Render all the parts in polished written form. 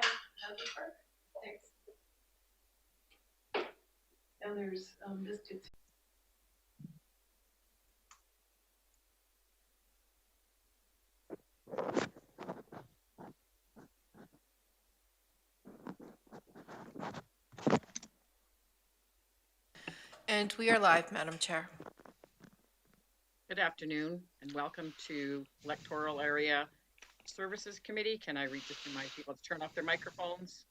the park. Thanks. And there's biscuits. And we are live, Madam Chair. Good afternoon and welcome to Electoral Area Services Committee. Can I just remind people to turn off their microphones?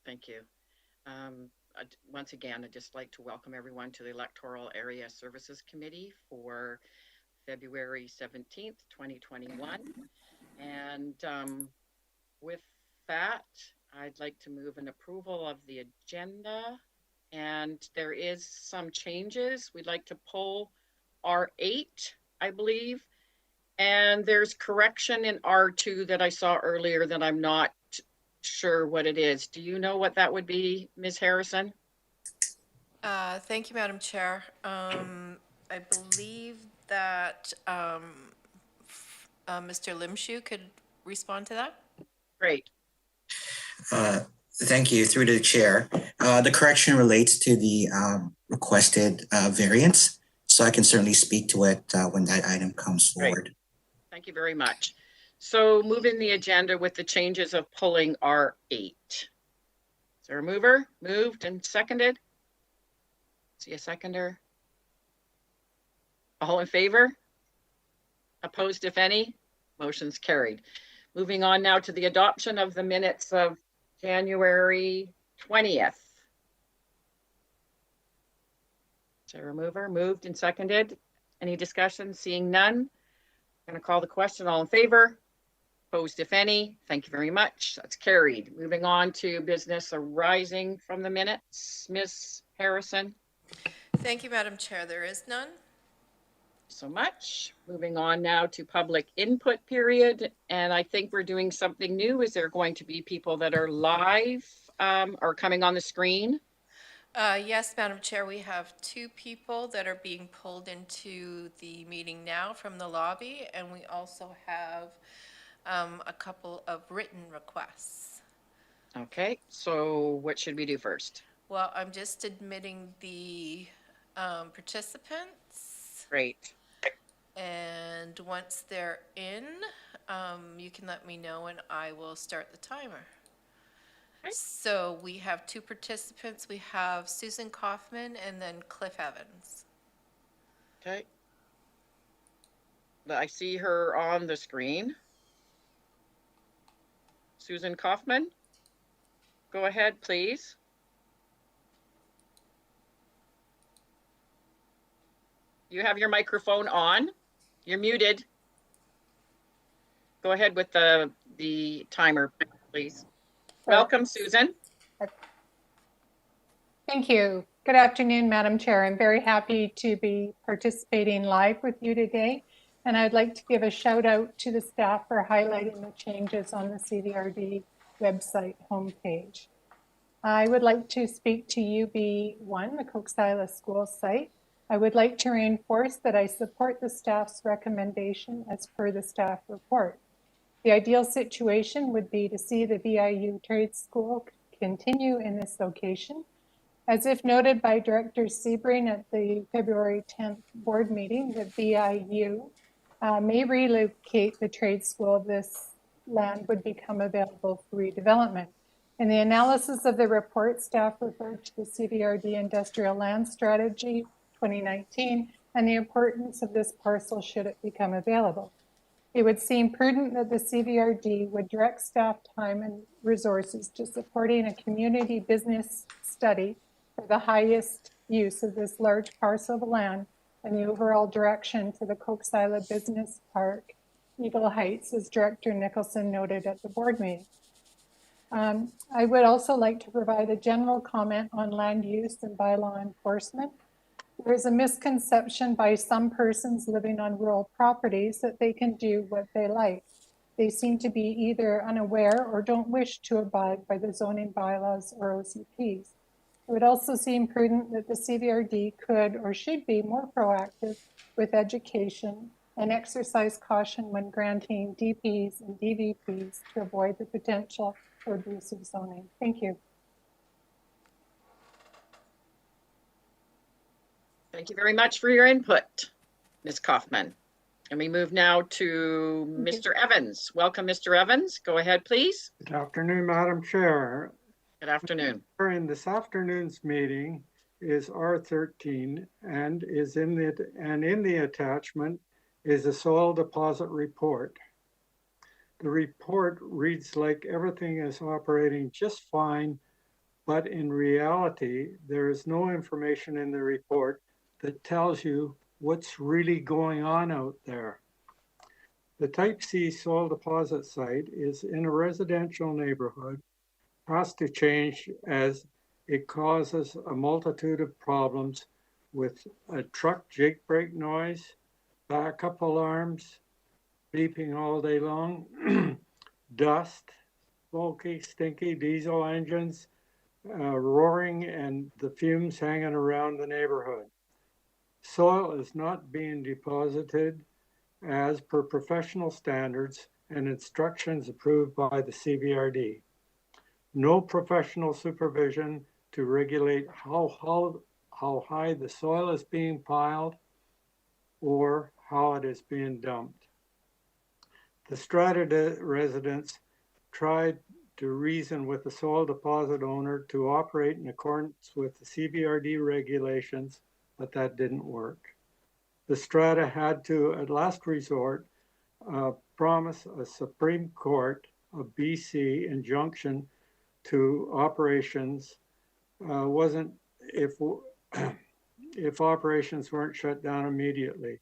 Thank you. Once again, I'd just like to welcome everyone to the Electoral Area Services Committee for February 17th, 2021. And with that, I'd like to move an approval of the agenda. And there is some changes. We'd like to pull R8, I believe. And there's correction in R2 that I saw earlier that I'm not sure what it is. Do you know what that would be, Ms. Harrison? Thank you, Madam Chair. I believe that Mr. Limshu could respond to that. Great. Thank you. Through the chair. The correction relates to the requested variance, so I can certainly speak to it when that item comes forward. Great. Thank you very much. So moving the agenda with the changes of pulling R8. Is there a mover? Moved and seconded? See a seconder? All in favor? Opposed, if any? Motion's carried. Moving on now to the adoption of the minutes of January 20th. Is there a mover? Moved and seconded. Any discussion? Seeing none. I'm going to call the question. All in favor? Opposed, if any? Thank you very much. That's carried. Moving on to business arising from the minutes. Ms. Harrison. Thank you, Madam Chair. There is none. So much. Moving on now to public input period. And I think we're doing something new. Is there going to be people that are live or coming on the screen? Yes, Madam Chair, we have two people that are being pulled into the meeting now from the lobby, and we also have a couple of written requests. Okay, so what should we do first? Well, I'm just admitting the participants. Great. And once they're in, you can let me know and I will start the timer. Okay. So we have two participants. We have Susan Kaufman and then Cliff Evans. Okay. I see her on the screen. Susan Kaufman, go ahead, please. You have your microphone on. You're muted. Go ahead with the timer, please. Welcome, Susan. Thank you. Good afternoon, Madam Chair. I'm very happy to be participating live with you today. And I'd like to give a shout out to the staff for highlighting the changes on the CVRD website homepage. I would like to speak to UB1, the Coxsila School site. I would like to reinforce that I support the staff's recommendation as per the staff report. The ideal situation would be to see the VIU Trade School continue in this location. As if noted by Director Sebring at the February 10th board meeting, the VIU may relocate the trade school if this land would become available for redevelopment. In the analysis of the report, staff referred to the CVRD Industrial Land Strategy 2019 and the importance of this parcel should it become available. It would seem prudent that the CVRD would direct staff time and resources to supporting a community business study for the highest use of this large parcel of land and the overall direction for the Coxsila Business Park, Eagle Heights, as Director Nicholson noted at the board meeting. I would also like to provide a general comment on land use and bylaw enforcement. There is a misconception by some persons living on rural properties that they can do what they like. They seem to be either unaware or don't wish to abide by the zoning bylaws or OCPs. It would also seem prudent that the CVRD could or should be more proactive with education and exercise caution when granting DPs and DVPs to avoid the potential for abusive zoning. Thank you. Thank you very much for your input, Ms. Kaufman. And we move now to Mr. Evans. Welcome, Mr. Evans. Go ahead, please. Good afternoon, Madam Chair. Good afternoon. In this afternoon's meeting is R13 and in the attachment is a soil deposit report. The report reads like everything is operating just fine, but in reality, there is no information in the report that tells you what's really going on out there. The Type C soil deposit site is in a residential neighborhood, has to change as it causes a multitude of problems with a truck jake brake noise, backup alarms, beeping all day long, dust, smoky, stinky diesel engines, roaring, and the fumes hanging around the neighborhood. Soil is not being deposited as per professional standards and instructions approved by the CVRD. No professional supervision to regulate how high the soil is being piled or how it is being dumped. The Strata residents tried to reason with the soil deposit owner to operate in accordance with the CVRD regulations, but that didn't work. The Strata had to, at last resort, promise a Supreme Court of BC injunction to operations if operations weren't shut down immediately.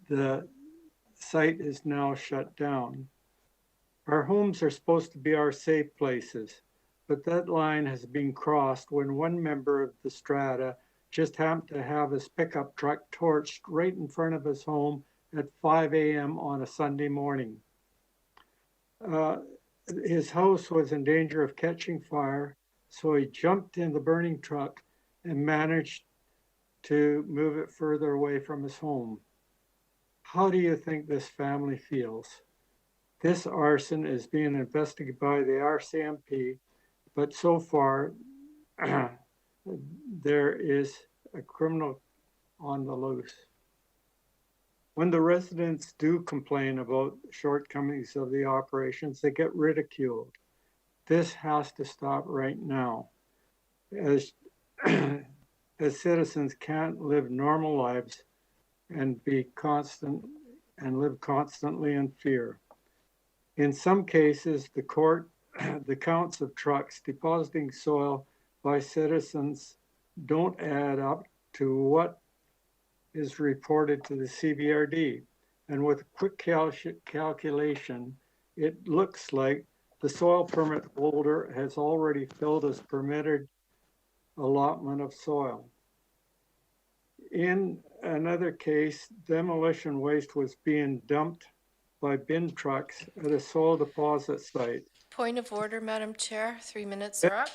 The site is now shut down. Our homes are supposed to be our safe places, but that line has been crossed when one member of the Strata just happened to have his pickup truck torched right in front of his home at 5 a.m. on a Sunday morning. His house was in danger of catching fire, so he jumped in the burning truck and managed to move it further away from his home. How do you think this family feels? This arson is being investigated by the RCMP, but so far there is a criminal on the loose. When the residents do complain about shortcomings of the operations, they get ridiculed. This has to stop right now. As citizens can't live normal lives and live constantly in fear. In some cases, the counts of trucks depositing soil by citizens don't add up to what is reported to the CVRD. And with quick calculation, it looks like the soil permit holder has already filled his permitted allotment of soil. In another case, demolition waste was being dumped by bin trucks at a soil deposit site. Point of order, Madam Chair. 3 minutes are up.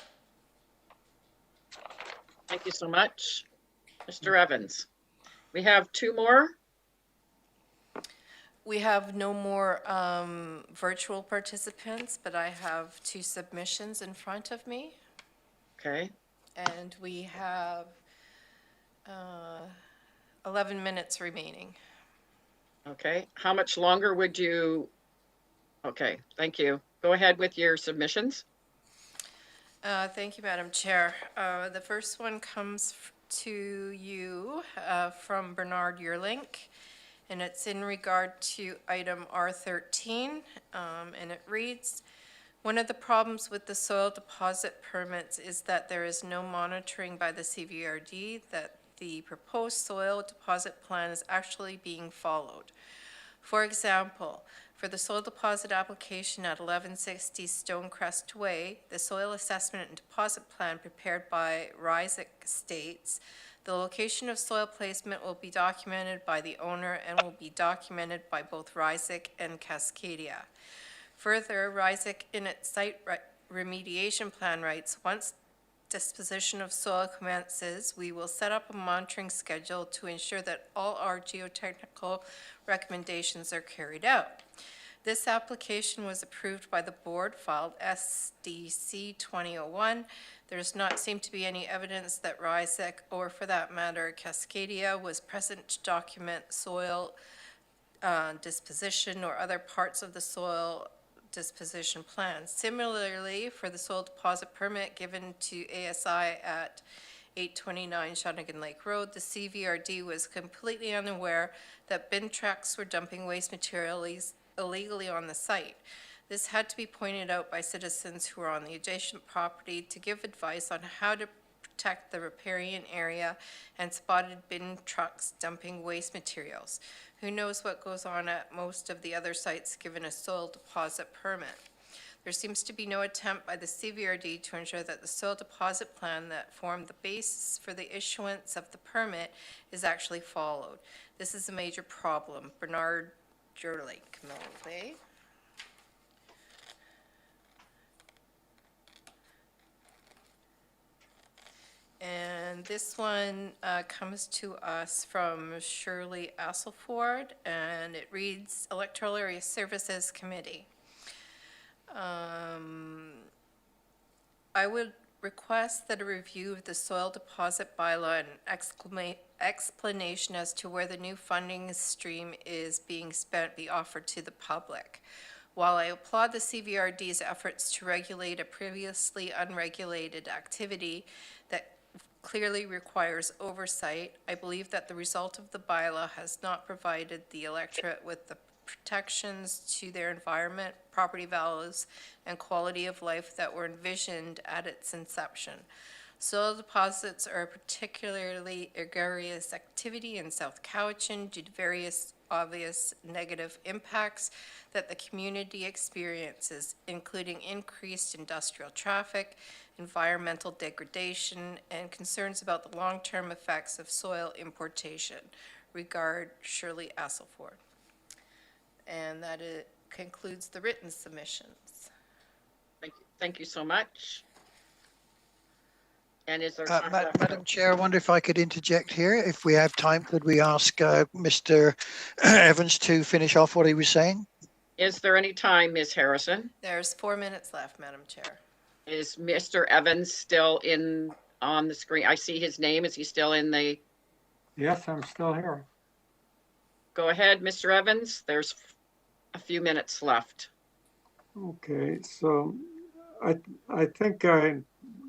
Thank you so much, Mr. Evans. We have two more. We have no more virtual participants, but I have 2 submissions in front of me. Okay. And we have 11 minutes remaining. Okay. How much longer would you? Okay. Thank you. Go ahead with your submissions. Thank you, Madam Chair. The first one comes to you from Bernard Yearlink, and it's in regard to item R13, and it reads, one of the problems with the soil deposit permits is that there is no monitoring by the CVRD that the proposed soil deposit plan is actually being followed. For example, for the soil deposit application at 1160 Stonecrest Way, the soil assessment and deposit plan prepared by Rysick states the location of soil placement will be documented by the owner and will be documented by both Rysick and Cascadia. Further, Rysick in its site remediation plan writes, once disposition of soil commences, we will set up a monitoring schedule to ensure that all our geotechnical recommendations are carried out. This application was approved by the board, filed SDC 2001. There does not seem to be any evidence that Rysek, or for that matter, Cascadia, was present to document soil disposition or other parts of the soil disposition plan. Similarly, for the soil deposit permit given to ASI at 829 Shawnigan Lake Road, the CVRD was completely unaware that bin trucks were dumping waste materials illegally on the site. This had to be pointed out by citizens who are on the adjacent property to give advice on how to protect the riparian area and spotted bin trucks dumping waste materials. Who knows what goes on at most of the other sites given a soil deposit permit? There seems to be no attempt by the CVRD to ensure that the soil deposit plan that formed the basis for the issuance of the permit is actually followed. This is a major problem. Bernard Gerlake, Milway. And this one comes to us from Shirley Asselford, and it reads, Electoral Area Services Committee. I would request that a review of the soil deposit bylaw and explanation as to where the new funding stream is being spent be offered to the public. While I applaud the CVRD's efforts to regulate a previously unregulated activity that clearly requires oversight, I believe that the result of the bylaw has not provided the electorate with the protections to their environment, property values, and quality of life that were envisioned at its inception. Soil deposits are a particularly egregious activity in South Cowichan due to various obvious negative impacts that the community experiences, including increased industrial traffic, environmental degradation, and concerns about the long-term effects of soil importation. Regard, Shirley Asselford. And that concludes the written submissions. Thank you so much. And is there time left? Madam Chair, I wonder if I could interject here. If we have time, could we ask Mr. Evans to finish off what he was saying? Is there any time, Ms. Harrison? There's 4 minutes left, Madam Chair. Is Mr. Evans still on the screen? I see his name. Is he still in the? Yes, I'm still here. Go ahead, Mr. Evans. There's a few minutes left. Okay, so I think I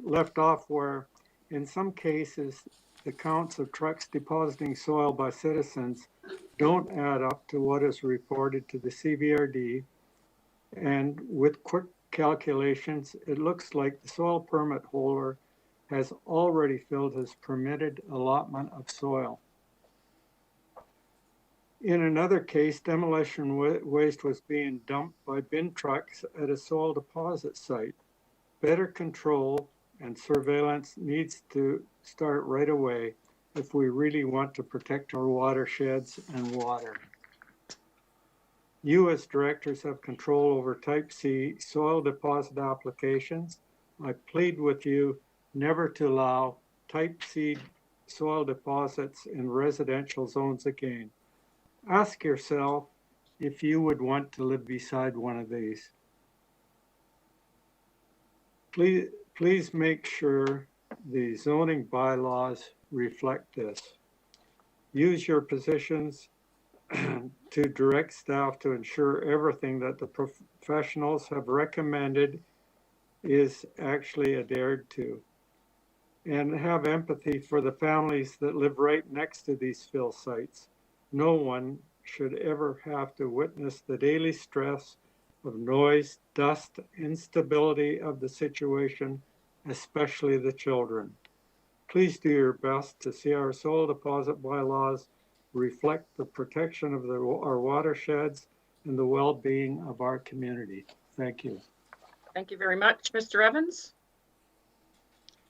left off where in some cases the counts of trucks depositing soil by citizens don't add up to what is reported to the CVRD. And with quick calculations, it looks like the soil permit holder has already filled his permitted allotment of soil. In another case, demolition waste was being dumped by bin trucks at a soil deposit site. Better control and surveillance needs to start right away if we really want to protect our watersheds and water. You as directors have control over Type C soil deposit applications. I plead with you never to allow Type C soil deposits in residential zones again. Ask yourself if you would want to live beside one of these. Please make sure the zoning bylaws reflect this. Use your positions to direct staff to ensure everything that the professionals have recommended is actually adhered to. And have empathy for the families that live right next to these fill sites. No one should ever have to witness the daily stress of noise, dust, instability of the situation, especially the children. Please do your best to see our soil deposit bylaws reflect the protection of our watersheds and the well-being of our community. Thank you. Thank you very much, Mr. Evans.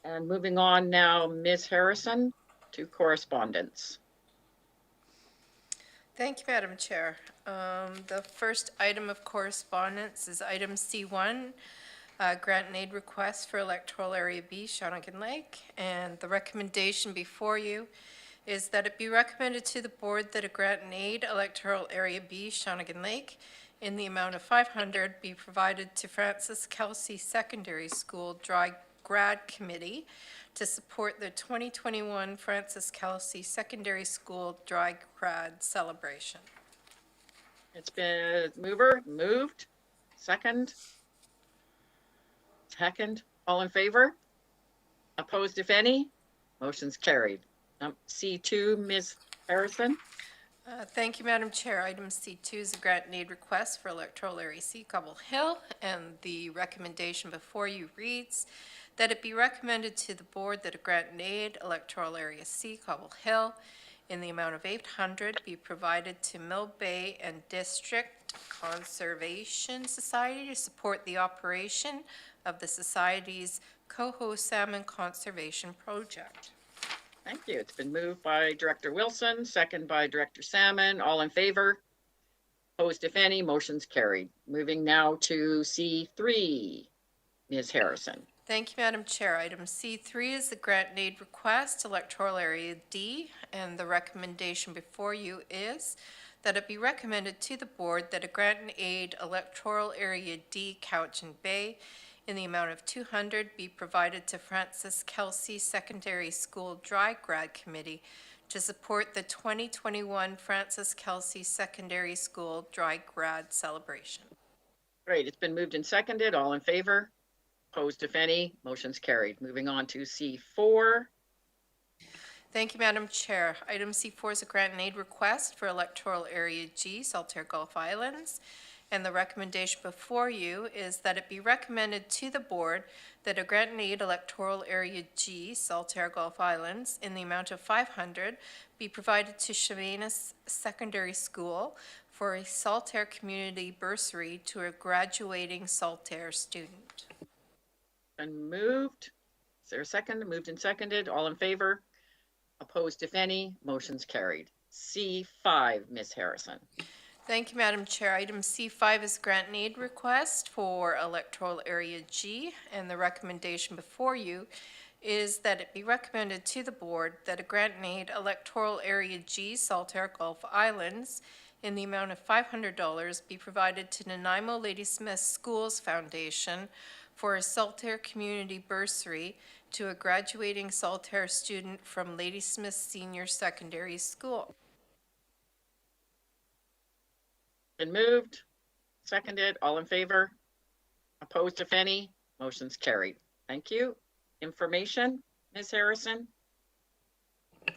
And moving on now, Ms. Harrison to correspondence. Thank you, Madam Chair. The first item of correspondence is item C1, grant and aid request for Electoral Area B, Shawnigan Lake. And the recommendation before you is that it be recommended to the board that a grant and aid Electoral Area B, Shawnigan Lake, in the amount of 500 be provided to Francis Kelsey Secondary School Dry Grad Committee to support the 2021 Francis Kelsey Secondary School Dry Grad celebration. It's been moved. Second. All in favor? Opposed, if any? Motion's carried. C2, Ms. Harrison. Thank you, Madam Chair. Item C2 is a grant and aid request for Electoral Area C, Cobble Hill, and the recommendation before you reads that it be recommended to the board that a grant and aid Electoral Area C, Cobble Hill, in the amount of 800 be provided to Mill Bay and District Conservation Society to support the operation of the Society's coho salmon conservation project. Thank you. It's been moved by Director Wilson, second by Director Salmon. All in favor? Opposed, if any? Motion's carried. Moving now to C3, Ms. Harrison. Thank you, Madam Chair. Item C3 is the grant and aid request, Electoral Area D, and the recommendation before you is that it be recommended to the board that a grant and aid Electoral Area D, Couch and Bay, in the amount of 200 be provided to Francis Kelsey Secondary School Dry Grad Committee to support the 2021 Francis Kelsey Secondary School Dry Grad celebration. Great. It's been moved and seconded. All in favor? Opposed, if any? Motion's carried. Moving on to C4. Thank you, Madam Chair. Item C4 is a grant and aid request for Electoral Area G, Saltaire Gulf Islands. And the recommendation before you is that it be recommended to the board that a grant and aid Electoral Area G, Saltaire Gulf Islands, in the amount of 500 be provided to Chemainus Secondary School for a Saltaire Community Bursary to a graduating Saltaire student. Been moved. Is there a second? Moved and seconded. All in favor? Opposed, if any? Motion's carried. C5, Ms. Harrison. Thank you, Madam Chair. Item C5 is grant and aid request for Electoral Area G, and the recommendation before you is that it be recommended to the board that a grant and aid Electoral Area G, Saltaire Gulf Islands, in the amount of $500 be provided to Nanaimo Ladysmith Schools Foundation for a Saltaire Community Bursary to a graduating Saltaire student from Ladysmith Senior Secondary School. Been moved, seconded. All in favor? Opposed, if any? Motion's carried. Thank you. Information, Ms. Harrison.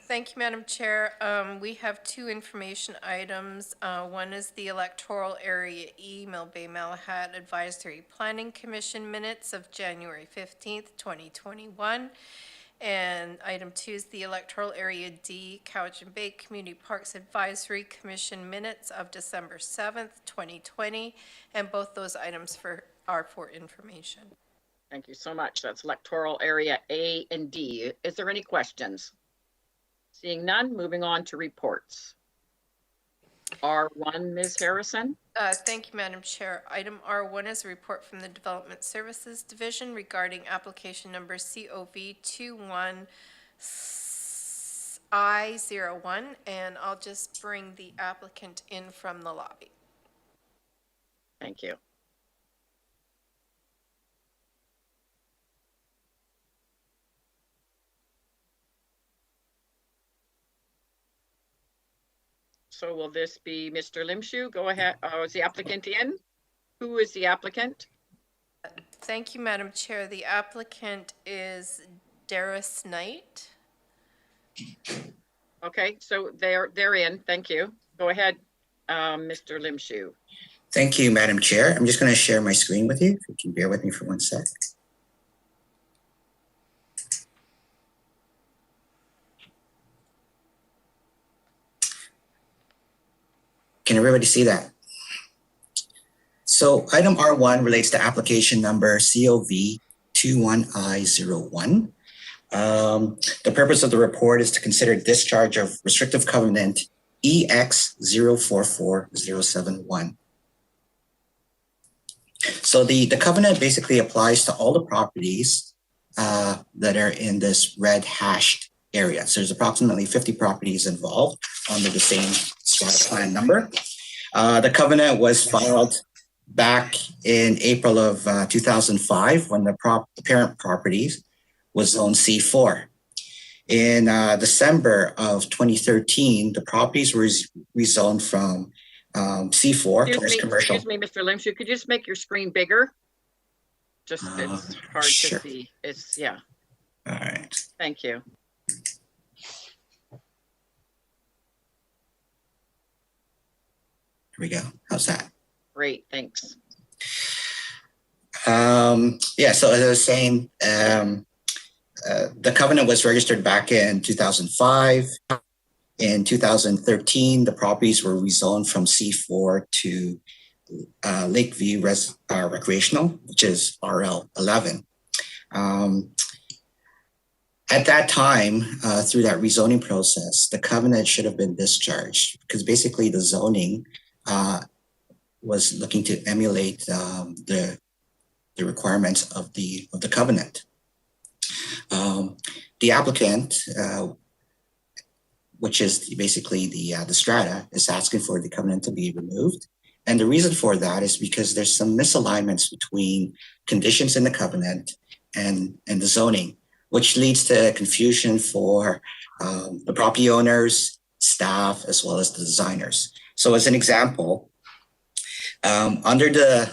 Thank you, Madam Chair. We have two information items. One is the Electoral Area E, Mill Bay Malahat Advisory Planning Commission minutes of January 15th, 2021. And item 2 is the Electoral Area D, Couch and Bay Community Parks Advisory Commission minutes of December 7th, 2020. And both those items are for information. Thank you so much. That's Electoral Area A and D. Is there any questions? Seeing none, moving on to reports. R1, Ms. Harrison. Thank you, Madam Chair. Item R1 is a report from the Development Services Division regarding application number COV21I01, and I'll just bring the applicant in from the lobby. Thank you. So will this be Mr. Limshu? Go ahead. Oh, is the applicant in? Who is the applicant? Thank you, Madam Chair. The applicant is Darius Knight. Okay, so they're in. Thank you. Go ahead, Mr. Limshu. Thank you, Madam Chair. I'm just going to share my screen with you. If you can bear with me for 1 sec. Can everybody see that? So item R1 relates to application number COV21I01. The purpose of the report is to consider discharge of restrictive covenant EX044071. So the covenant basically applies to all the properties that are in this red hashed area. So there's approximately 50 properties involved under the same strata plan number. The covenant was filed back in April of 2005 when the parent properties was zoned C4. In December of 2013, the properties were rezoned from C4 towards commercial. Excuse me, Mr. Limshu, could you just make your screen bigger? Just, it's hard sure. to see. It's, yeah. All right. Thank you. Here we go. How's that? Great, thanks. Yeah, so as I was saying, the covenant was registered back in 2005. In 2013, the properties were rezoned from C4 to Lakeview Recreational, which is RL11. At that time, through that rezoning process, the covenant should have been discharged because basically the zoning was looking to emulate the requirements of the covenant. The applicant, which is basically the strata, is asking for the covenant to be removed. And the reason for that is because there's some misalignments between conditions in the covenant and the zoning, which leads to confusion for the property owners, staff, as well as the designers. So as an example, under the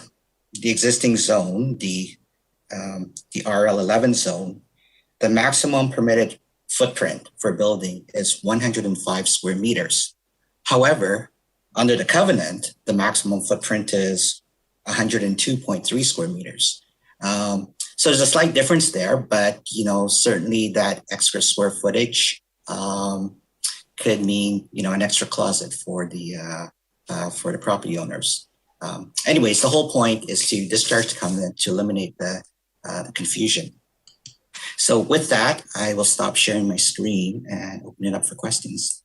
existing zone, the RL11 zone, the maximum permitted footprint for a building is 105 square meters. However, under the covenant, the maximum footprint is 102.3 square meters. So there's a slight difference there, but certainly that extra square footage could mean an extra closet for the property owners. Anyways, the whole point is to discharge the covenant to eliminate the confusion. So with that, I will stop sharing my screen and open it up for questions.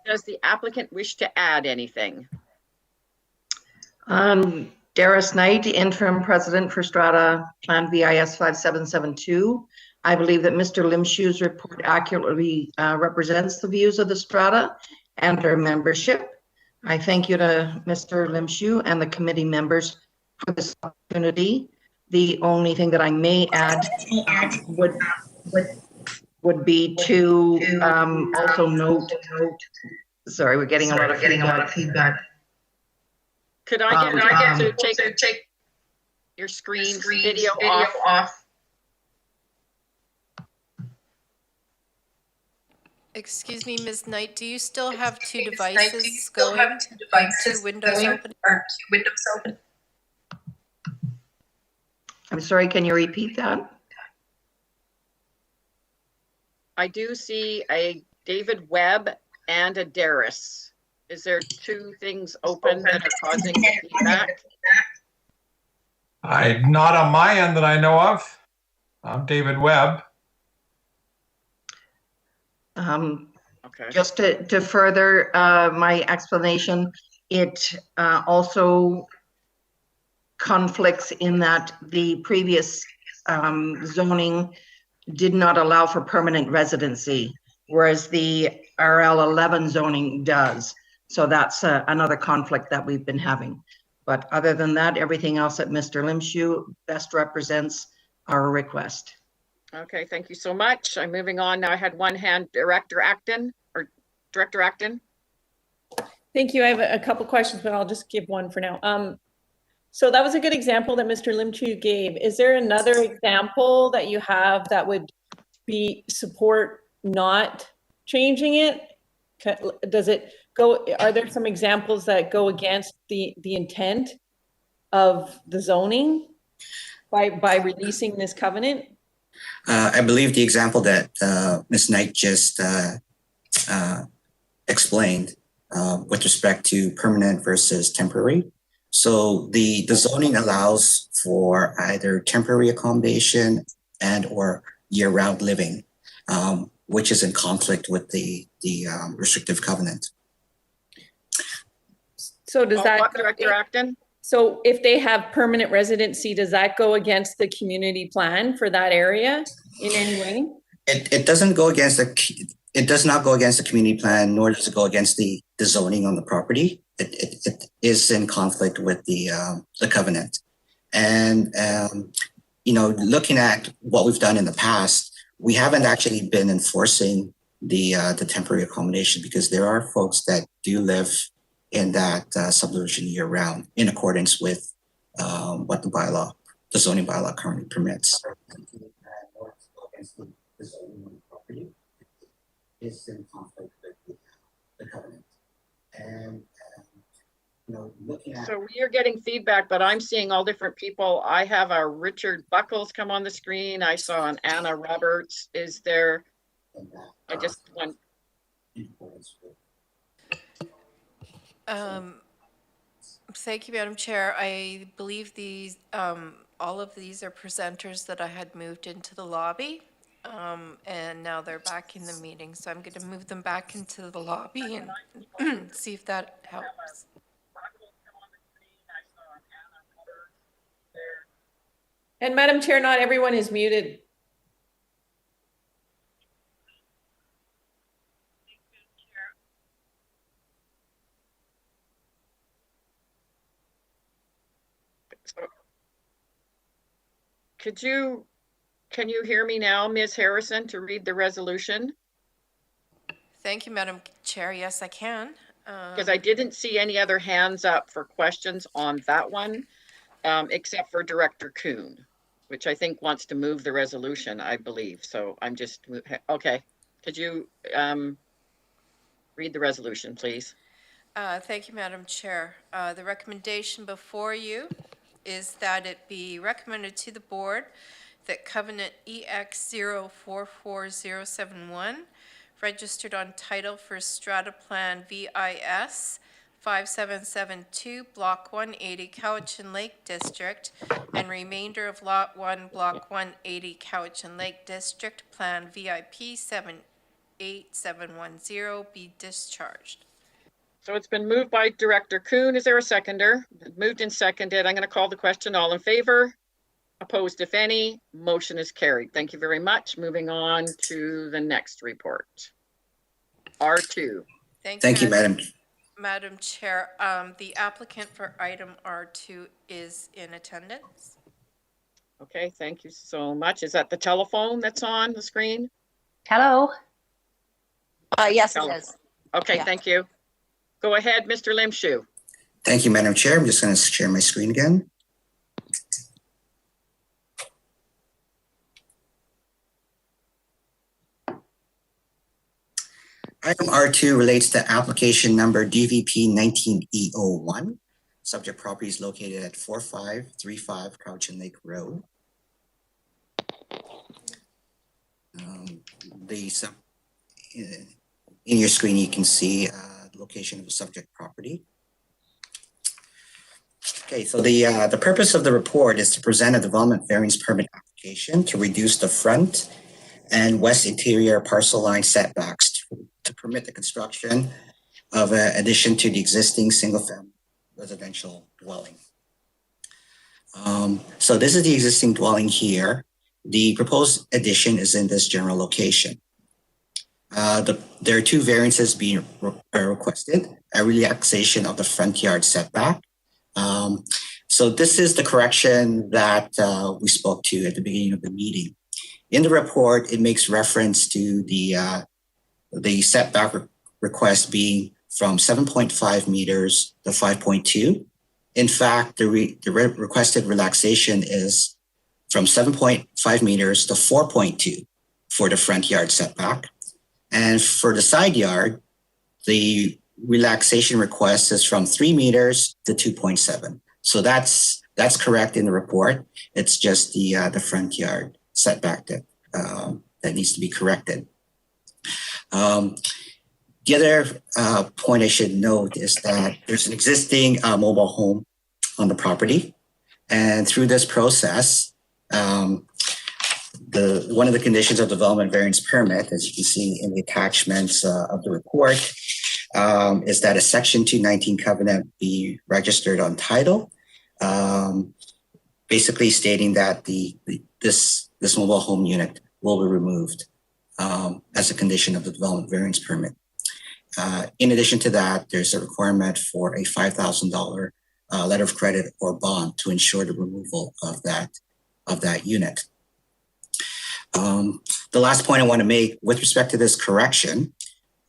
Does the applicant wish to add anything? Darius Knight, interim president for Strata Plan VIS 5772. I believe that Mr. Limshu's report accurately represents the views of the Strata and our membership. I thank you to Mr. Limshu and the committee members for this opportunity. The only thing that I may add would be to also note, sorry, we're getting a lot of feedback. Could I get to take your screen video off? Excuse me, Ms. Knight, do you still have two devices going? Two windows open? I'm sorry, can you repeat that? I do see a David Webb and a Darius. Is there two things open that are causing the feedback? Not on my end that I know of. I'm David Webb. Okay. Just to further my explanation, it also conflicts in that the previous zoning did not allow for permanent residency, whereas the RL11 zoning does. So that's another conflict that we've been having. But other than that, everything else that Mr. Limshu best represents our request. Okay, thank you so much. I'm moving on now. I had one hand, Director Acton. Thank you. I have a couple questions, but I'll just give one for now. So that was a good example that Mr. Limshu gave. Is there another example that you have that would be support not changing it? Does it go, are there some examples that go against the intent of the zoning by releasing this covenant? I believe the example that Ms. Knight just explained with respect to permanent versus temporary. So the zoning allows for either temporary accommodation and or year-round living, which is in conflict with the restrictive covenant. So does that, What, Director Acton? so if they have permanent residency, does that go against the community plan for that area in any way? It doesn't go against it does not go against the community plan, nor does it go against the zoning on the property. It is in conflict with the covenant. And, looking at what we've done in the past, we haven't actually been enforcing the temporary accommodation because there are folks that do live in that subdivision year round in accordance with what the zoning bylaw currently permits. The zoning on the property is in conflict with the covenant. And, looking at. So we are getting feedback, but I'm seeing all different people. I have a Richard Buckles come on the screen. I saw an Anna Roberts. Is there, I just want. Thank you, Madam Chair. I believe these, all of these are presenters that I had moved into the lobby. And now they're back in the meeting. So I'm going to move them back into the lobby and see if that helps. And Madam Chair, not everyone is muted. Can you hear me now, Ms. Harrison, to read the resolution? Thank you, Madam Chair. Yes, I can. Because I didn't see any other hands up for questions on that one, except for Director Kuhn, which I think wants to move the resolution, I believe. So I'm just, okay. Could you read the resolution, please? Thank you, Madam Chair. The recommendation before you is that it be recommended to the board that covenant EX 044071, registered on title for strata plan VIS 5772, block 180, Cowichan Lake District, and remainder of lot 1, block 180, Cowichan Lake District, plan VIP 78710 be discharged. So it's been moved by Director Kuhn. Is there a seconder? Moved and seconded. I'm going to call the question. All in favor? Opposed, if any? Motion is carried. Thank you very much. Moving on to the next report. R2. Thank you, Madam. Madam Chair, the applicant for item R2 is in attendance. Okay, thank you so much. Is that the telephone that's on the screen? Hello. Yes, it is. Okay, Yeah. Thank you. Go ahead, Mr. Limshu. Thank you, Madam Chair. I'm just going to share my screen again. Item R2 relates to application number DVP 19E01. Subject property is located at 4535 Cowichan Lake Road. In your screen, you can see the location of the subject property. Okay, so the purpose of the report is to present a development variance permit application to reduce the front and west interior parcel line setbacks to permit the construction of an addition to the existing single-family residential dwelling. So this is the existing dwelling here. The proposed addition is in this general location. There are two variances being requested: a relaxation of the front yard setback. So this is the correction that we spoke to at the beginning of the meeting. In the report, it makes reference to the setback request being from 7.5 meters to 5.2. In fact, the requested relaxation is from 7.5 meters to 4.2 for the front yard setback. And for the side yard, the relaxation request is from 3 meters to 2.7. So that's correct in the report. It's just the front yard setback that needs to be corrected. The other point I should note is that there's an existing mobile home on the property. And through this process, one of the conditions of development variance permit, as you can see in the attachments of the report, is that a Section 219 covenant be registered on title, basically stating that this mobile home unit will be removed as a condition of the development variance permit. In addition to that, there's a requirement for a $5,000 letter of credit or bond to ensure the removal of that unit. The last point I want to make with respect to this correction,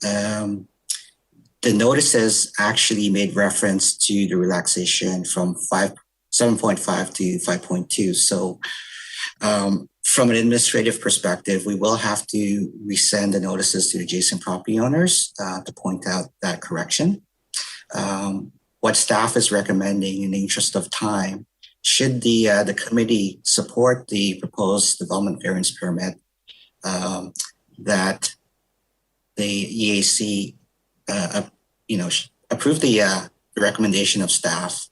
the notices actually made reference to the relaxation from 7.5 to 5.2. So from an administrative perspective, we will have to resend the notices to adjacent property owners to point out that correction. What staff is recommending in the interest of time, should the committee support the proposed development variance permit, that the EAC approve the recommendation of staff,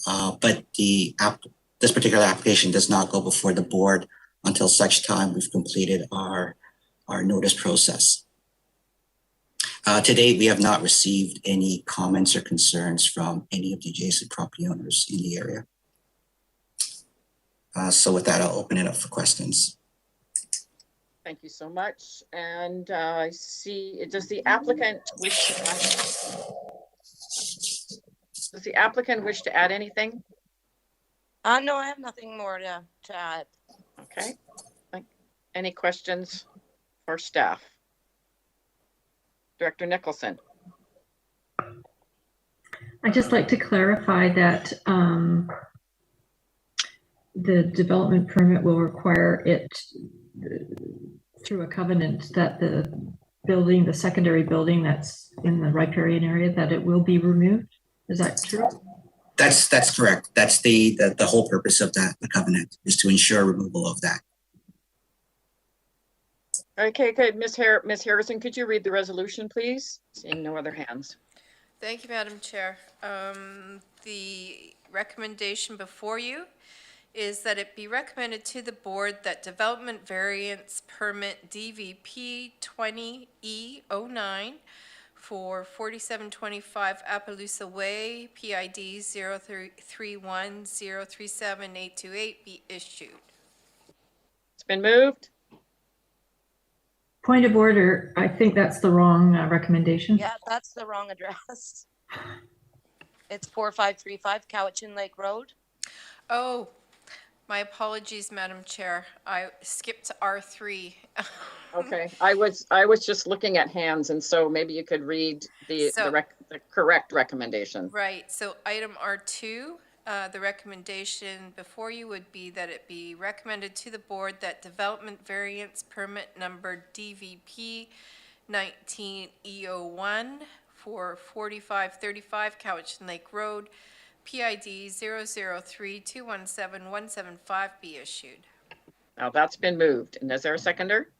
but this particular application does not go before the board until such time we've completed our notice process. To date, we have not received any comments or concerns from any of the adjacent property owners in the area. So with that, I'll open it up for questions. Thank you so much. And I see, does the applicant wish to add anything? No, I have nothing more to add. Okay. Any questions for staff? Director Nicholson. I'd just like to clarify that the development permit will require it through a covenant that the building, the secondary building that's in the riparian area, that it will be removed. Is that true? That's correct. That's the whole purpose of the covenant, is to ensure removal of that. Okay, good. Ms. Harrison, could you read the resolution, please? Seeing no other hands. Thank you, Madam Chair. The recommendation before you is that it be recommended to the board that development variance permit DVP 20E09 for 4725 Appaloosa Way, PID 0331037828 be issued. It's been moved. Point of order, I think that's the wrong recommendation. Yeah, that's the wrong address. It's 4535 Cowichan Lake Road. Oh, my apologies, Madam Chair. I skipped R3. Okay, I was just looking at hands, and so maybe you could read the correct recommendation. Right, so item R2, the recommendation before you would be that it be recommended to the board that development variance permit number DVP 19E01 for 4535 Cowichan Lake Road, PID 0032171775 be issued. Now that's been moved. And is there a seconder?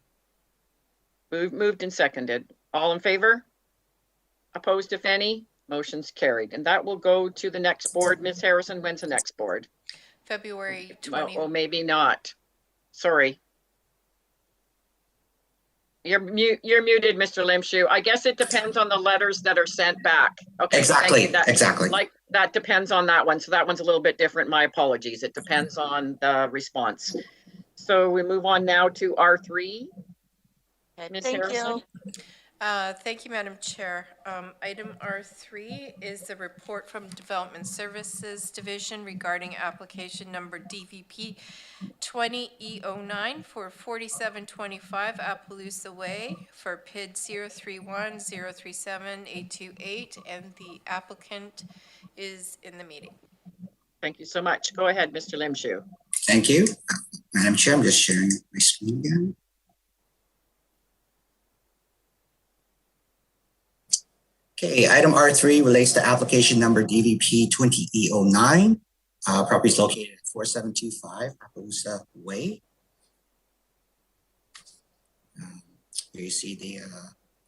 Moved and seconded. All in favor? Opposed, if any? Motion's carried. And that will go to the next board. Ms. Harrison, when's the next board? February 20. Oh, maybe not. Sorry. You're muted, Mr. Limshu. I guess it depends on the letters that are sent back. Okay. Exactly. Exactly. Like that depends on that one. So that one's a little bit different. My apologies. It depends on the response. So we move on now to R3. Okay, Ms. thank Harrison? you. Thank you, Madam Chair. Item R3 is the report from Development Services Division regarding application number DVP 20E09 for 4725 Appaloosa Way for PID 0310378828, and the applicant is in the meeting. Thank you so much. Go ahead, Mr. Limshu. Thank you. Madam Chair, I'm just sharing my screen again. Okay, item R3 relates to application number DVP 20E09. Property is located at 4725 Appaloosa Way. Here you see the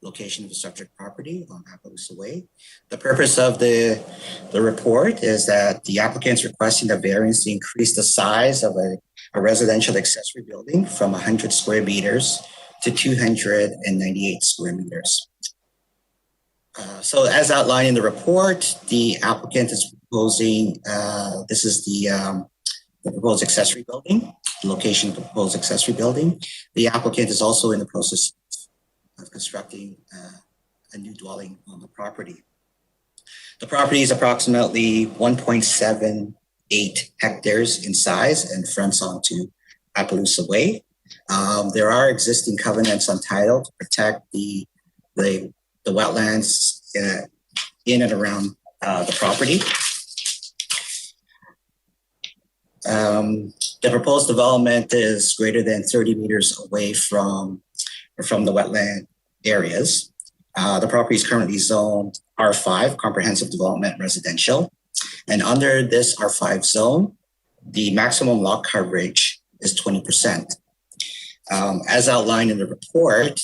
location of the subject property on Appaloosa Way. The purpose of the report is that the applicant's requesting the variance to increase the size of a residential accessory building from 100 square meters to 298 square meters. So as outlined in the report, the applicant is proposing, this is the proposed accessory building, the location of the proposed accessory building. The applicant is also in the process of constructing a new dwelling on the property. The property is approximately 1.78 hectares in size and fronts onto Appaloosa Way. There are existing covenants on title to protect the wetlands in and around the property. The proposed development is greater than 30 meters away from the wetland areas. The property is currently zoned R5, Comprehensive Development Residential. And under this R5 zone, the maximum lot coverage is 20%. As outlined in the report,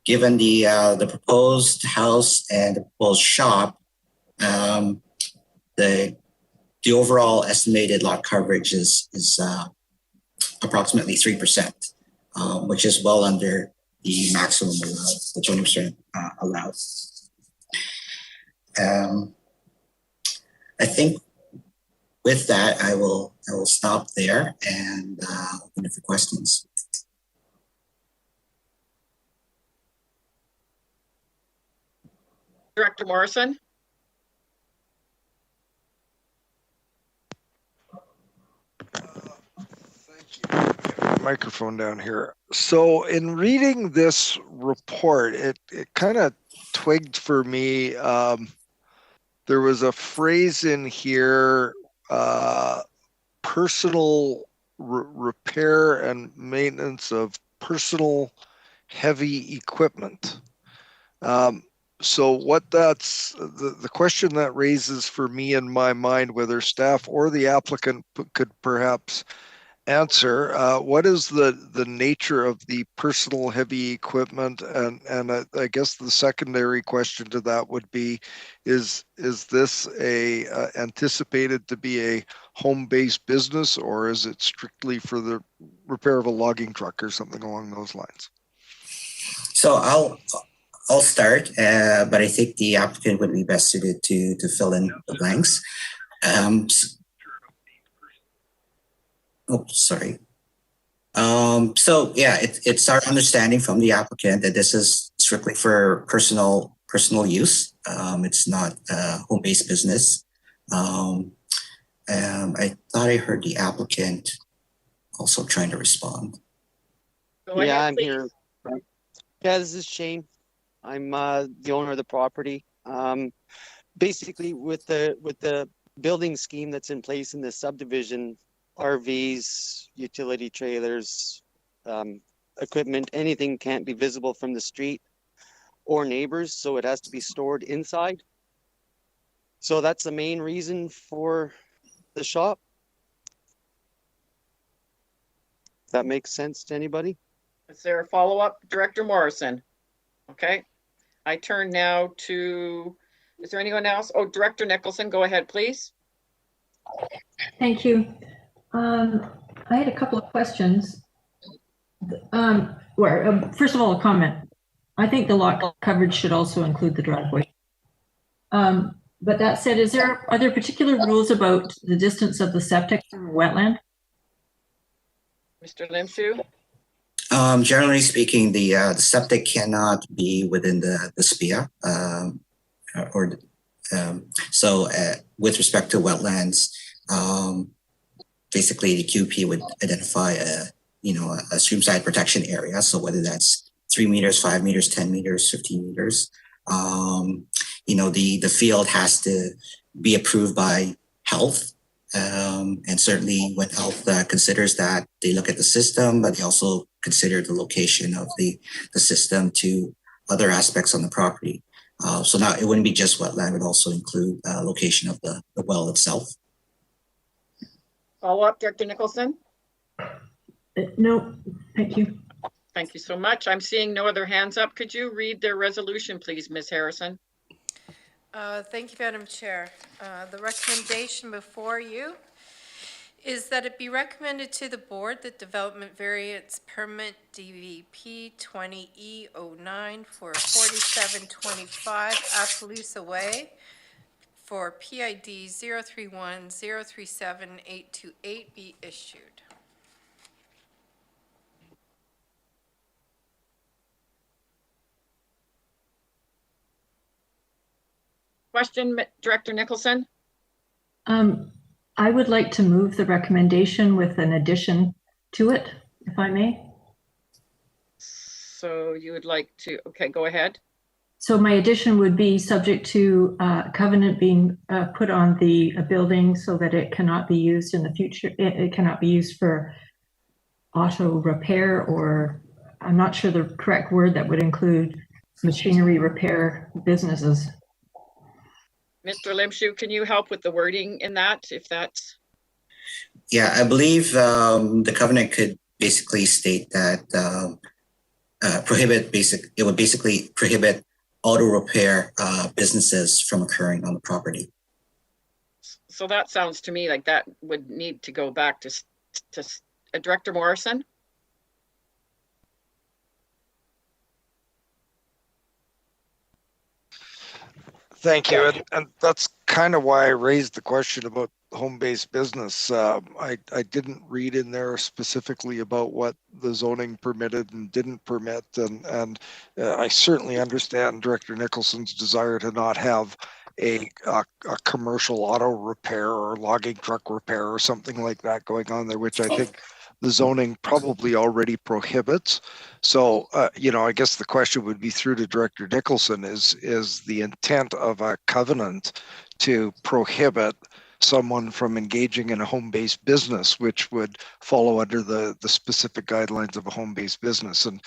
given the proposed house and the proposed shop, the overall estimated lot coverage is approximately 3%, which is well under the maximum allowed, the 20% allowed. I think with that, I will stop there and open it for questions. Director Morrison? Microphone down here. So in reading this report, it kind of twigged for me. There was a phrase in here, personal repair and maintenance of personal heavy equipment. So what that's, the question that raises for me in my mind, whether staff or the applicant could perhaps answer, what is the nature of the personal heavy equipment? And I guess the secondary question to that would be, is this anticipated to be a home-based business, or is it strictly for the repair of a logging truck or something along those lines? So I'll start, but I think the applicant would be best suited to fill in the blanks. Oh, sorry. So yeah, it's our understanding from the applicant that this is strictly for personal use. It's not a home-based business. I thought I heard the applicant also trying to respond. Yeah, I'm here. Yeah, this is Shane. I'm the owner of the property. Basically, with the building scheme that's in place in the subdivision, RVs, utility trailers, equipment, anything can't be visible from the street or neighbors, so it has to be stored inside. So that's the main reason for the shop. If that makes sense to anybody? Is there a follow-up, Director Morrison? Okay, I turn now to, is there anyone else? Oh, Director Nicholson, go ahead, please. Thank you. I had a couple of questions. First of all, a comment. I think the lot coverage should also include the driveway. But that said, are there particular rules about the distance of the septic from wetland? Mr. Limshu? Generally speaking, the septic cannot be within the SPIA, so with respect to wetlands, basically the QP would identify a streamside protection area. So whether that's 3 meters, 5 meters, 10 meters, 15 meters, the field has to be approved by health. And certainly when health considers that, they look at the system, but they also consider the location of the system to other aspects on the property. So now it wouldn't be just wetland, it would also include location of the well itself. Follow up, Director Nicholson? No, thank you. Thank you so much. I'm seeing no other hands up. Could you read the resolution, please, Ms. Harrison? Thank you, Madam Chair. The recommendation before you is that it be recommended to the board that development variance permit DVP 20E09 for 4725 Appaloosa Way for PID 031037828 be issued. Question, Director Nicholson? I would like to move the recommendation with an addition to it, if I may. So you would like to, okay, go ahead. So my addition would be subject to covenant being put on the building so that it cannot be used in the future. It cannot be used for auto repair, or I'm not sure the correct word that would include machinery repair businesses. Mr. Limshu, can you help with the wording in that, if that's? Yeah, I believe the covenant could basically state that it would basically prohibit auto repair businesses from occurring on the property. So that sounds to me like that would need to go back to Director Morrison. Thank you. And that's kind of why I raised the question about home-based business. I didn't read in there specifically about what the zoning permitted and didn't permit. And I certainly understand Director Nicholson's desire to not have a commercial auto repair or logging truck repair or something like that going on there, which I think the zoning probably already prohibits. So, I guess the question would be through to Director Nicholson, is the intent of a covenant to prohibit someone from engaging in a home-based business, which would follow under the specific guidelines of a home-based business. And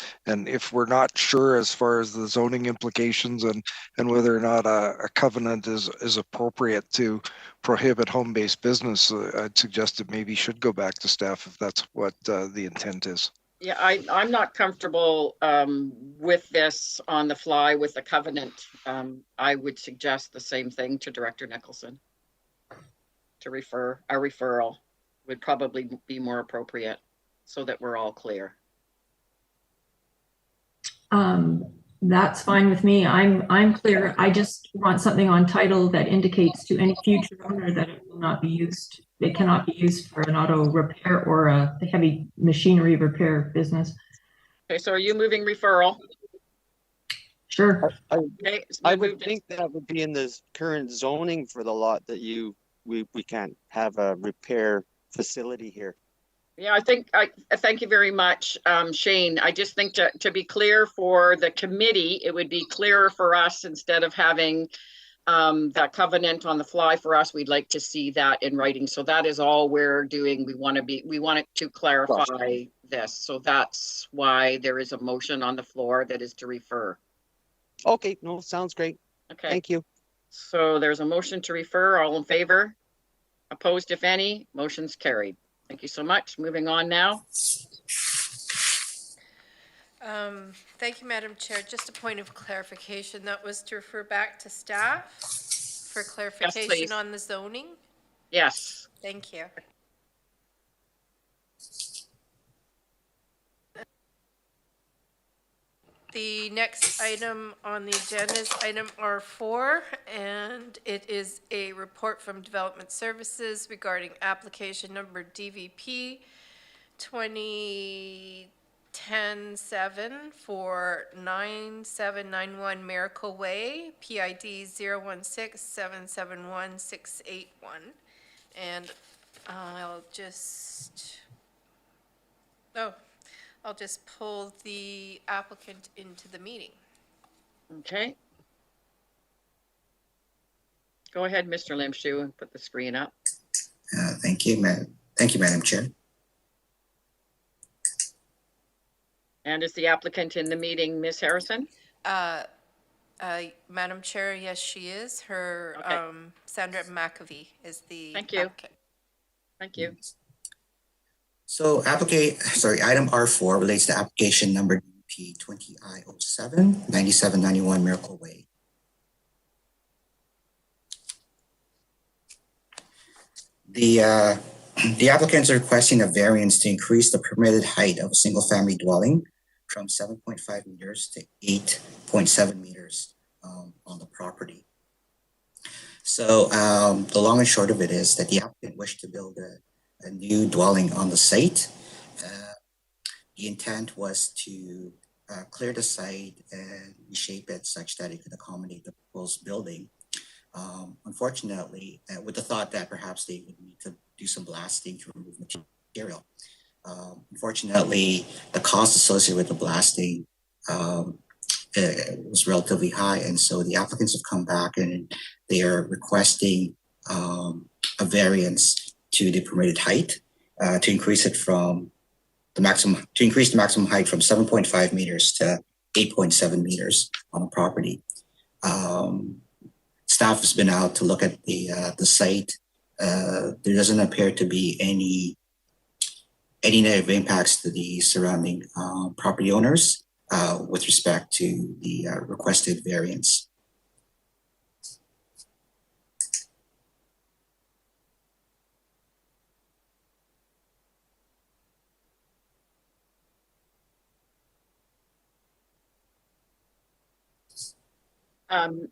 if we're not sure as far as the zoning implications and whether or not a covenant is appropriate to prohibit home-based business, I'd suggest it maybe should go back to staff if that's what the intent is. Yeah, I'm not comfortable with this on the fly with a covenant. I would suggest the same thing to Director Nicholson. To refer, a referral would probably be more appropriate so that we're all clear. That's fine with me. I'm clear. I just want something on title that indicates to any future owner that it will not be used. It cannot be used for an auto repair or a heavy machinery repair business. Okay, so are you moving referral? Sure. Okay, so I would think that would be in the current zoning for the lot that we can't have a repair facility here. Yeah, I thank you very much, Shane. I just think to be clear for the committee, it would be clearer for us instead of having that covenant on the fly for us. We'd like to see that in writing. So that is all we're doing. We want it to clarify this. So that's why there is a motion on the floor that is to refer. Okay, no, sounds great. Okay. Thank you. So there's a motion to refer. All in favor? Opposed, if any? Motion's carried. Thank you so much. Moving on now. Thank you, Madam Chair. Just a point of clarification. That was to refer back to staff for clarification please. on the zoning? Yes. Thank you. The next item on the agenda is item R4, and it is a report from Development Services regarding application number DVP 2010-7 for 9791 Miracle Way, PID 016771681. And I'll just pull the applicant into the meeting. Okay. Go ahead, Mr. Limshu, and put the screen up. Thank you, Madam Chair. And is the applicant in the meeting, Ms. Harrison? Madam Chair, yes, she is. Her, okay. Sandra McAvee is the Thank you. applicant. Thank you. So item R4 relates to application number DP 20I07 9791 Miracle Way. The The applicants are requesting a variance to increase the permitted height of a single-family dwelling from 7.5 meters to 8.7 meters on the property. So the long and short of it is that the applicant wished to build a new dwelling on the site. The intent was to clear the site and reshape it such that it could accommodate the proposed building. Unfortunately, with the thought that perhaps they would need to do some blasting to remove material. Unfortunately, the cost associated with the blasting was relatively high, and so the applicants have come back and they are requesting a variance to the permitted height to increase it from the maximum, to increase the maximum height from 7.5 meters to 8.7 meters on the property. Staff has been out to look at the site. There doesn't appear to be any negative impacts to the surrounding property owners with respect to the requested variance.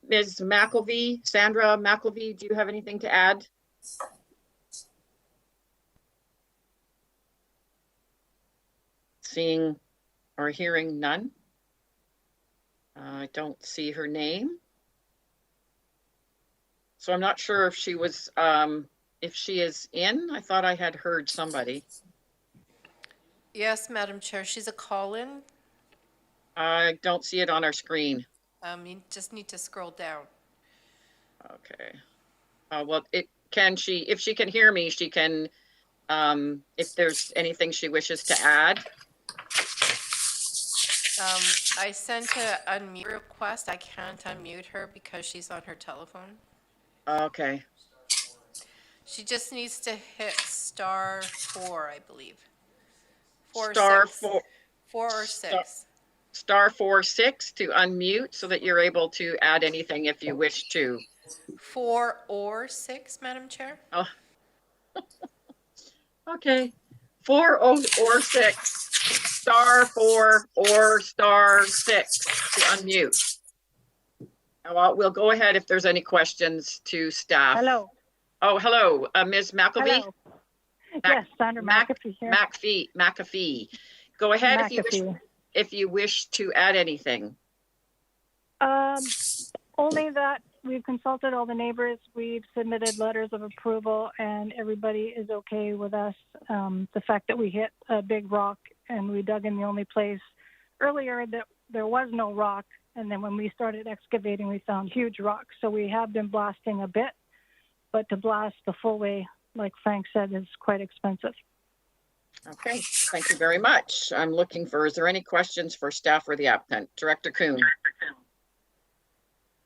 Ms. McElvey, Sandra McElvey, do you have anything to add? Seeing or hearing none. I don't see her name. So I'm not sure if she was, if she is in. I thought I had heard somebody. Yes, Madam Chair, she's a call-in. I don't see it on our screen. You just need to scroll down. Okay. Well, can she, if she can hear me, she can, if there's anything she wishes to add. I sent a unmute request. I can't unmute her because she's on her telephone. Okay. She just needs to hit *4, I believe. Four or six. *4 6 to unmute so that you're able to add anything if you wish to. 4 or 6, Madam Chair? Oh. Okay. 4 or 6. *4 or *6 to unmute. Now, we'll go ahead if there's any questions to staff. Hello. Oh, hello, Ms. McElvey? Hello. Yes, Sandra McAfee here. McAfee. Go ahead if you wish to add anything. Only that we've consulted all the neighbors, we've submitted letters of approval, and everybody is okay with us. The fact that we hit a big rock and we dug in the only place earlier that there was no rock, and then when we started excavating, we found huge rocks. So we have been blasting a bit, but to blast the full way, like Frank said, is quite expensive. Okay, thank you very much. I'm looking for, is there any questions for staff or the applicant? Director Kuhn.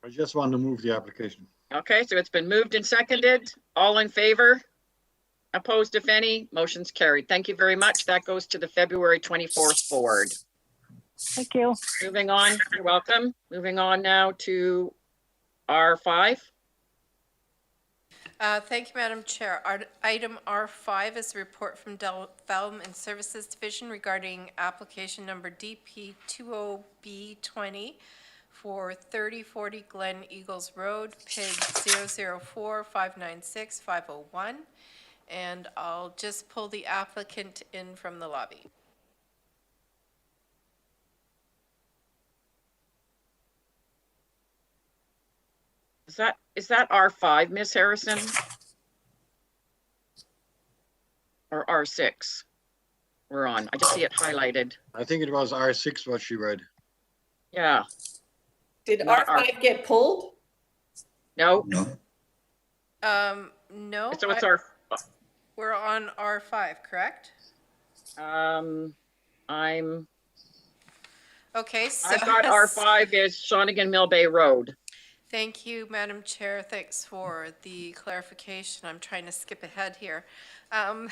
I just wanted to move the application. Okay, so it's been moved and seconded. All in favor? Opposed, if any? Motion's carried. Thank you very much. That goes to the February 24th board. Thank you. Moving on, you're welcome. Moving on now to R5. Thank you, Madam Chair. Item R5 is a report from Development Services Division regarding application number DP20B20 for 3040 Glen Eagles Road, PID 004596501. And I'll just pull the applicant in from the lobby. Is that R5, Miss Harrison? Or R6? We're on. I just see it highlighted. I think it was R6 what she read. Yeah. Did R5 get pulled? No. No. No. So it's we're on R5, correct? Okay, so I've got R5 is Shawnigan Mill Bay Road. Thank you, Madam Chair. Thanks for the clarification. I'm trying to skip ahead here. Item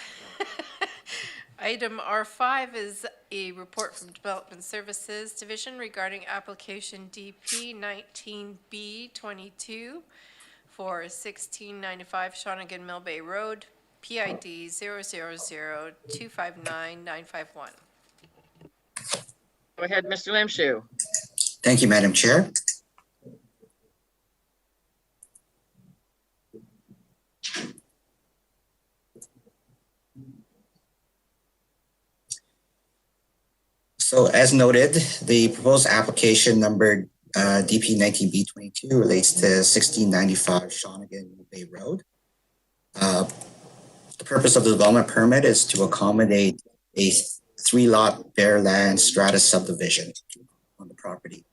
R5 is a report from Development Services Division regarding application DP 19B22 for 1695 Shawnigan Mill Bay Road, PID 000259951. Go ahead, Mr. Limshu. Thank you, Madam Chair. So as noted, the proposed application number DP 19B22 relates to 1695 Shawnigan Bay Road. The purpose of the development permit is to accommodate a 3-lot bare land strata subdivision on the property.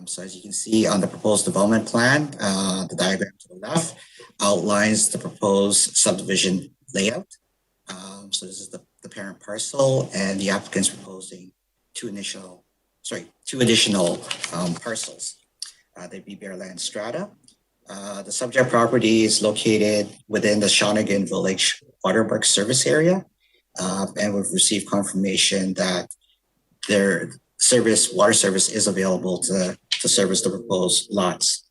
So as you can see on the proposed development plan, the diagram to the left outlines the proposed subdivision layout. So this is the parent parcel, and the applicant's proposing two additional parcels. They'd be bare land strata. The subject property is located within the Shawnigan Village Waterworks service area, and we've received confirmation that their water service is available to service the proposed lots.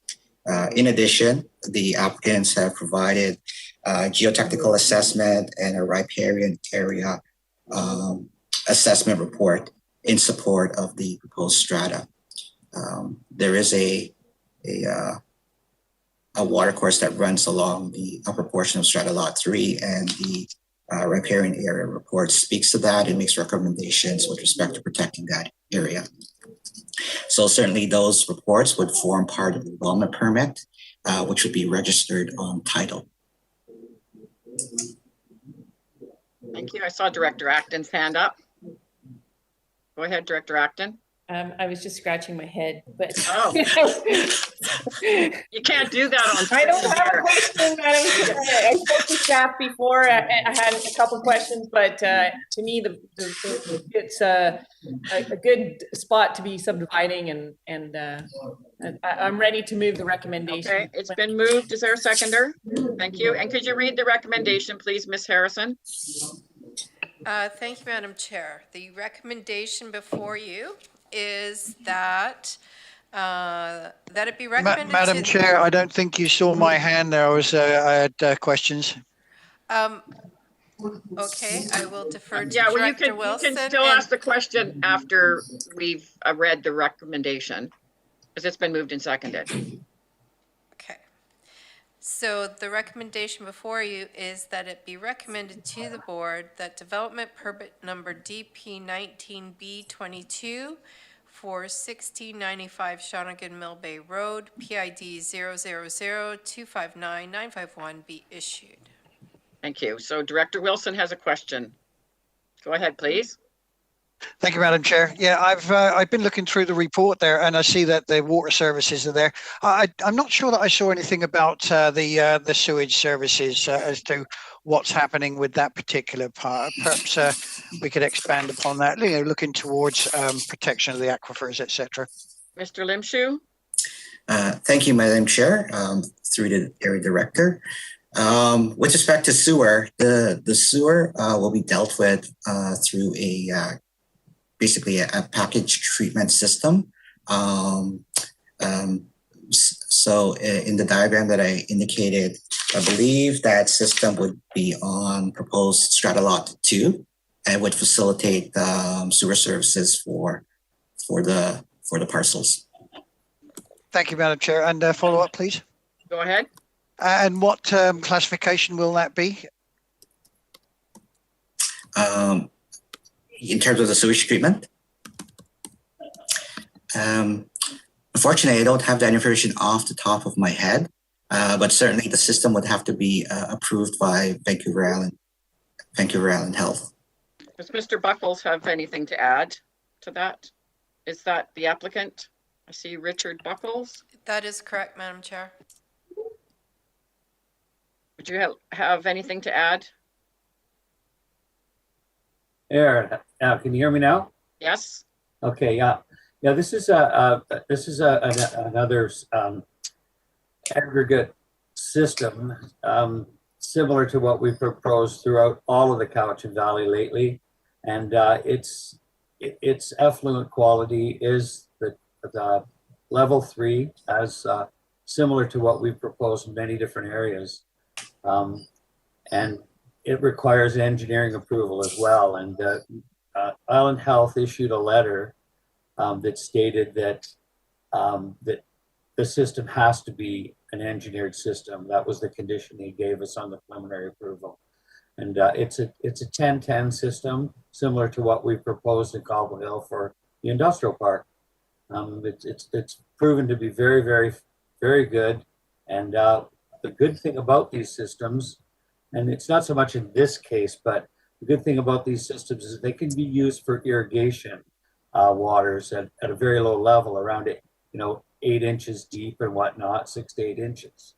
In addition, the applicants have provided geotechnical assessment and a riparian area assessment report in support of the proposed strata. There is a water course that runs along the upper portion of strata lot 3, and the riparian area report speaks to that and makes recommendations with respect to protecting that area. So certainly those reports would form part of the development permit, which would be registered on title. Thank you. I saw Director Acton's hand up. Go ahead, Director Acton. I was just scratching my head, but oh, you can't do that on. I don't have a question, Madam Chair. I spoke to staff before. I had a couple questions, but to me, it's a good spot to be subdividing, and I'm ready to move the recommendation. Okay, it's been moved. Is there a seconder? Thank you. And could you read the recommendation, please, Ms. Harrison? Thank you, Madam Chair. The recommendation before you is that it be recommended Madam Chair, I don't think you saw my hand there. I had questions. Okay, I will defer to Director Wilson. You can still ask the question after we've read the recommendation, because it's been moved and seconded. Okay. So the recommendation before you is that it be recommended to the board that development permit number DP 19B22 for 1695 Shawnigan Mill Bay Road, PID 000259951 be issued. Thank you. So Director Wilson has a question. Go ahead, please. Thank you, Madam Chair. Yeah, I've been looking through the report there, and I see that the water services are there. I'm not sure that I saw anything about the sewage services as to what's happening with that particular part. Perhaps we could expand upon that. You know, looking towards protection of the aquifers, etc. Mr. Limshu. Thank you, Madam Chair. Through the area director. With respect to sewer, the sewer will be dealt with through basically a package treatment system. So in the diagram that I indicated, I believe that system would be on proposed strata lot 2 and would facilitate sewer services for the parcels. Thank you, Madam Chair. And follow up, please. Go ahead. And what classification will that be? In terms of the sewage treatment? Unfortunately, I don't have that information off the top of my head, but certainly the system would have to be approved by Vancouver Island Health. Does Mr. Buckles have anything to add to that? Is that the applicant? I see Richard Buckles. That is correct, Madam Chair. Would you have anything to add? Aaron, can you hear me now? Yes. Okay. Yeah. This is another aggregate system similar to what we proposed throughout all of the Cowichan Valley lately, and its effluent quality is the level 3, as similar to what we've proposed in many different areas. And it requires engineering approval as well. And Island Health issued a letter that stated that that the system has to be an engineered system. That was the condition they gave us on the preliminary approval. And it's a 10-10 system, similar to what we proposed in Cobble Hill for the industrial park. It's proven to be very, very, very good. And the good thing about these systems, and it's not so much in this case, but the good thing about these systems is they can be used for irrigation waters at a very low level, around 8 inches deep and whatnot, 6 to 8 inches.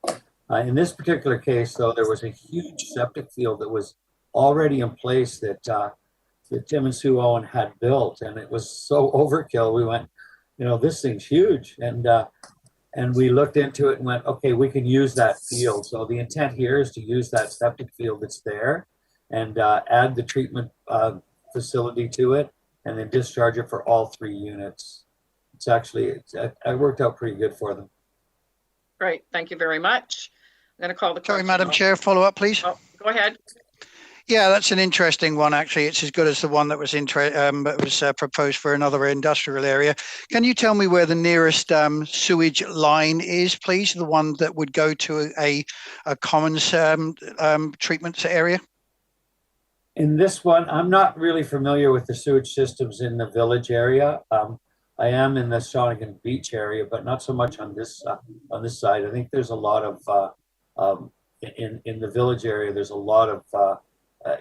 In this particular case, though, there was a huge septic field that was already in place that Tim and Sue Owen had built, and it was so overkill. We went, this thing's huge, and we looked into it and went, okay, we can use that field. So the intent here is to use that septic field that's there and add the treatment facility to it, and then discharge it for all 3 units. It worked out pretty good for them. Great, thank you very much. I'm going to call the Sorry, question. Madam Chair, follow up, please. Oh, go ahead. Yeah, that's an interesting one, actually. It's as good as the one that was proposed for another industrial area. Can you tell me where the nearest sewage line is, please? The one that would go to a commons treatment area? In this one, I'm not really familiar with the sewage systems in the village area. I am in the Shawnigan Beach area, but not so much on this side. I think there's a lot of in the village area. There's a lot of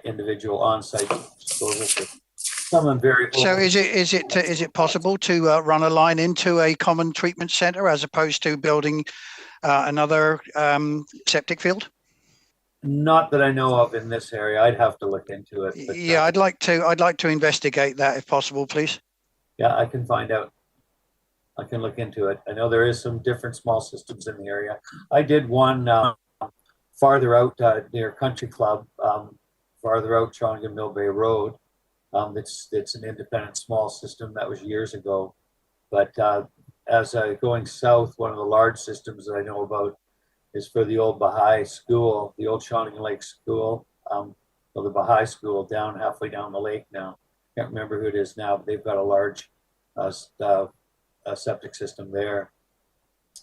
individual on-site disposal. Some of them very. So is it possible to run a line into a common treatment center as opposed to building another septic field? Not that I know of in this area. I'd have to look into it. But, yeah, I'd like to investigate that if possible, please. Yeah, I can find out. I can look into it. I know there is some different small systems in the area. I did one farther out near Country Club, farther out Shawnigan Mill Bay Road. It's an independent small system. That was years ago. But as going south, one of the large systems that I know about is for the old Baha'i school, the old Shawnigan Lake School, the Baha'i school down halfway down the lake now. Can't remember who it is now, but they've got a large septic system there.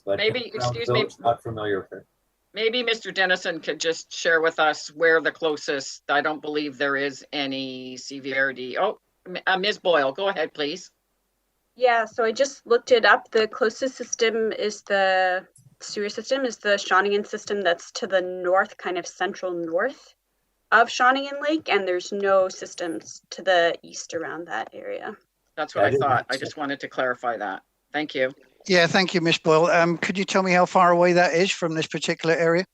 But maybe, excuse me, not familiar with it. Maybe Mr. Dennison could just share with us where the closest. I don't believe there is any CVRD. Oh, Ms. Boyle, go ahead, please. Yeah, so I just looked it up. The closest system is the sewer system, is the Shawnigan system that's to the north, kind of central north of Shawnigan Lake, and there's no systems to the east around that area. That's what I thought. I just wanted to clarify that. Thank you. Yeah, thank you, Ms. Boyle. Could you tell me how far away that is from this particular area?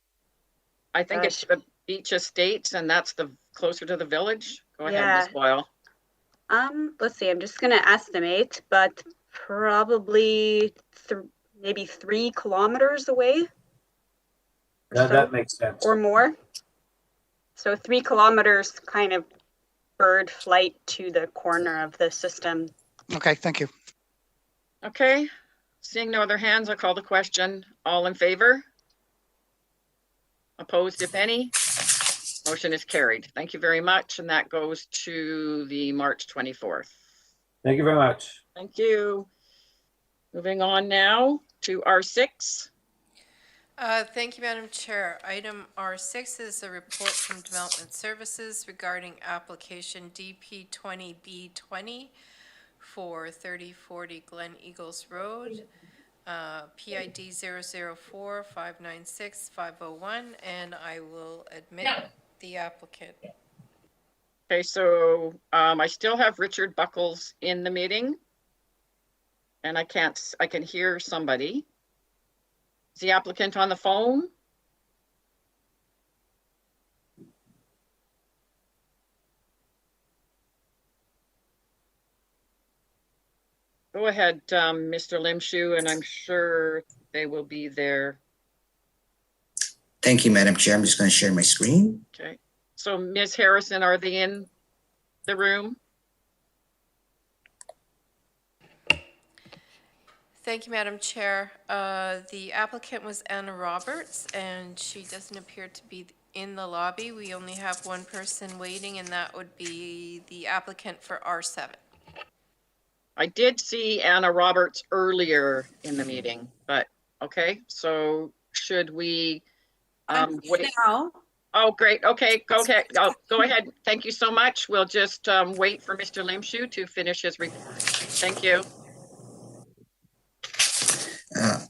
I think it's the Beach Estates, and that's the closer to the village. Go ahead, Ms. Boyle. Let's see, I'm just gonna estimate, but probably maybe 3 kilometers away. That makes sense. Or more. So 3 kilometers kind of bird flight to the corner of the system. Okay, thank you. Okay, seeing no other hands, I'll call the question. All in favor? Opposed, if any? Motion is carried. Thank you very much. And that goes to the March 24th. Thank you very much. Thank you. Moving on now to R6. Thank you, Madam Chair. Item R6 is a report from Development Services regarding application DP 20B20 for 3040 Glen Eagles Road, PID 004596501, and I will admit the applicant. Okay, so I still have Richard Buckles in the meeting, and I can hear somebody. Is the applicant on the phone? Go ahead, Mr. Limshu, and I'm sure they will be there. Thank you, Madam Chair. I'm just going to share my screen. Okay. So Ms. Harrison, are they in the room? Thank you, Madam Chair. The applicant was Anna Roberts, and she doesn't appear to be in the lobby. We only have one person waiting, and that would be the applicant for R7. I did see Anna Roberts earlier in the meeting, but okay, so should we wait? Now, Oh, great. Okay, go ahead. Go ahead. Thank you so much. We'll just wait for Mr. Limshu to finish his report. Thank you.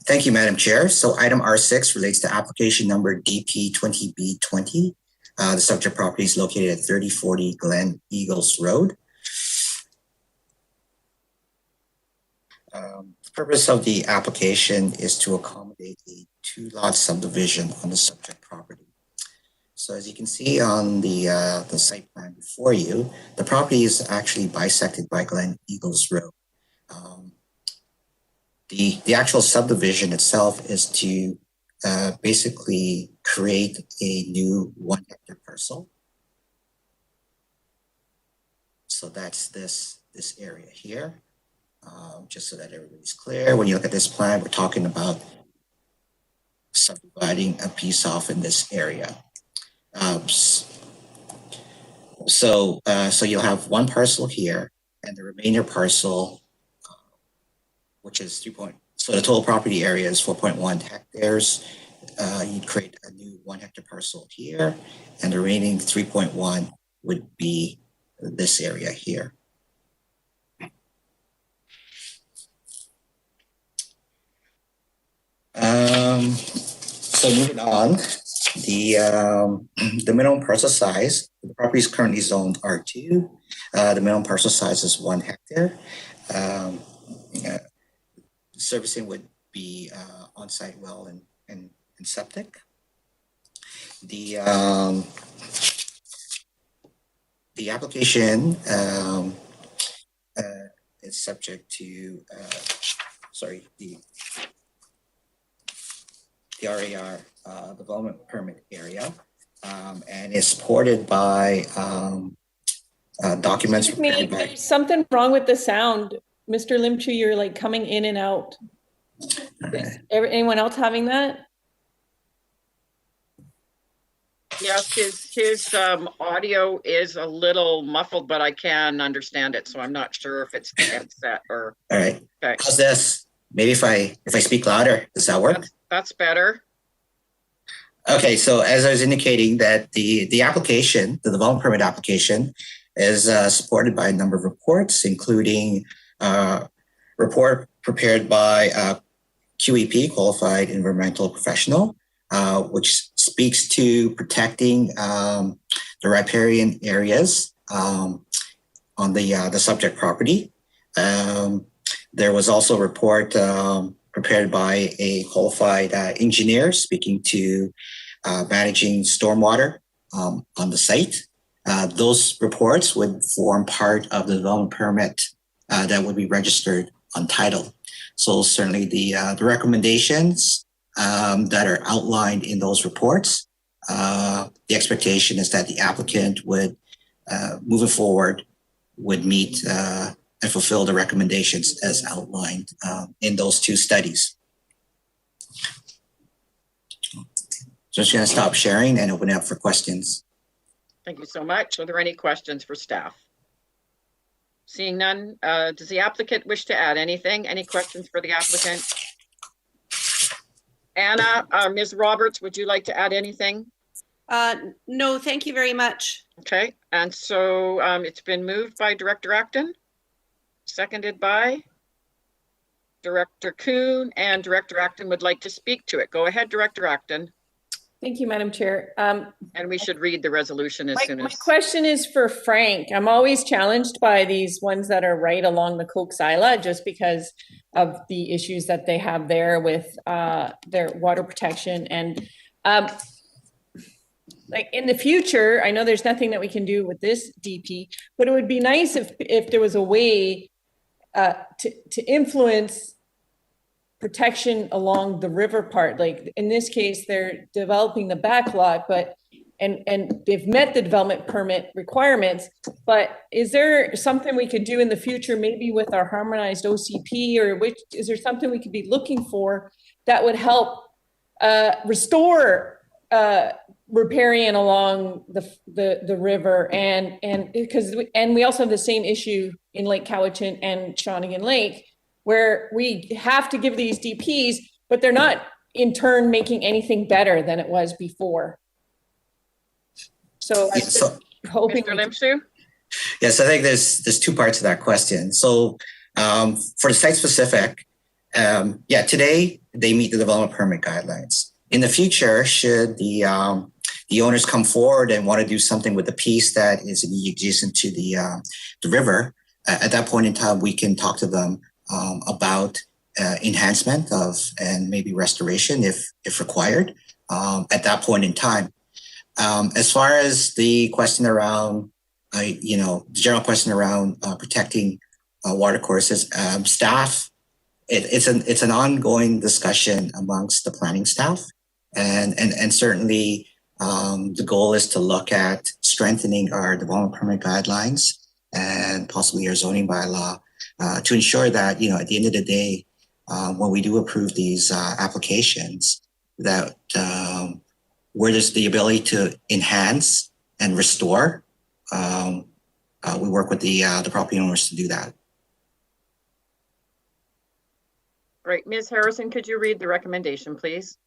Thank you, Madam Chair. So item R6 relates to application number DP20B20. The subject property is located at 3040 Glen Eagles Road. The purpose of the application is to accommodate a two-lot subdivision on the subject property. So as you can see on the site plan before you, the property is actually bisected by Glen Eagles Road. The actual subdivision itself is to basically create a new 1 hectare parcel. So that's this area here. Just so that everybody's clear, when you look at this plan, we're talking about subdividing a piece off in this area. So you'll have one parcel here, and the remainder parcel, which is so the total property area is 4.1 hectares. You'd create a new 1 hectare parcel here, and the remaining 3.1 would be this area here. So moving on, the minimum parcel size, the property is currently zoned R2. The minimum parcel size is 1 hectare. Servicing would be on-site well and septic. The application is subject to the RAR development permit area, and is supported by documents. Excuse me, there's something wrong with the sound. Mr. Limchu, you're like coming in and out. Is anyone else having that? Yes, his audio is a little muffled, but I can understand it. So I'm not sure if it's the headset or. All right. Okay. How's this? Maybe if I speak louder, does that work? That's better. Okay, so as I was indicating, that the application, the development permit application, is supported by a number of reports, including report prepared by QEP, Qualified Environmental Professional, which speaks to protecting the riparian areas on the subject property. There was also a report prepared by a qualified engineer speaking to managing stormwater on the site. Those reports would form part of the development permit that would be registered Untitled. So certainly the recommendations that are outlined in those reports, the expectation is that the applicant would, moving forward, would meet and fulfill the recommendations as outlined in those two studies. Just going to stop sharing and open it up for questions. Thank you so much. Are there any questions for staff? Seeing none, does the applicant wish to add anything? Any questions for the applicant? Anna, Ms. Roberts, would you like to add anything? No, thank you very much. Okay, and so it's been moved by Director Acton, seconded by Director Kuhn, and Director Acton would like to speak to it. Go ahead, Director Acton. Thank you, Madam Chair. And we should read the resolution as soon as. My question is for Frank. I'm always challenged by these ones that are right along the Coax Isla, just because of the issues that they have there with their water protection. And like in the future, I know there's nothing that we can do with this DP, but it would be nice if there was a way to influence protection along the river part. Like in this case, they're developing the back lot, but and they've met the development permit requirements, but is there something we could do in the future, maybe with our harmonized OCP, or is there something we could be looking for that would help restore riparian along the river, and because we also have the same issue in Lake Cowichan and Shawnigan Lake, where we have to give these DPs, but they're not in turn making anything better than it was before. So I'm just hoping. Mr. Limshu? Yes, I think there's two parts to that question. So for the site specific, yeah, today they meet the development permit guidelines. In the future, should the owners come forward and want to do something with the piece that is adjacent to the river, at that point in time, we can talk to them about enhancement of and maybe restoration if required at that point in time. As far as the question around, the general question around protecting watercourses, staff, it's an ongoing discussion amongst the planning staff, and certainly the goal is to look at strengthening our development permit guidelines and possibly our zoning bylaw to ensure that at the end of the day, when we do approve these applications, that where there's the ability to enhance and restore, we work with the property owners to do that. Great. Ms. Harrison, could you read the recommendation, please?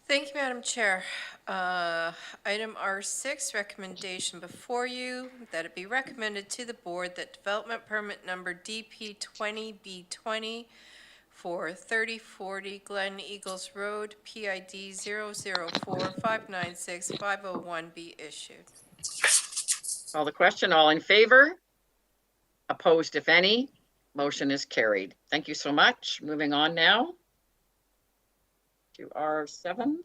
Thank you, Madam Chair. Item R6, recommendation before you, that it be recommended to the board that development permit number DP20B20 for 3040 Glen Eagles Road, PID 004596501 be issued. Call the question. All in favor? Opposed, if any? Motion is carried. Thank you so much. Moving on now to R7.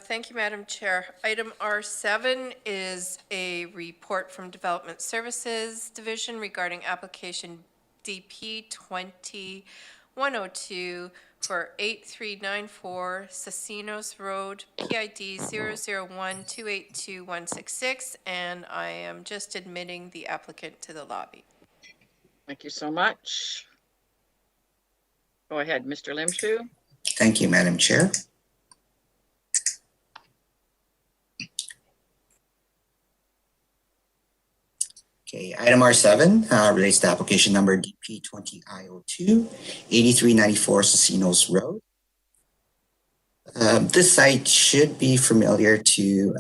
Thank you, Madam Chair. Item R7 is a report from Development Services Division regarding application DP 20102 for 8394 Casinos Road, PID 001282166, and I am just admitting the applicant to the lobby. Thank you so much. Go ahead, Mr. Limshu. Thank you, Madam Chair. Okay, item R7 relates to application number DP20I02, 8394 Casinos Road. This site should be familiar to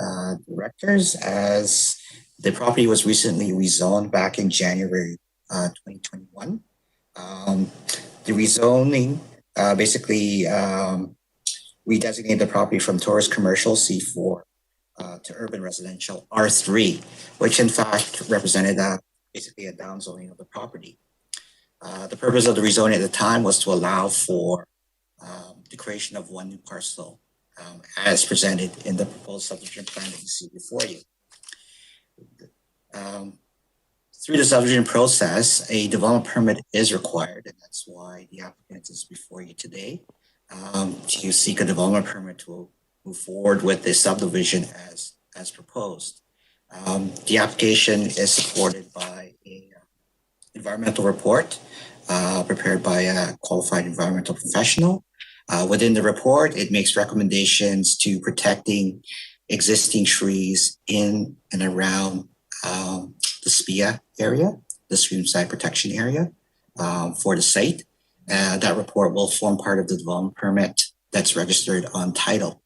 directors, as the property was recently rezoned back in January 2021. The rezoning basically redesignated the property from tourist commercial C4 to urban residential R3, which in fact represented basically a downzoning of the property. The purpose of the rezoning at the time was to allow for the creation of one new parcel as presented in the proposed subdivision plan that you see before you. Through the subdivision process, a development permit is required, and that's why the applicant is before you today to seek a development permit to move forward with the subdivision as proposed. The application is supported by a environmental report prepared by a qualified environmental professional. Within the report, it makes recommendations to protecting existing trees in and around the SPIA area, the streamside protection area for the site. That report will form part of the development permit that's registered on title.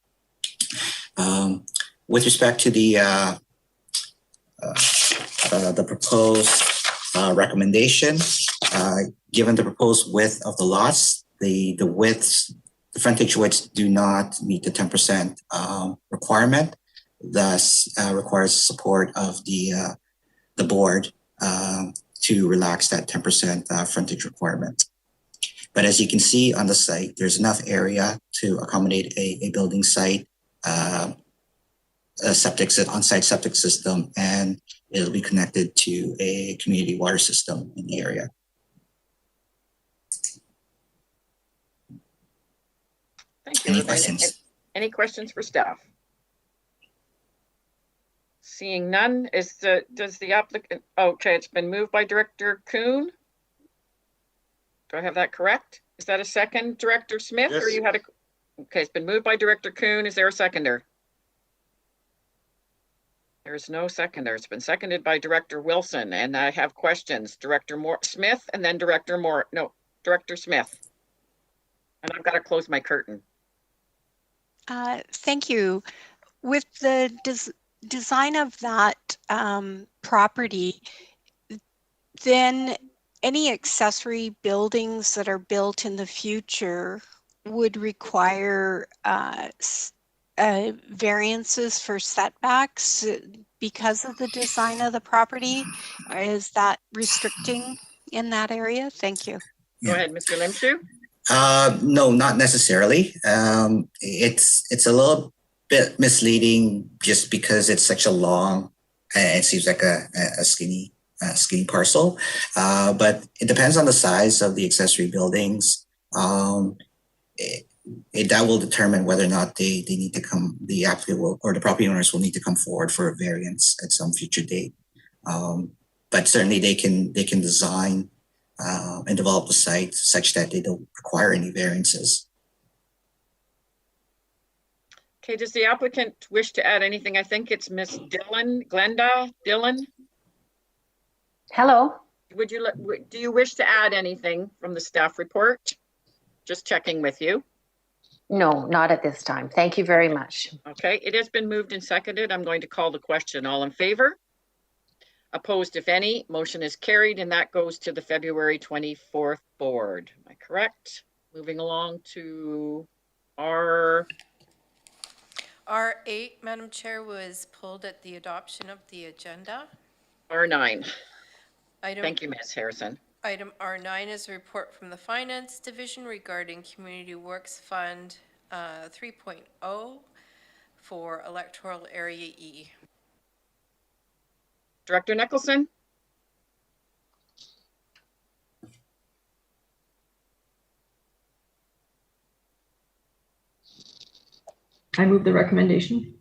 With respect to the proposed recommendation, given the proposed width of the lots, the frontage widths do not meet the 10% requirement, thus requires support of the board to relax that 10% frontage requirement. But as you can see on the site, there's enough area to accommodate a building site, a on-site septic system, and it'll be connected to a community water system in the area. Thank you. Any questions? Any questions for staff? Seeing none, does the applicant, okay, it's been moved by Director Kuhn. Do I have that correct? Is that a second, Director Smith, Yes. or you had a, Okay, it's been moved by Director Kuhn. Is there a seconder? There's no seconder. It's been seconded by Director Wilson, and I have questions. Director Smith, and then Director Smith. And I've got to close my curtain. Thank you. With the design of that property, then any accessory buildings that are built in the future would require variances for setbacks because of the design of the property? Or is that restricting in that area? Thank you. Go ahead, Mr. Limshu. No, not necessarily. It's a little bit misleading just because it's such a long, it seems like a skinny parcel. But it depends on the size of the accessory buildings. That will determine whether or not they need to come, the applicant will, or the property owners will need to come forward for a variance at some future date. But certainly they can design and develop the site such that they don't require any variances. Okay, does the applicant wish to add anything? I think it's Miss Dillon. Hello. Do you wish to add anything from the staff report? Just checking with you. No, not at this time. Thank you very much. Okay, it has been moved and seconded. I'm going to call the question. All in favor? Opposed, if any. Motion is carried, and that goes to the February 24th board. Am I correct? Moving along to R8, Madam Chair, was pulled at the adoption of the agenda. R9. Thank you, Ms. Harrison. Item R9 is a report from the Finance Division regarding Community Works Fund 3.0 for Electoral Area E. Director Nicholson? I move the recommendation.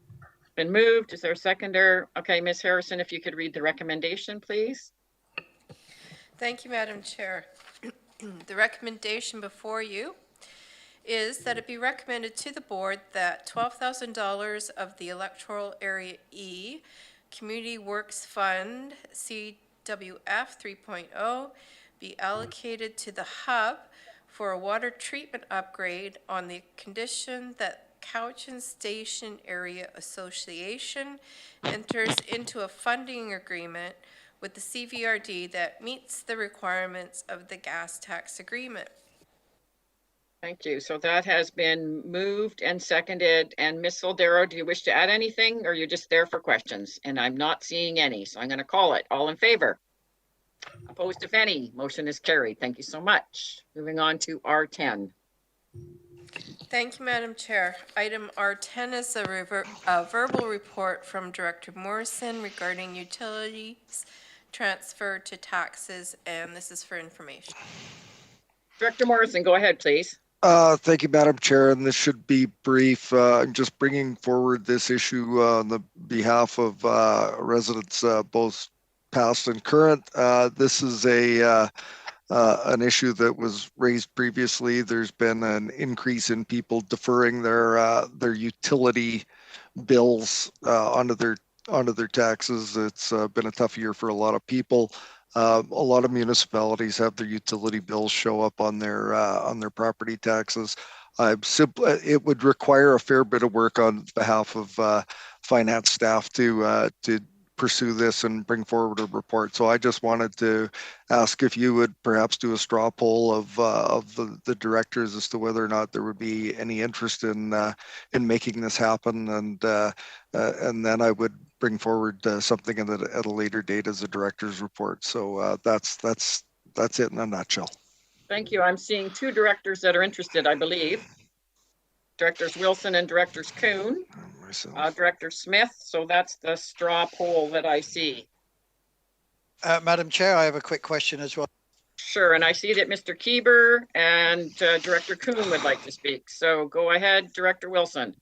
Been moved. Is there a seconder? Okay, Ms. Harrison, if you could read the recommendation, please. Thank you, Madam Chair. The recommendation before you is that it be recommended to the board that $12,000 of the Electoral Area E Community Works Fund CWF 3.0 be allocated to the hub for a water treatment upgrade on the condition that Cowichan Station Area Association enters into a funding agreement with the CVRD that meets the requirements of the gas tax agreement. Thank you. So that has been moved and seconded. And Ms. Soldero, do you wish to add anything, or are you just there for questions? And I'm not seeing any, so I'm going to call it. All in favor? Opposed, if any? Motion is carried. Thank you so much. Moving on to R10. Thank you, Madam Chair. Item R10 is a verbal report from Director Morrison regarding utilities transfer to taxes, and this is for information. Director Morrison, go ahead, please. Thank you, Madam Chair, and this should be brief. I'm just bringing forward this issue on the behalf of residents, both past and current. This is an issue that was raised previously. There's been an increase in people deferring their utility bills onto their taxes. It's been a tough year for a lot of people. A lot of municipalities have their utility bills show up on their property taxes. It would require a fair bit of work on behalf of finance staff to pursue this and bring forward a report. So I just wanted to ask if you would perhaps do a straw poll of the directors as to whether or not there would be any interest in making this happen, and then I would bring forward something at a later date as a director's report. So that's it in a nutshell. Thank you. I'm seeing two directors that are interested, I believe. Directors Wilson and Directors Kuhn. Director Smith. So that's the straw poll that I see. Madam Chair, I have a quick question as well. Sure, and I see that Mr. Kieber and Director Kuhn would like to speak. So go ahead, Director Wilson.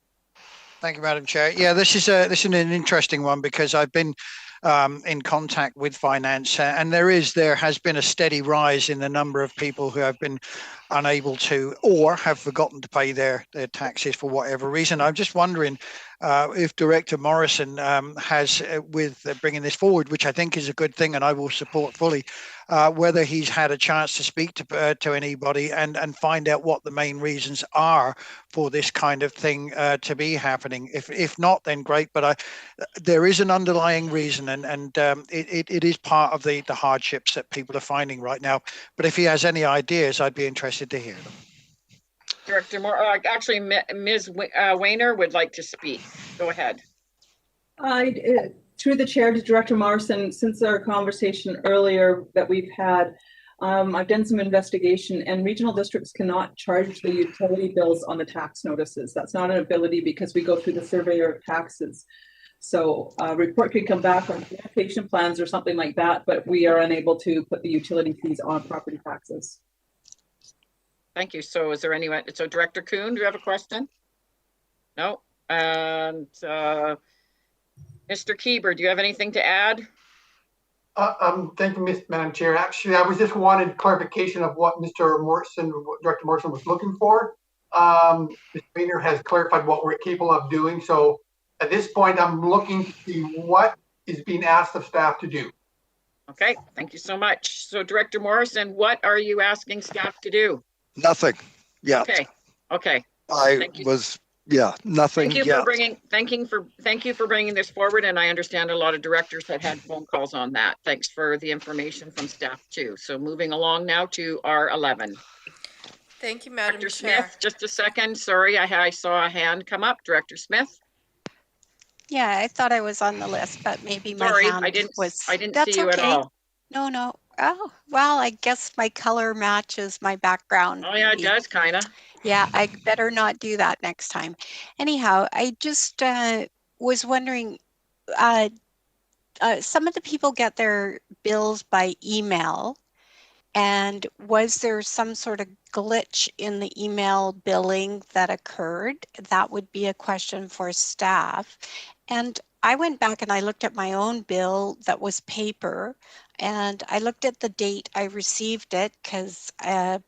Thank you, Madam Chair. Yeah, this is an interesting one because I've been in contact with finance, and there has been a steady rise in the number of people who have been unable to or have forgotten to pay their taxes for whatever reason. I'm just wondering if Director Morrison has, with bringing this forward, which I think is a good thing and I will support fully, whether he's had a chance to speak to anybody and find out what the main reasons are for this kind of thing to be happening. If not, then great. But there is an underlying reason, and it is part of the hardships that people are finding right now. But if he has any ideas, I'd be interested to hear them. Director Moore, actually, Ms. Weiner would like to speak. Go ahead. Through the chair to Director Morrison, since our conversation earlier that we've had, I've done some investigation, and regional districts cannot charge the utility bills on the tax notices. That's not an ability because we go through the surveyor of taxes. So a report could come back on communication plans or something like that, but we are unable to put the utility fees on property taxes. Thank you. So is there anyone? So Director Kuhn, do you have a question? No. And Mr. Kieber, do you have anything to add? Thank you, Madam Chair. Actually, I was just wanted clarification of what Director Morrison was looking for. Mr. Weiner has clarified what we're capable of doing. So at this point, I'm looking to see what is being asked of staff to do. Okay, thank you so much. So Director Morrison, what are you asking staff to do? Nothing yet. Okay. Okay. Nothing. Thank you for bringing. Thank you for bringing this forward. And I understand a lot of directors that had phone calls on that. Thanks for the information from staff too. So moving along now to R11. Thank you, Madam Director Chair. Smith, just a second. Sorry, I saw a hand come up. Director Smith. Yeah, I thought I was on the list, but maybe my hand was. I didn't see you at all. No. Oh, well, I guess my color matches my background. Oh yeah, it does kind of. Yeah, I better not do that next time. Anyhow, I just was wondering, some of the people get their bills by email, and was there some sort of glitch in the email billing that occurred? That would be a question for staff. And I went back and I looked at my own bill that was paper, and I looked at the date I received it because I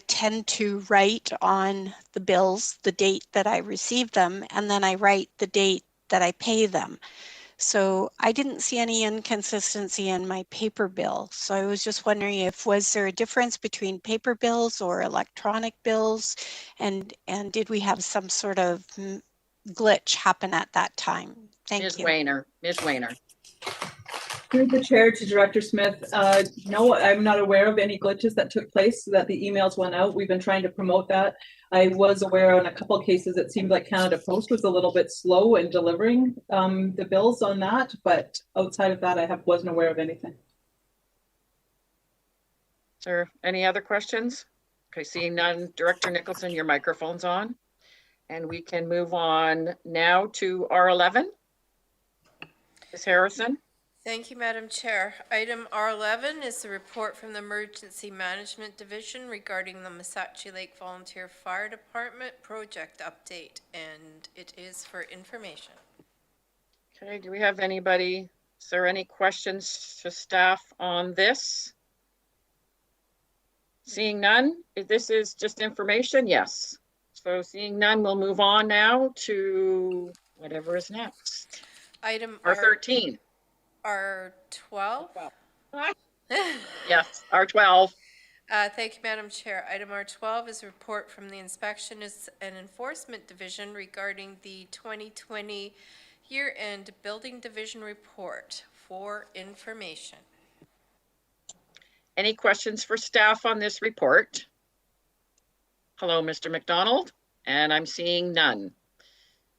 tend to write on the bills the date that I receive them, and then I write the date that I pay them. So I didn't see any inconsistency in my paper bill. So I was just wondering was there a difference between paper bills or electronic bills? And did we have some sort of glitch happen at that time? Thank you. Ms. Weiner. Through the chair to Director Smith, no, I'm not aware of any glitches that took place so that the emails went out. We've been trying to promote that. I was aware on a couple of cases it seemed like Canada Post was a little bit slow in delivering the bills on that, but outside of that, I wasn't aware of anything. Sir, any other questions? Okay, seeing none. Director Nicholson, your microphone's on. And we can move on now to R11. Ms. Harrison. Thank you, Madam Chair. Item R11 is the report from the Emergency Management Division regarding the Massachi Lake Volunteer Fire Department project update, and it is for information. Okay, do we have anybody? Is there any questions to staff on this? Seeing none, if this is just information, yes. So seeing none, we'll move on now to whatever is next. Item R13. R12? Yes, R12. Thank you, Madam Chair. Item R12 is a report from the Inspections and Enforcement Division regarding the 2020 year-end Building Division report for information. Any questions for staff on this report? Hello, Mr. McDonald, and I'm seeing none.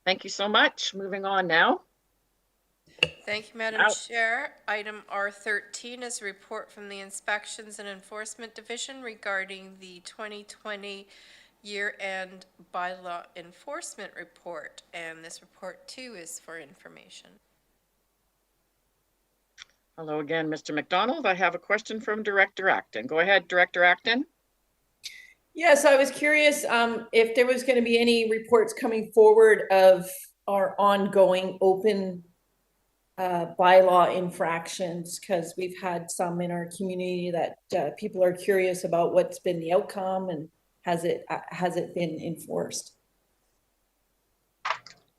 Thank you so much. Moving on now. Thank you, Madam Chair. Item R13 is a report from the Inspections and Enforcement Division regarding the 2020 year-end bylaw enforcement report, and this report too is for information. Hello again, Mr. McDonald. I have a question from Director Acton. Go ahead, Director Acton. Yes, I was curious if there was going to be any reports coming forward of our ongoing open bylaw infractions, because we've had some in our community that people are curious about what's been the outcome and has it been enforced?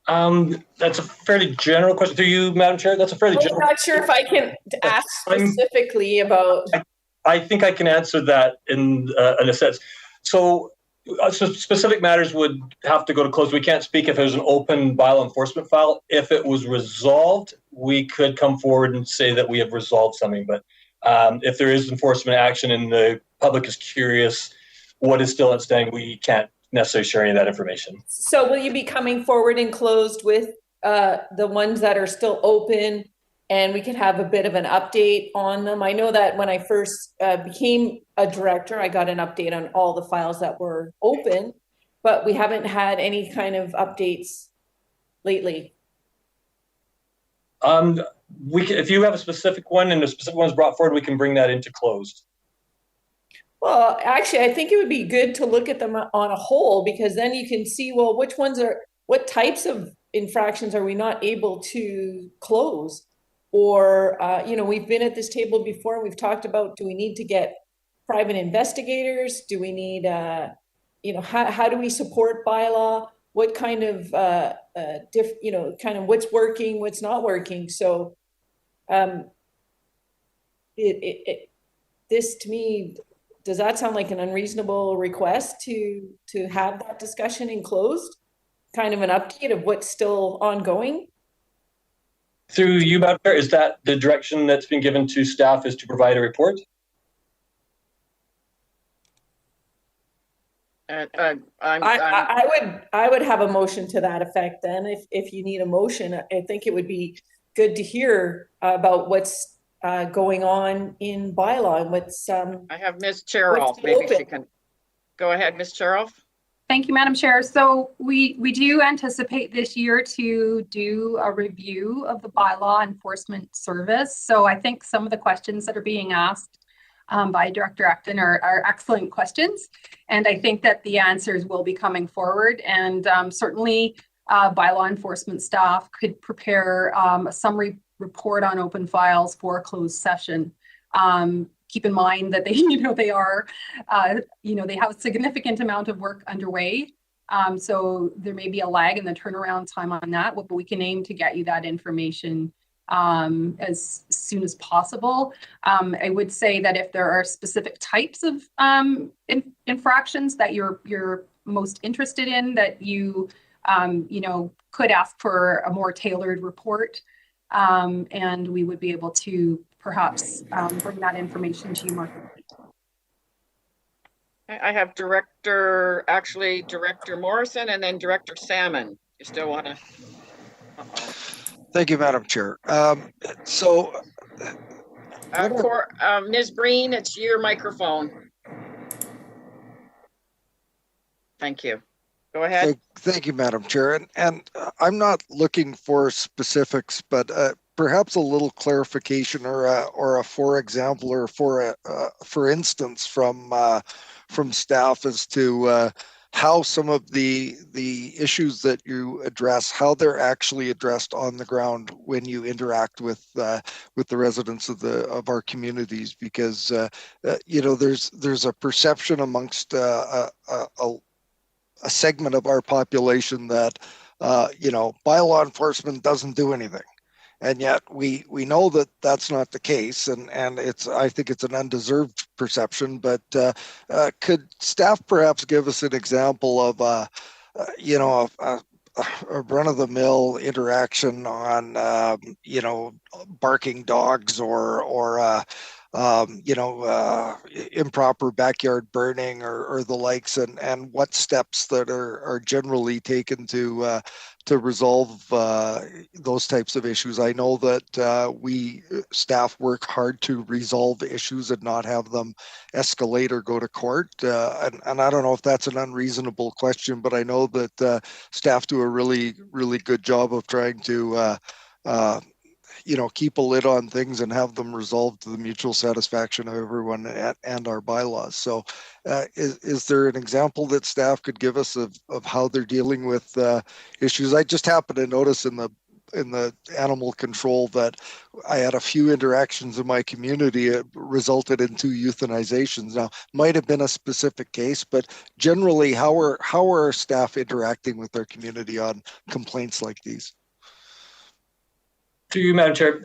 That's a fairly general question. Through you, Madam Chair, that's a fairly I'm general. not sure if I can ask specifically about. I think I can answer that in a sense. So specific matters would have to go to close. We can't speak if there's an open bylaw enforcement file. If it was resolved, we could come forward and say that we have resolved something. But if there is enforcement action and the public is curious what is still outstanding, we can't necessarily share any of that information. So will you be coming forward and closed with the ones that are still open, and we can have a bit of an update on them? I know that when I first became a director, I got an update on all the files that were open, but we haven't had any kind of updates lately. If you have a specific one and the specific one is brought forward, we can bring that into closed. Well, actually, I think it would be good to look at them on a whole, because then you can see, well, which ones what types of infractions are we not able to close? Or, we've been at this table before and we've talked about, do we need to get private investigators? Do we need, how do we support bylaw? What kind of, kind of what's working, what's not working? So this to me, does that sound like an unreasonable request to have that discussion enclosed? Kind of an update of what's still ongoing? Through you, Madam Chair, is that the direction that's been given to staff, is to provide a report? I would have a motion to that effect then. If you need a motion, I think it would be good to hear about what's going on in bylaw and what's I have Ms. Cheryl. Maybe she can go ahead, Ms. Cheryl. Thank you, Madam Chair. So we do anticipate this year to do a review of the bylaw enforcement service. So I think some of the questions that are being asked by Director Acton are excellent questions. And I think that the answers will be coming forward. And certainly bylaw enforcement staff could prepare a summary report on open files for a closed session. Keep in mind that they have a significant amount of work underway. So there may be a lag in the turnaround time on that, but we can aim to get you that information as soon as possible. I would say that if there are specific types of infractions that you're most interested in, that you could ask for a more tailored report, and we would be able to perhaps bring that information to you more quickly. I have Director Morrison and then Director Salmon. You still want to? Thank you, Madam Chair. Ms. Breen, it's your microphone. Thank you. Go ahead. Thank you, Madam Chair. And I'm not looking for specifics, but perhaps a little clarification or a for example or for instance from staff as to how some of the issues that you address, how they're actually addressed on the ground when you interact with the residents of our communities, because there's a perception amongst a segment of our population that bylaw enforcement doesn't do anything. And yet we know that that's not the case, and I think it's an undeserved perception. But could staff perhaps give us an example of a run-of-the-mill interaction on barking dogs or improper backyard burning or the likes, and what steps that are generally taken to resolve those types of issues? I know that we staff work hard to resolve issues and not have them escalate or go to court. And I don't know if that's an unreasonable question, but I know that staff do a really, really good job of trying to keep a lid on things and have them resolved to the mutual satisfaction of everyone and our bylaws. So is there an example that staff could give us of how they're dealing with issues? I just happened to notice in the the animal control that I had a few interactions in my community. It resulted in 2 euthanizations. Now, might have been a specific case, but generally, how are our staff interacting with their community on complaints like these? To you, Madam Chair.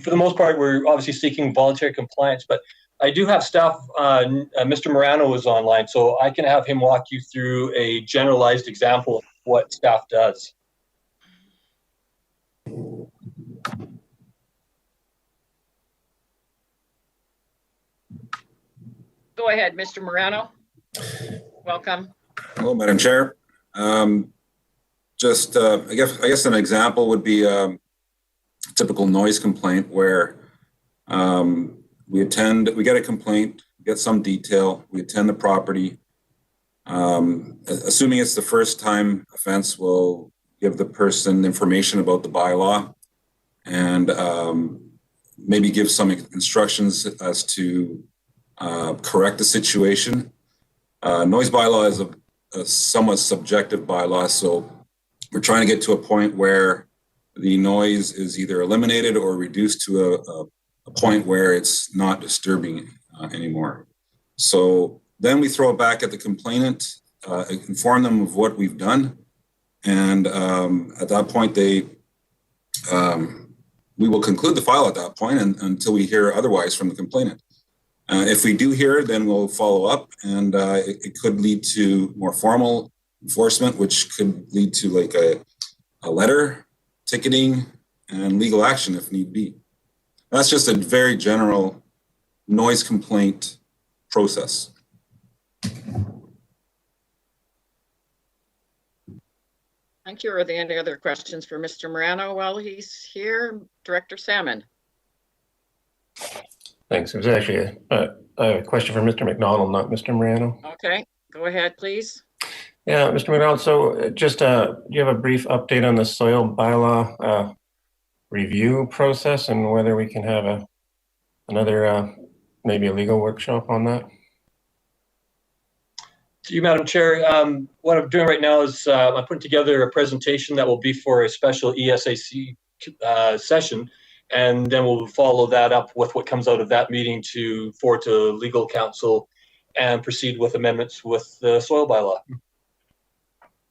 For the most part, we're obviously seeking voluntary compliance, but I do have staff. Mr. Morano is online, so I can have him walk you through a generalized example of what staff does. Go ahead, Mr. Morano. Welcome. Hello, Madam Chair. I guess an example would be a typical noise complaint where we get a complaint, get some detail, we attend the property. Assuming it's the first time offense, we'll give the person information about the bylaw and maybe give some instructions as to correct the situation. Noise bylaw is a somewhat subjective bylaw, so we're trying to get to a point where the noise is either eliminated or reduced to a point where it's not disturbing anymore. So then we throw it back at the complainant, inform them of what we've done, and at that point we will conclude the file at that point until we hear otherwise from the complainant. If we do hear, then we'll follow up, and it could lead to more formal enforcement, which could lead to like a letter, ticketing, and legal action if need be. That's just a very general noise complaint process. Thank you. Are there any other questions for Mr. Morano while he's here? Director Salmon. Thanks. It was actually a question for Mr. McDonald, not Mr. Morano. Okay, go ahead, please. Yeah, Mr. McDonald, so just do you have a brief update on the soil bylaw review process and whether we can have another maybe a legal workshop on that? To you, Madam Chair, what I'm doing right now is I'm putting together a presentation that will be for a special ESAC session, and then we'll follow that up with what comes out of that meeting to forward to legal counsel and proceed with amendments with the soil bylaw.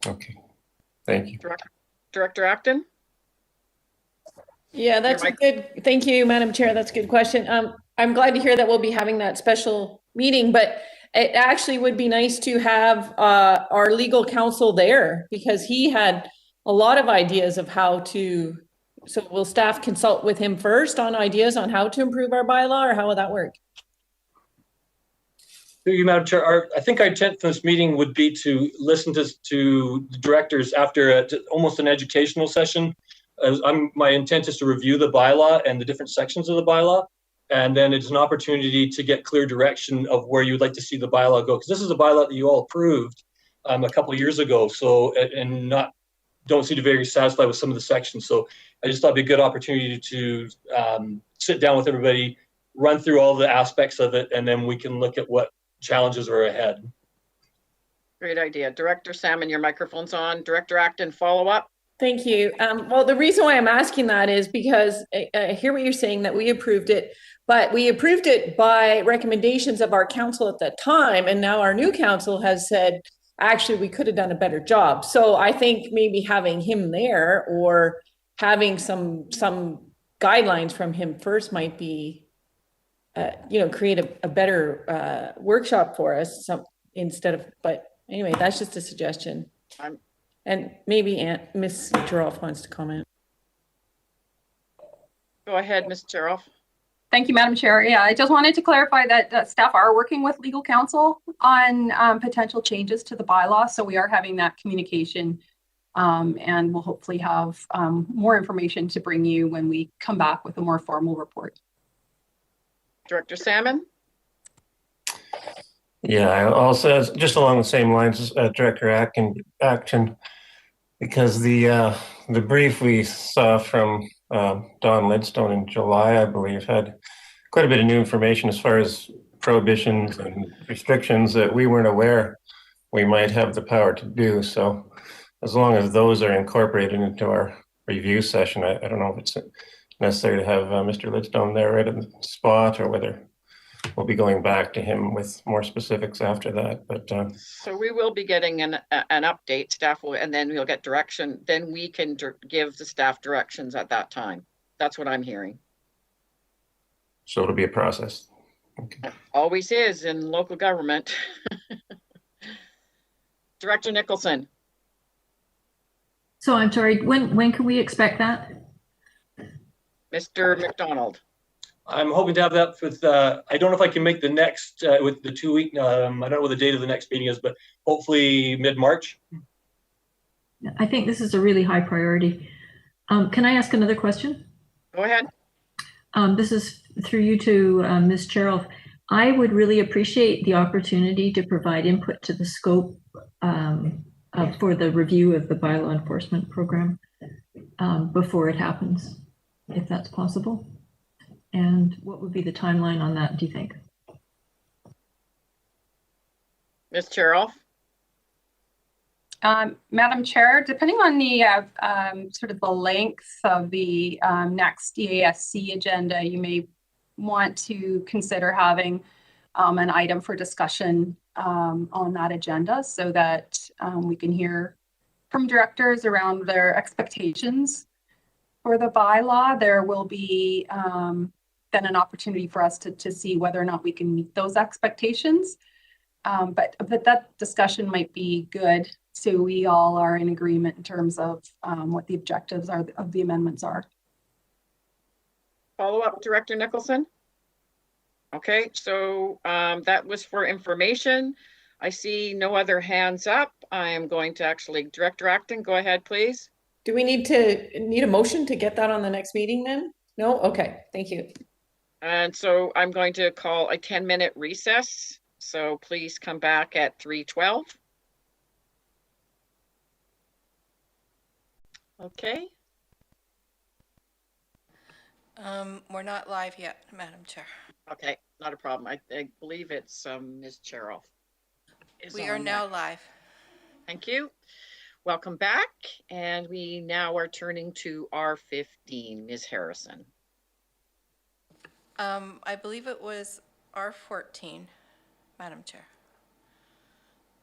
Okay, thank you. Director Acton? Yeah, that's a good, thank you, Madam Chair. That's a good question. I'm glad to hear that we'll be having that special meeting, but it actually would be nice to have our legal counsel there because he had a lot of ideas of how to, so will staff consult with him first on ideas on how to improve our bylaw, or how would that work? Through you, Madam Chair, I think our intent for this meeting would be to listen to the directors after almost an educational session. My intent is to review the bylaw and the different sections of the bylaw, and then it's an opportunity to get clear direction of where you'd like to see the bylaw go. Because this is a bylaw that you all approved a couple of years ago, so don't seem to be very satisfied with some of the sections. So I just thought it'd be a good opportunity to sit down with everybody, run through all the aspects of it, and then we can look at what challenges are ahead. Great idea. Director Salmon, your microphone's on. Director Acton, follow up. Thank you. Well, the reason why I'm asking that is because I hear what you're saying, that we approved it, but we approved it by recommendations of our council at that time. And now our new council has said, actually, we could have done a better job. So I think maybe having him there or having some guidelines from him first might be, create a better workshop for us but anyway, that's just a suggestion. And maybe Ms. Jeroff wants to comment. Go ahead, Ms. Jeroff. Thank you, Madam Chair. Yeah, I just wanted to clarify that staff are working with legal counsel on potential changes to the bylaw. So we are having that communication and we'll hopefully have more information to bring you when we come back with a more formal report. Director Salmon? Yeah, I also, just along the same lines as Director Acton, because the brief we saw from Don Lidstone in July, I believe, had quite a bit of new information as far as prohibitions and restrictions that we weren't aware we might have the power to do. So as long as those are incorporated into our review session. I don't know if it's necessary to have Mr. Lidstone there right at the spot, or whether we'll be going back to him with more specifics after that. But so we will be getting an update, staff will, and then we'll get direction. Then we can give the staff directions at that time. That's what I'm hearing. So it'll be a process. Okay. Always is in local government. Director Nicholson. So I'm sorry, when can we expect that? Mr. McDonald. I'm hoping to have that with, I don't know if I can make the next, with the 2 week, I don't know what the date of the next meeting is, but hopefully mid-March. I think this is a really high priority. Can I ask another question? Go ahead. This is through you to Ms. Cheryl. I would really appreciate the opportunity to provide input to the scope for the review of the bylaw enforcement program before it happens, if that's possible. And what would be the timeline on that, do you think? Ms. Cheryl. Madam Chair, depending on the sort of the length of the next EASC agenda, you may want to consider having an item for discussion on that agenda, so that we can hear from directors around their expectations for the bylaw. There will be then an opportunity for us to see whether or not we can meet those expectations. But that discussion might be good, so we all are in agreement in terms of what the objectives are of the amendments are. Follow up, Director Nicholson. Okay, so that was for information. I see no other hands up. I am going to actually, Director Acton, go ahead, please. Do we need a motion to get that on the next meeting then? No? Okay, thank you. And so I'm going to call a 10-minute recess. So please come back at 3:12. Okay. We're not live yet, Madam Chair. Okay, not a problem. I believe it's Ms. Cheryl. We are now live. Thank you. Welcome back. And we now are turning to R15, Ms. Harrison. I believe it was R14, Madam Chair.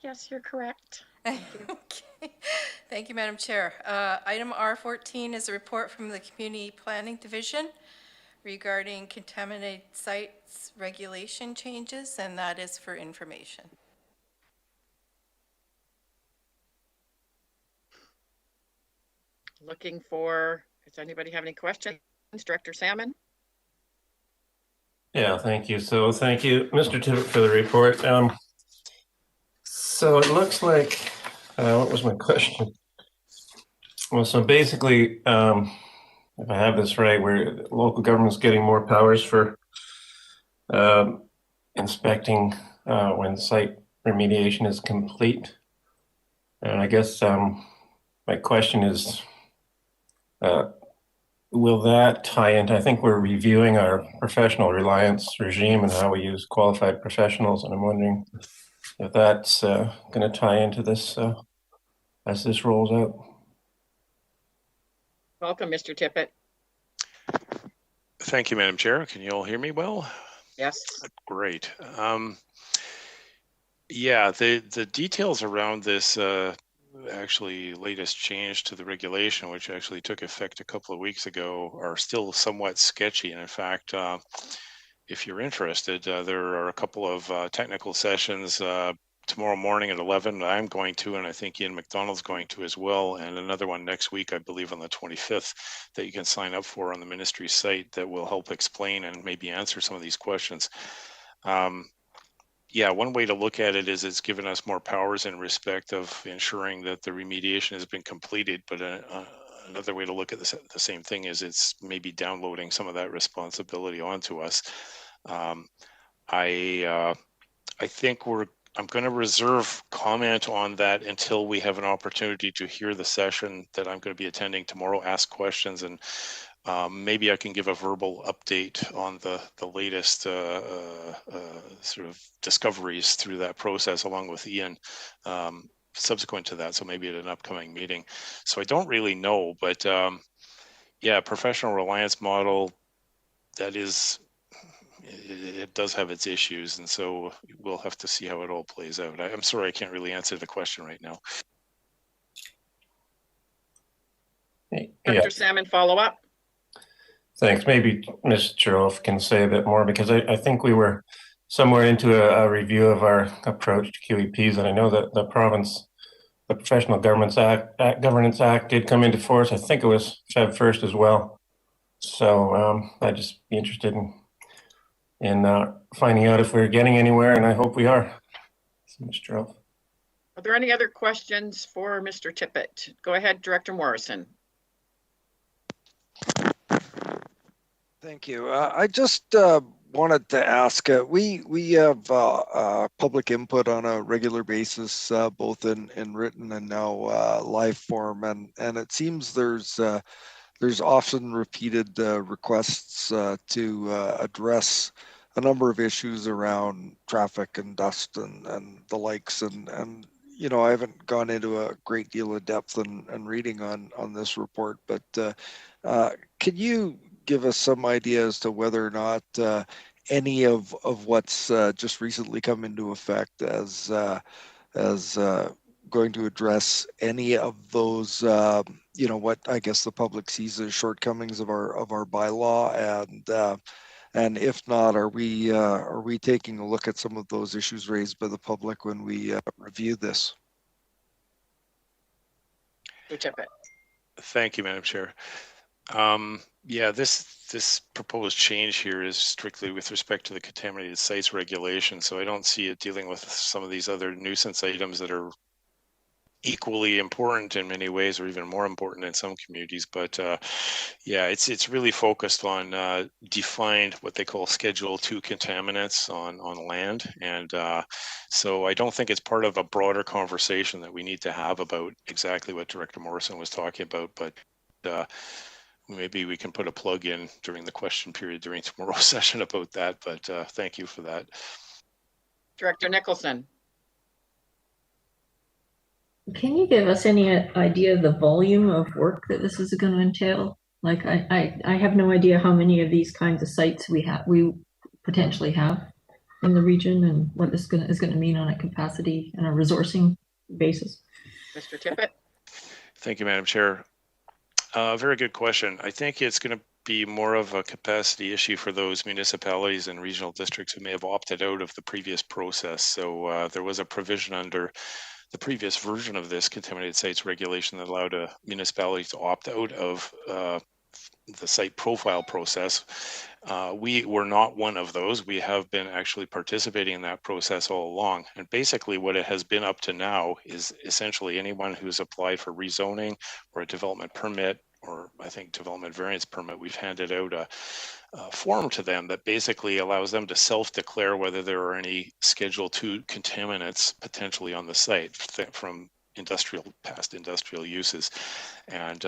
Yes, you're correct. Thank you. Okay. Thank you, Madam Chair. Item R14 is a report from the Community Planning Division regarding contaminated sites regulation changes, and that is for information. Looking for, does anybody have any questions? Director Salmon? Yeah, thank you. So thank you, Mr. Tippett, for the report. So it looks like, what was my question? Well, so basically, if I have this right, where local government's getting more powers for inspecting when site remediation is complete. And I guess my question is, will that tie into, I think we're reviewing our professional reliance regime and how we use qualified professionals, and I'm wondering if that's going to tie into this as this rolls out. Welcome, Mr. Tippett. Thank you, Madam Chair. Can you all hear me well? Yes. Great. Yeah, the details around this actually latest change to the regulation, which actually took effect a couple of weeks ago, are still somewhat sketchy. And in fact, if you're interested, there are a couple of technical sessions tomorrow morning at 11 I'm going to, and I think Ian McDonald's going to as well, and another one next week, I believe on the 25th, that you can sign up for on the ministry site that will help explain and maybe answer some of these questions. Yeah, one way to look at it is it's given us more powers in respect of ensuring that the remediation has been completed, but another way to look at the same thing is it's maybe downloading some of that responsibility onto us. I think I'm going to reserve comment on that until we have an opportunity to hear the session that I'm going to be attending tomorrow, ask questions, and maybe I can give a verbal update on the latest sort of discoveries through that process along with Ian subsequent to that, so maybe at an upcoming meeting. So I don't really know, but yeah, professional reliance model, that is, it does have its issues, and so we'll have to see how it all plays out. I'm sorry, I can't really answer the question right now. Dr. Salmon, follow up. Thanks. Maybe Ms. Chiroff can say a bit more, because I think we were somewhere into a review of our approach to QEPs, and I know that the province, the Professional Governance Act did come into force. I think it was Feb 1st as well. So I'd just be interested in finding out if we're getting anywhere, and I hope we are. So, Ms. Chiroff. Are there any other questions for Mr. Tippett? Go ahead, Director Morrison. Thank you. I just wanted to ask, we have public input on a regular basis, both in written and now live form, and it seems there's often repeated requests to address a number of issues around traffic and dust and the likes, and you know, I haven't gone into a great deal of depth and reading on this report, but could you give us some idea as to whether or not any of what's just recently come into effect as going to address any of those, you know, what I guess the public sees as shortcomings of our bylaw, and if not, are we taking a look at some of those issues raised by the public when we review this? Thank you, Madam Chair. Yeah, this proposed change here is strictly with respect to the contaminated sites regulation, so I don't see it dealing with some of these other nuisance items that are equally important in many ways, or even more important in some communities. But yeah, it's really focused on defined what they call Schedule 2 contaminants on land, and so I don't think it's part of a broader conversation that we need to have about exactly what Director Morrison was talking about. But maybe we can put a plug in during the question period during tomorrow's session about that, but thank you for that. Director Nicholson. Can you give us any idea of the volume of work that this is going to entail? Like, I have no idea how many of these kinds of sites we potentially have in the region, and what this is going to mean on a capacity and a resourcing basis. Mr. Tippett. Thank you, Madam Chair. Very good question. I think it's going to be more of a capacity issue for those municipalities and regional districts who may have opted out of the previous process. So there was a provision under the previous version of this contaminated sites regulation that allowed a municipality to opt out of the site profile process. We were not one of those. We have been actually participating in that process all along. And basically what it has been up to now is essentially anyone who's applied for rezoning or a development permit, or I think development variance permit, we've handed out a form to them that basically allows them to self-declare whether there are any Schedule 2 contaminants potentially on the site from past industrial uses. And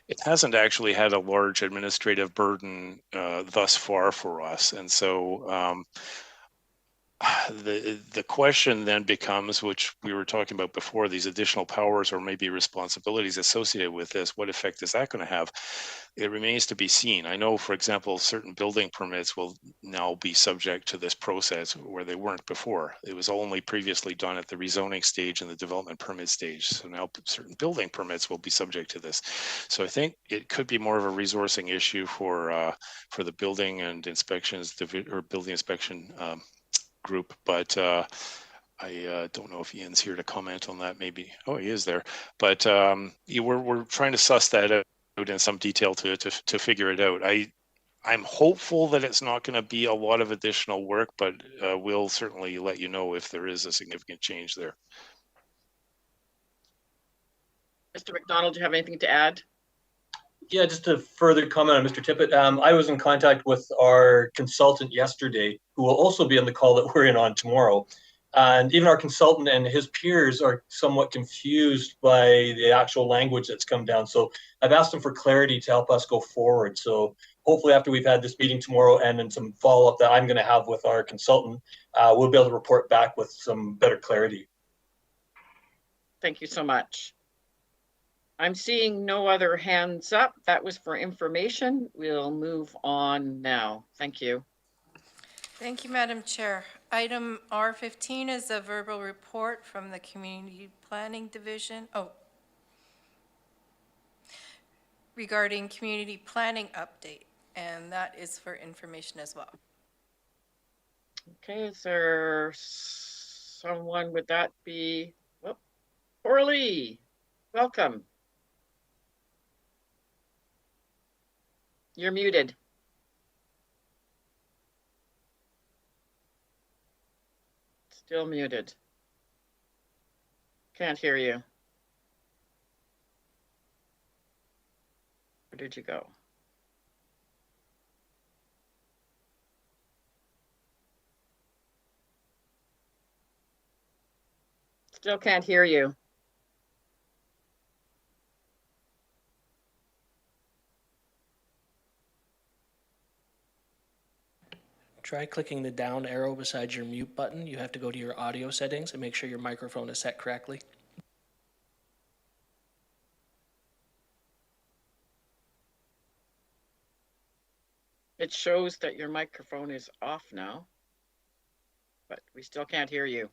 it hasn't actually had a large administrative burden thus far for us. And so the question then becomes, which we were talking about before, these additional powers or maybe responsibilities associated with this, what effect is that going to have? It remains to be seen. I know, for example, certain building permits will now be subject to this process where they weren't before. It was only previously done at the rezoning stage and the development permit stage. So now certain building permits will be subject to this. So I think it could be more of a resourcing issue for the building and inspections or building inspection group, but I don't know if Ian's here to comment on that. Maybe, oh, he is there. But we're trying to suss that out in some detail to figure it out. I'm hopeful that it's not going to be a lot of additional work, but we'll certainly let you know if there is a significant change there. Mr. McDonald, do you have anything to add? Yeah, just to further comment on Mr. Tippett, I was in contact with our consultant yesterday, who will also be on the call that we're in on tomorrow. And even our consultant and his peers are somewhat confused by the actual language that's come down. So I've asked them for clarity to help us go forward. So hopefully after we've had this meeting tomorrow and then some follow-up that I'm going to have with our consultant, we'll be able to report back with some better clarity. Thank you so much. I'm seeing no other hands up. That was for information. We'll move on now. Thank you. Thank you, Madam Chair. Item R15 is a verbal report from the Community Planning Division. Regarding community planning update, and that is for information as well. Okay, is there someone, would that be, Orly, welcome. You're muted. Still muted. Can't hear you. Where did you go? Still can't hear you. Try clicking the down arrow beside your mute button. You have to go to your audio settings and make sure your microphone is set correctly. It shows that your microphone is off now, but we still can't hear you.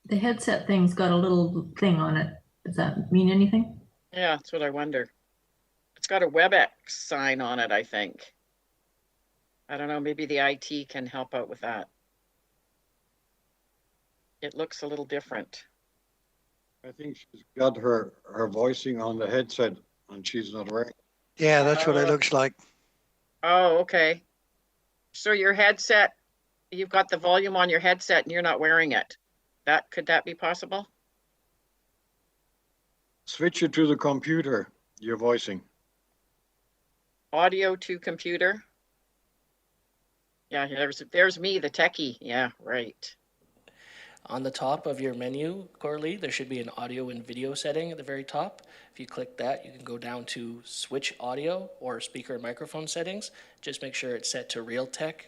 The headset thing's got a little thing on it. Does that mean anything? Yeah, that's what I wonder. It's got a WebEx sign on it, I think. I don't know, maybe the IT can help out with that. It looks a little different. I think she's got her voicing on the headset and she's not wearing. Yeah, that's what it looks like. Oh, okay. So your headset, you've got the volume on your headset and you're not wearing it. Could that be possible? Switch it to the computer, your voicing. Audio to computer. Yeah, there's me, the techie. Yeah, right. On the top of your menu, Coralie, there should be an audio and video setting at the very top. If you click that, you can go down to switch audio or speaker and microphone settings. Just make sure it's set to Realtek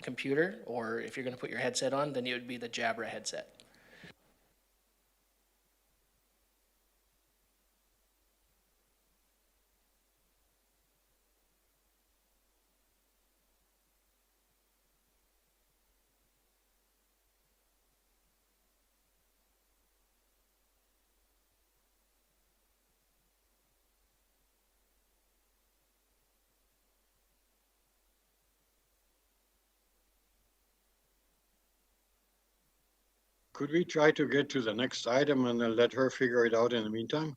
computer, or if you're going to put your headset on, then it would be the Jabra headset. Could we try to get to the next item and then let her figure it out in the meantime?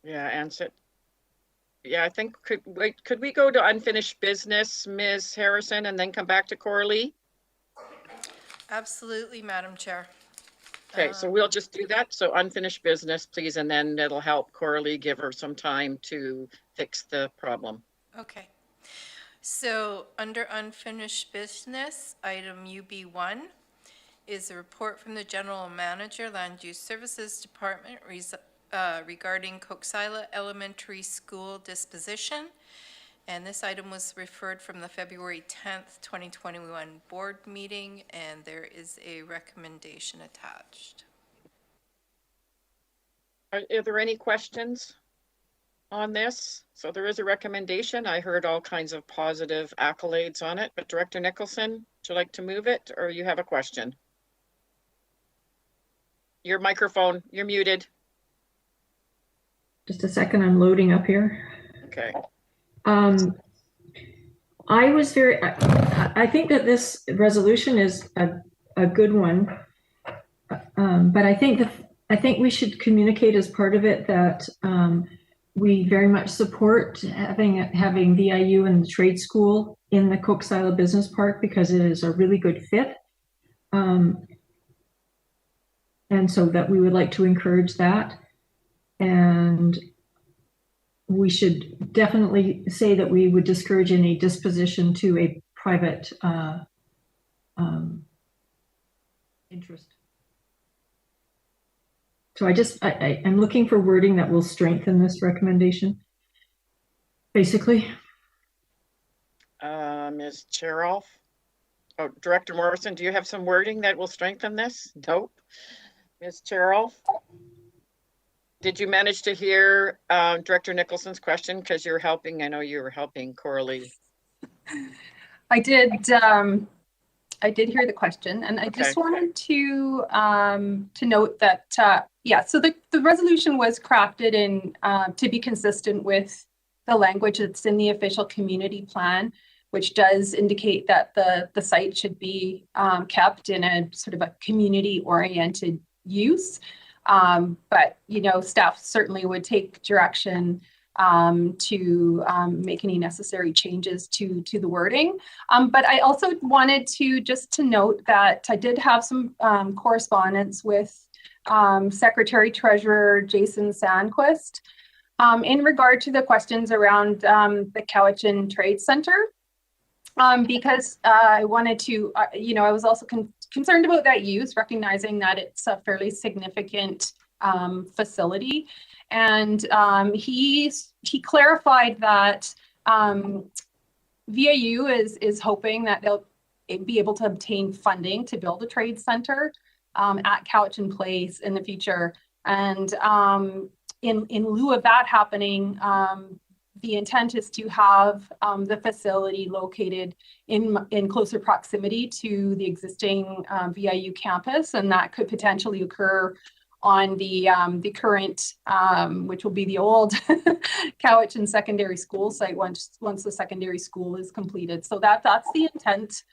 Yeah, answer. Yeah, I think could we go to unfinished business, Ms. Harrison, and then come back to Coralie? Absolutely, Madam Chair. Okay, so we'll just do that. So unfinished business, please, and then it'll help Coralie give her some time to fix the problem. Okay. So under unfinished business, item UB1 is a report from the General Manager, Land Use Services Department regarding Coxila Elementary School disposition. And this item was referred from the February 10th, 2021 board meeting, and there is a recommendation attached. Are there any questions on this? So there is a recommendation. I heard all kinds of positive accolades on it, but Director Nicholson, would you like to move it, or you have a question? Your microphone, you're muted. Just a second, I'm loading up here. Okay. I think that this resolution is a good one, but I think we should communicate as part of it that we very much support having VIU and the trade school in the Coxila Business Park because it is a really good fit. And so that we would like to encourage that. And we should definitely say that we would discourage any disposition to a private interest. So I'm looking for wording that will strengthen this recommendation, basically. Ms. Cheroff? Oh, Director Morrison, do you have some wording that will strengthen this? Nope. Ms. Cheroff? Did you manage to hear Director Nicholson's question? Because you're helping, I know you were helping Coralie. I did hear the question, and I just wanted to note that so the resolution was crafted in to be consistent with the language that's in the official community plan, which does indicate that the site should be kept in a sort of a community-oriented use. But staff certainly would take direction to make any necessary changes to the wording. But I also wanted to note that I did have some correspondence with Secretary Treasurer Jason Sandquist in regard to the questions around the Cowichan Trade Center. Because I wanted to, I was also concerned about that use, recognizing that it's a fairly significant facility. And he clarified that VIU is hoping that they'll be able to obtain funding to build a trade center at Cowichan Place in the future. And in lieu of that happening, the intent is to have the facility located in closer proximity to the existing VIU campus, and that could potentially occur on the current, which will be the old Cowichan Secondary School site once the secondary school is completed. So that's the intent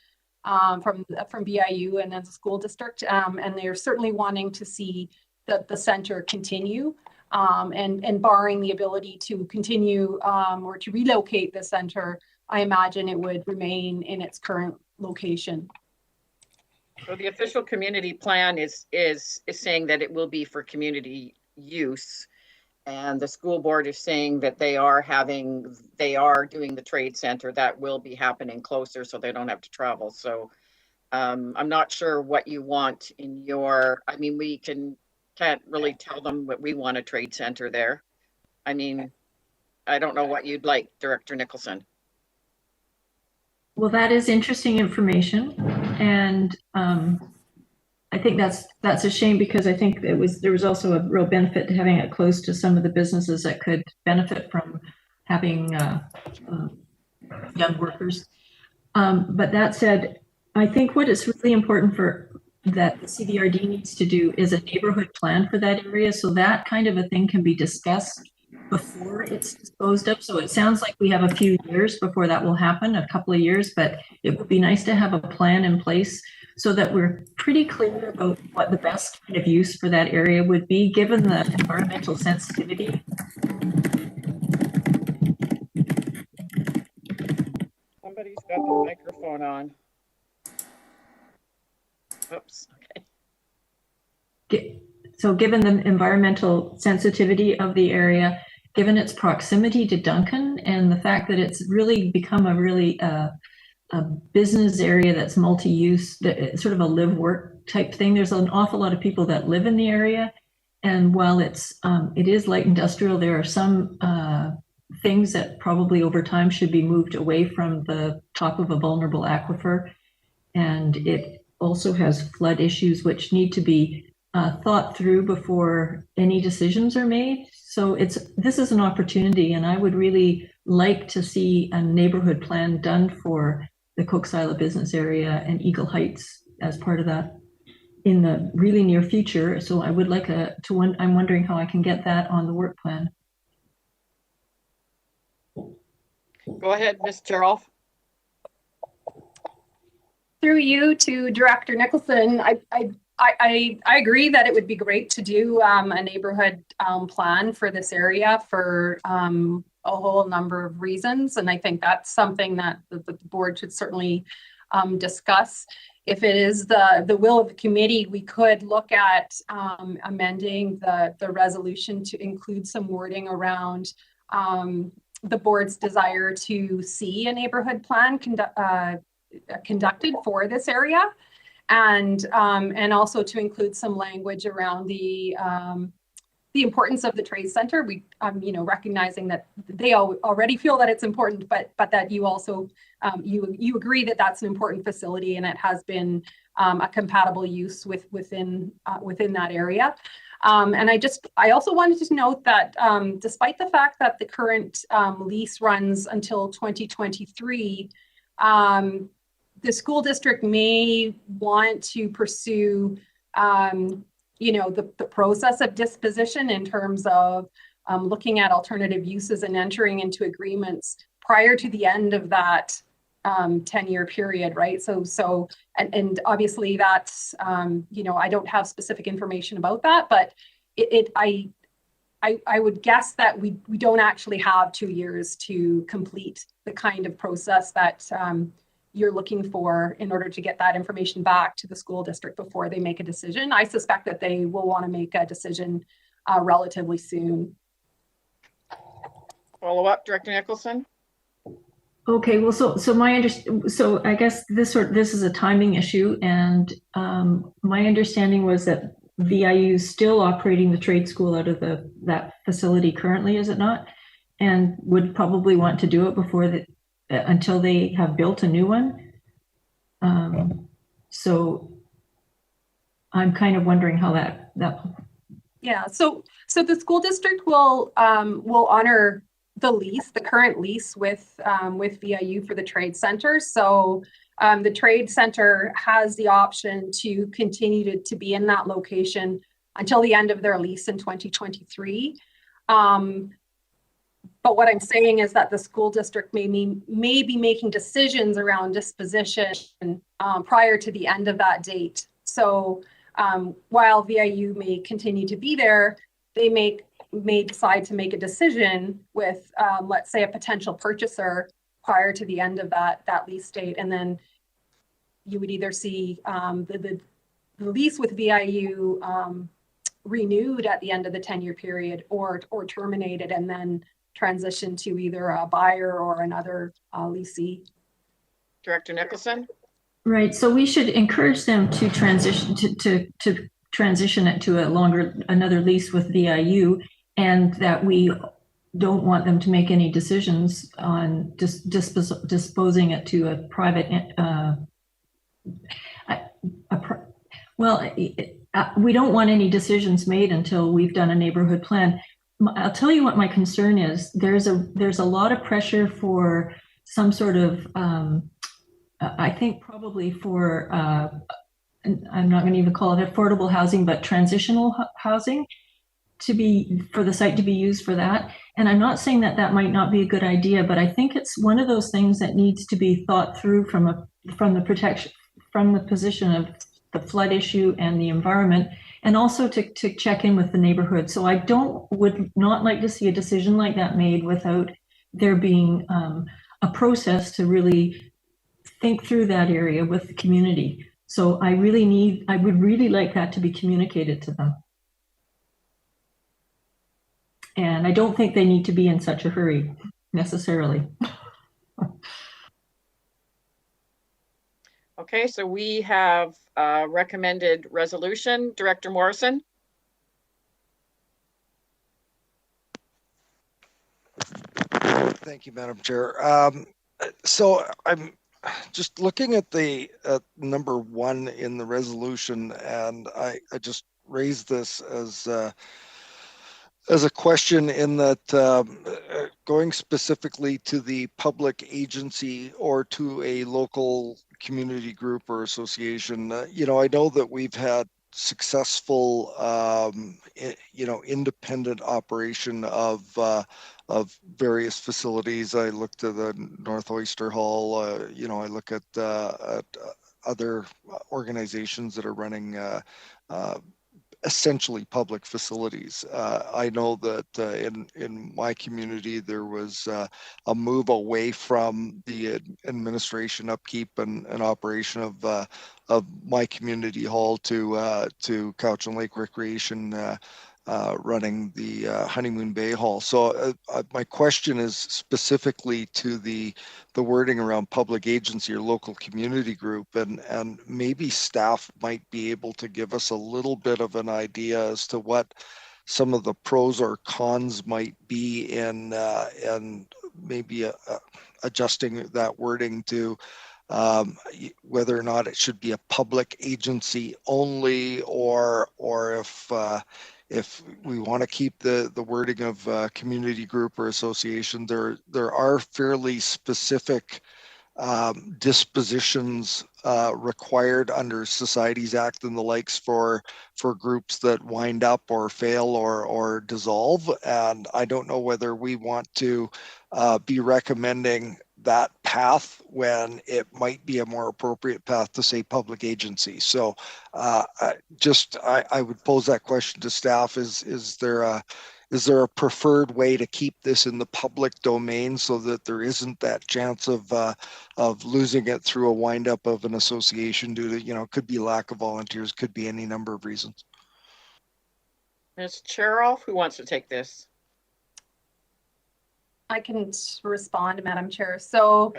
from VIU and as a school district, and they're certainly wanting to see the center continue. And barring the ability to continue or to relocate the center, I imagine it would remain in its current location. So the official community plan is saying that it will be for community use, and the school board is saying that they are doing the trade center that will be happening closer, so they don't have to travel. So I'm not sure what you want in your. I mean, we can't really tell them what we want a trade center there. I mean, I don't know what you'd like, Director Nicholson. Well, that is interesting information, and I think that's a shame, because I think there was also a real benefit to having it close to some of the businesses that could benefit from having young workers. But that said, I think what is really important that the CVRD needs to do is a neighborhood plan for that area, so that kind of a thing can be discussed before it's disposed of. So it sounds like we have a few years before that will happen, a couple of years, but it would be nice to have a plan in place so that we're pretty clear about what the best kind of use for that area would be, given the environmental sensitivity. Somebody's got the microphone on. Oops, okay. So given the environmental sensitivity of the area, given its proximity to Duncan, and the fact that it's really become a business area that's multi-use, sort of a live-work type thing. There's an awful lot of people that live in the area, and while it is light industrial, there are some things that probably over time should be moved away from the top of a vulnerable aquifer, and it also has flood issues which need to be thought through before any decisions are made. So this is an opportunity, and I would really like to see a neighborhood plan done for the Cook-Sila business area and Eagle Heights as part of that in the really near future. So I would like I'm wondering how I can get that on the work plan. Go ahead, Ms. Cheroff. Through you to Director Nicholson, I agree that it would be great to do a neighborhood plan for this area for a whole number of reasons. And I think that's something that the board should certainly discuss. If it is the will of the committee, we could look at amending the resolution to include some wording around the board's desire to see a neighborhood plan conducted for this area. And also to include some language around the the importance of the trade center. We, recognizing that they already feel that it's important, but that you also, you agree that that's an important facility and it has been a compatible use within that area. And I also wanted to note that despite the fact that the current lease runs until 2023, the school district may want to pursue, the process of disposition in terms of looking at alternative uses and entering into agreements prior to the end of that 10-year period, right? So obviously that's, I don't have specific information about that, but I would guess that we don't actually have 2 years to complete the kind of process that you're looking for in order to get that information back to the school district before they make a decision. I suspect that they will want to make a decision relatively soon. Follow up, Director Nicholson? Okay, well, so I guess this is a timing issue, and my understanding was that VIU is still operating the trade school out of that facility currently, is it not? And would probably want to do it before until they have built a new one. So I'm kind of wondering how that. Yeah, so the school district will honor the current lease with VIU for the trade center. So the trade center has the option to continue to be in that location until the end of their lease in 2023. But what I'm saying is that the school district may be making decisions around disposition prior to the end of that date. So while VIU may continue to be there, they may decide to make a decision with, let's say, a potential purchaser prior to the end of that lease date. And then you would either see the lease with VIU renewed at the end of the 10-year period or terminated and then transition to either a buyer or another leasee. Director Nicholson? Right, so we should encourage them to transition to transition it to another lease with VIU, and that we don't want them to make any decisions on disposing it to a private we don't want any decisions made until we've done a neighborhood plan. I'll tell you what my concern is. There's a lot of pressure for some sort of, I think probably for, I'm not going to even call it affordable housing, but transitional housing for the site to be used for that. And I'm not saying that might not be a good idea, but I think it's one of those things that needs to be thought through from the position of the flood issue and the environment, and also to check in with the neighborhood. So I would not like to see a decision like that made without there being a process to really think through that area with the community. So I would really like that to be communicated to them. And I don't think they need to be in such a hurry necessarily. Okay, so we have a recommended resolution. Director Morrison? Thank you, Madam Chair. So I'm just looking at number 1 in the resolution, and I just raised this as a question in that going specifically to the public agency or to a local community group or association, I know that we've had successful, independent operation of various facilities. I looked at the North Oyster Hall. I look at other organizations that are running essentially public facilities. I know that in my community there was a move away from the administration, upkeep, and operation of my community hall to Couch and Lake Recreation running the Honeymoon Bay Hall. So my question is specifically to the wording around public agency or local community group, and maybe staff might be able to give us a little bit of an idea as to what some of the pros or cons might be in maybe adjusting that wording to whether or not it should be a public agency only, or if we want to keep the wording of community group or association. There are fairly specific dispositions required under Societies Act and the likes for groups that wind up or fail or dissolve. And I don't know whether we want to be recommending that path when it might be a more appropriate path to say public agency. So I would pose that question to staff. Is there a preferred way to keep this in the public domain so that there isn't that chance of losing it through a windup of an association due to, could be lack of volunteers, could be any number of reasons. Ms. Cheryl, who wants to take this? I can respond, Madam Chair. So,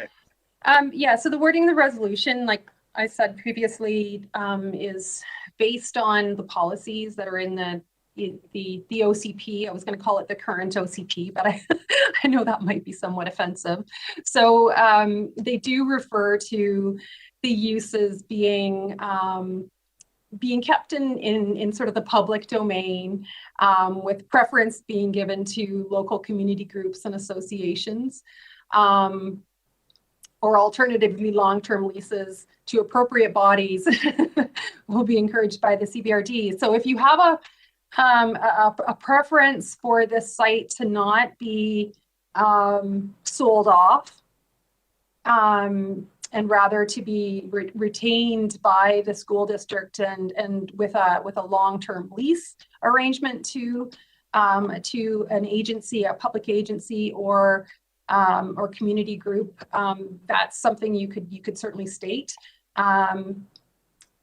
so the wording of the resolution, like I said previously, is based on the policies that are in the OCP. I was going to call it the current OCP, but I know that might be somewhat offensive. So they do refer to the uses being kept in sort of the public domain, with preference being given to local community groups and associations, or alternatively long-term leases to appropriate bodies will be encouraged by the CBRD. So if you have a preference for this site to not be sold off, and rather to be retained by the school district and with a long-term lease arrangement to an agency, a public agency, or community group, that's something you could certainly state. I'm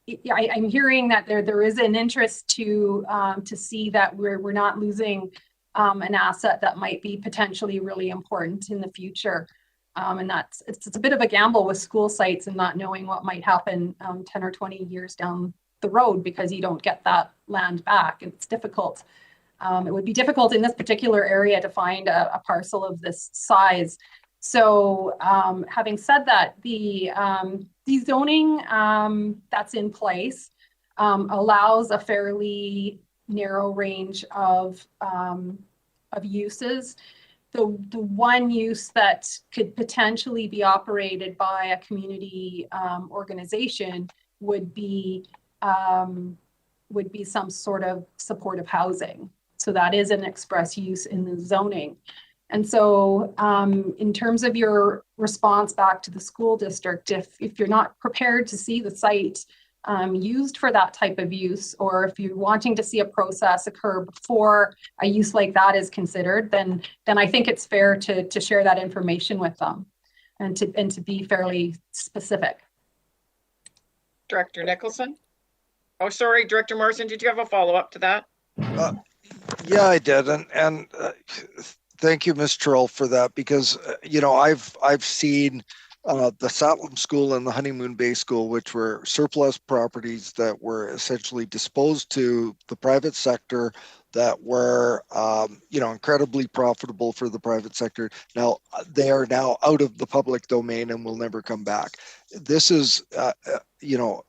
hearing that there is an interest to see that we're not losing an asset that might be potentially really important in the future. And it's a bit of a gamble with school sites and not knowing what might happen 10 or 20 years down the road, because you don't get that land back. It's difficult. It would be difficult in this particular area to find a parcel of this size. So having said that, the zoning that's in place allows a fairly narrow range of uses. The one use that could potentially be operated by a community organization would be some sort of supportive housing. So that is an express use in the zoning. And so in terms of your response back to the school district, if you're not prepared to see the site used for that type of use, or if you're wanting to see a process occur before a use like that is considered, then I think it's fair to share that information with them and to be fairly specific. Director Nicholson? Oh, sorry, Director Morrison, did you have a follow-up to that? Yeah, I did, and thank you, Ms. Terrell, for that, because I've seen the Salem School and the Honeymoon Bay School, which were surplus properties that were essentially disposed to the private sector, that were incredibly profitable for the private sector. Now they are now out of the public domain and will never come back. This is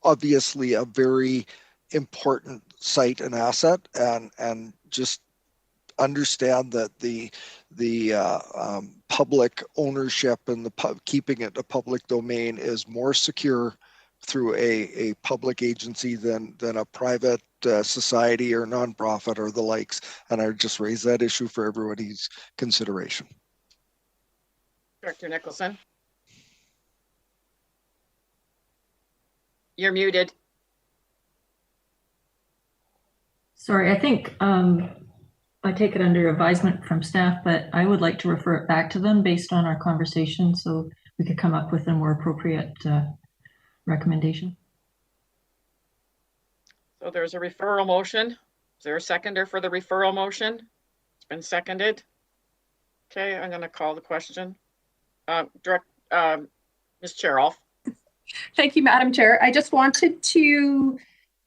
obviously a very important site and asset, and just understand that the public ownership and keeping it a public domain is more secure through a public agency than a private society or nonprofit or the likes. And I just raise that issue for everybody's consideration. Director Nicholson? You're muted. Sorry, I think I take it under advisement from staff, but I would like to refer it back to them based on our conversation, so we could come up with a more appropriate recommendation. So there's a referral motion. Is there a seconder for the referral motion? It's been seconded. Okay, I'm going to call the question. Ms. Cheryl. Thank you, Madam Chair. I just wanted to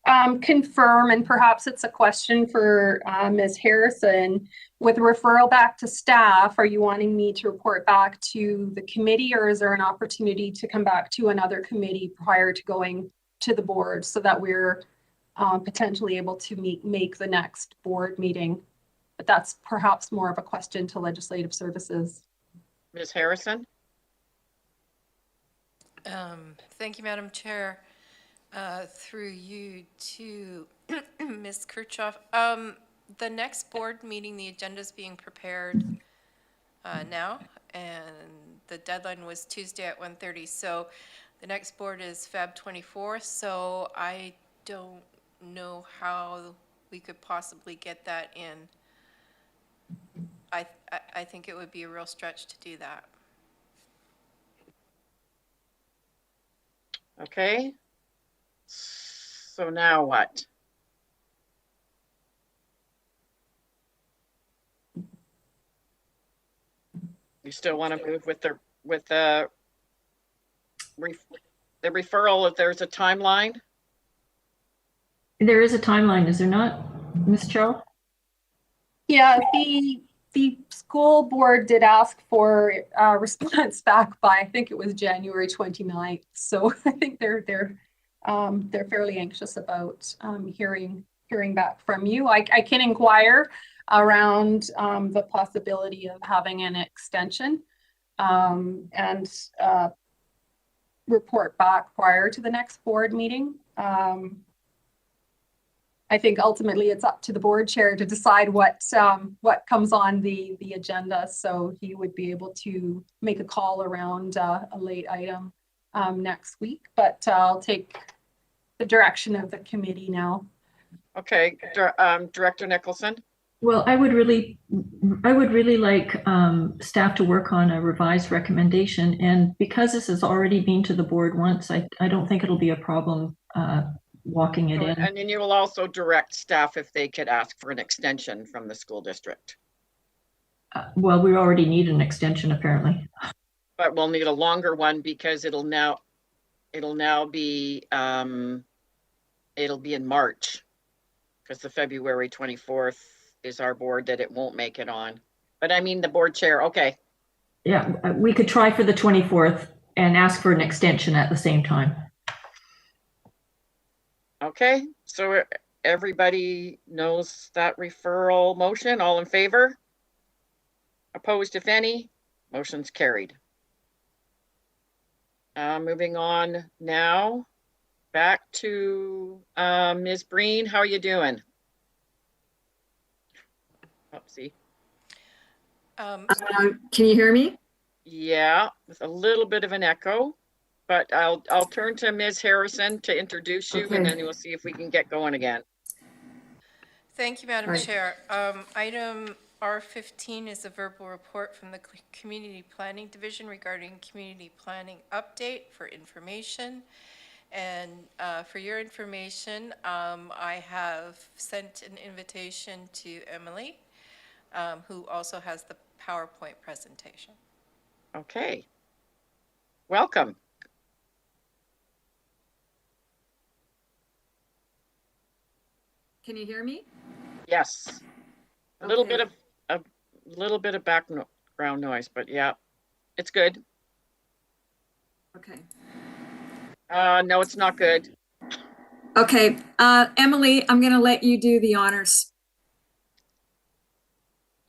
confirm, and perhaps it's a question for Ms. Harrison, with referral back to staff, are you wanting me to report back to the committee, or is there an opportunity to come back to another committee prior to going to the board so that we're potentially able to make the next board meeting? But that's perhaps more of a question to Legislative Services. Ms. Harrison? Thank you, Madam Chair. Through you to Ms. Kirchhoff. The next board meeting, the agenda is being prepared now, and the deadline was Tuesday at 1:30. So the next board is Feb 24th. So I don't know how we could possibly get that in. I think it would be a real stretch to do that. Okay. So now what? You still want to move with the referral if there's a timeline? There is a timeline, is there not, Ms. Cho? Yeah, the school board did ask for a response back by, I think it was January 29th. So I think they're fairly anxious about hearing back from you. I can inquire around the possibility of having an extension and report back prior to the next board meeting. I think ultimately it's up to the board chair to decide what comes on the agenda. So he would be able to make a call around a late item next week, but I'll take the direction of the committee now. Okay, Director Nicholson. Well, I would really like staff to work on a revised recommendation, and because this has already been to the board once, I don't think it'll be a problem walking it in. And then you will also direct staff if they could ask for an extension from the school district. Well, we already need an extension apparently. But we'll need a longer one because it'll now be it'll be in March, because the February 24th is our board that it won't make it on. But I mean the board chair, okay. Yeah, we could try for the 24th and ask for an extension at the same time. Okay, so everybody knows that referral motion. All in favor? Opposed, if any? Motion's carried. Moving on now, back to Ms. Breen. How are you doing? Oopsie. Can you hear me? Yeah, with a little bit of an echo. But I'll turn to Ms. Harrison to introduce you, okay, and then we'll see if we can get going again. Thank you, Madam Chair. Item R15 is a verbal report from the Community Planning Division regarding community planning update for information. And for your information, I have sent an invitation to Emily, who also has the PowerPoint presentation. Okay. Welcome. Can you hear me? Yes. A little bit of background noise, but yeah, it's good. Okay. No, it's not good. Okay, Emily, I'm going to let you do the honors.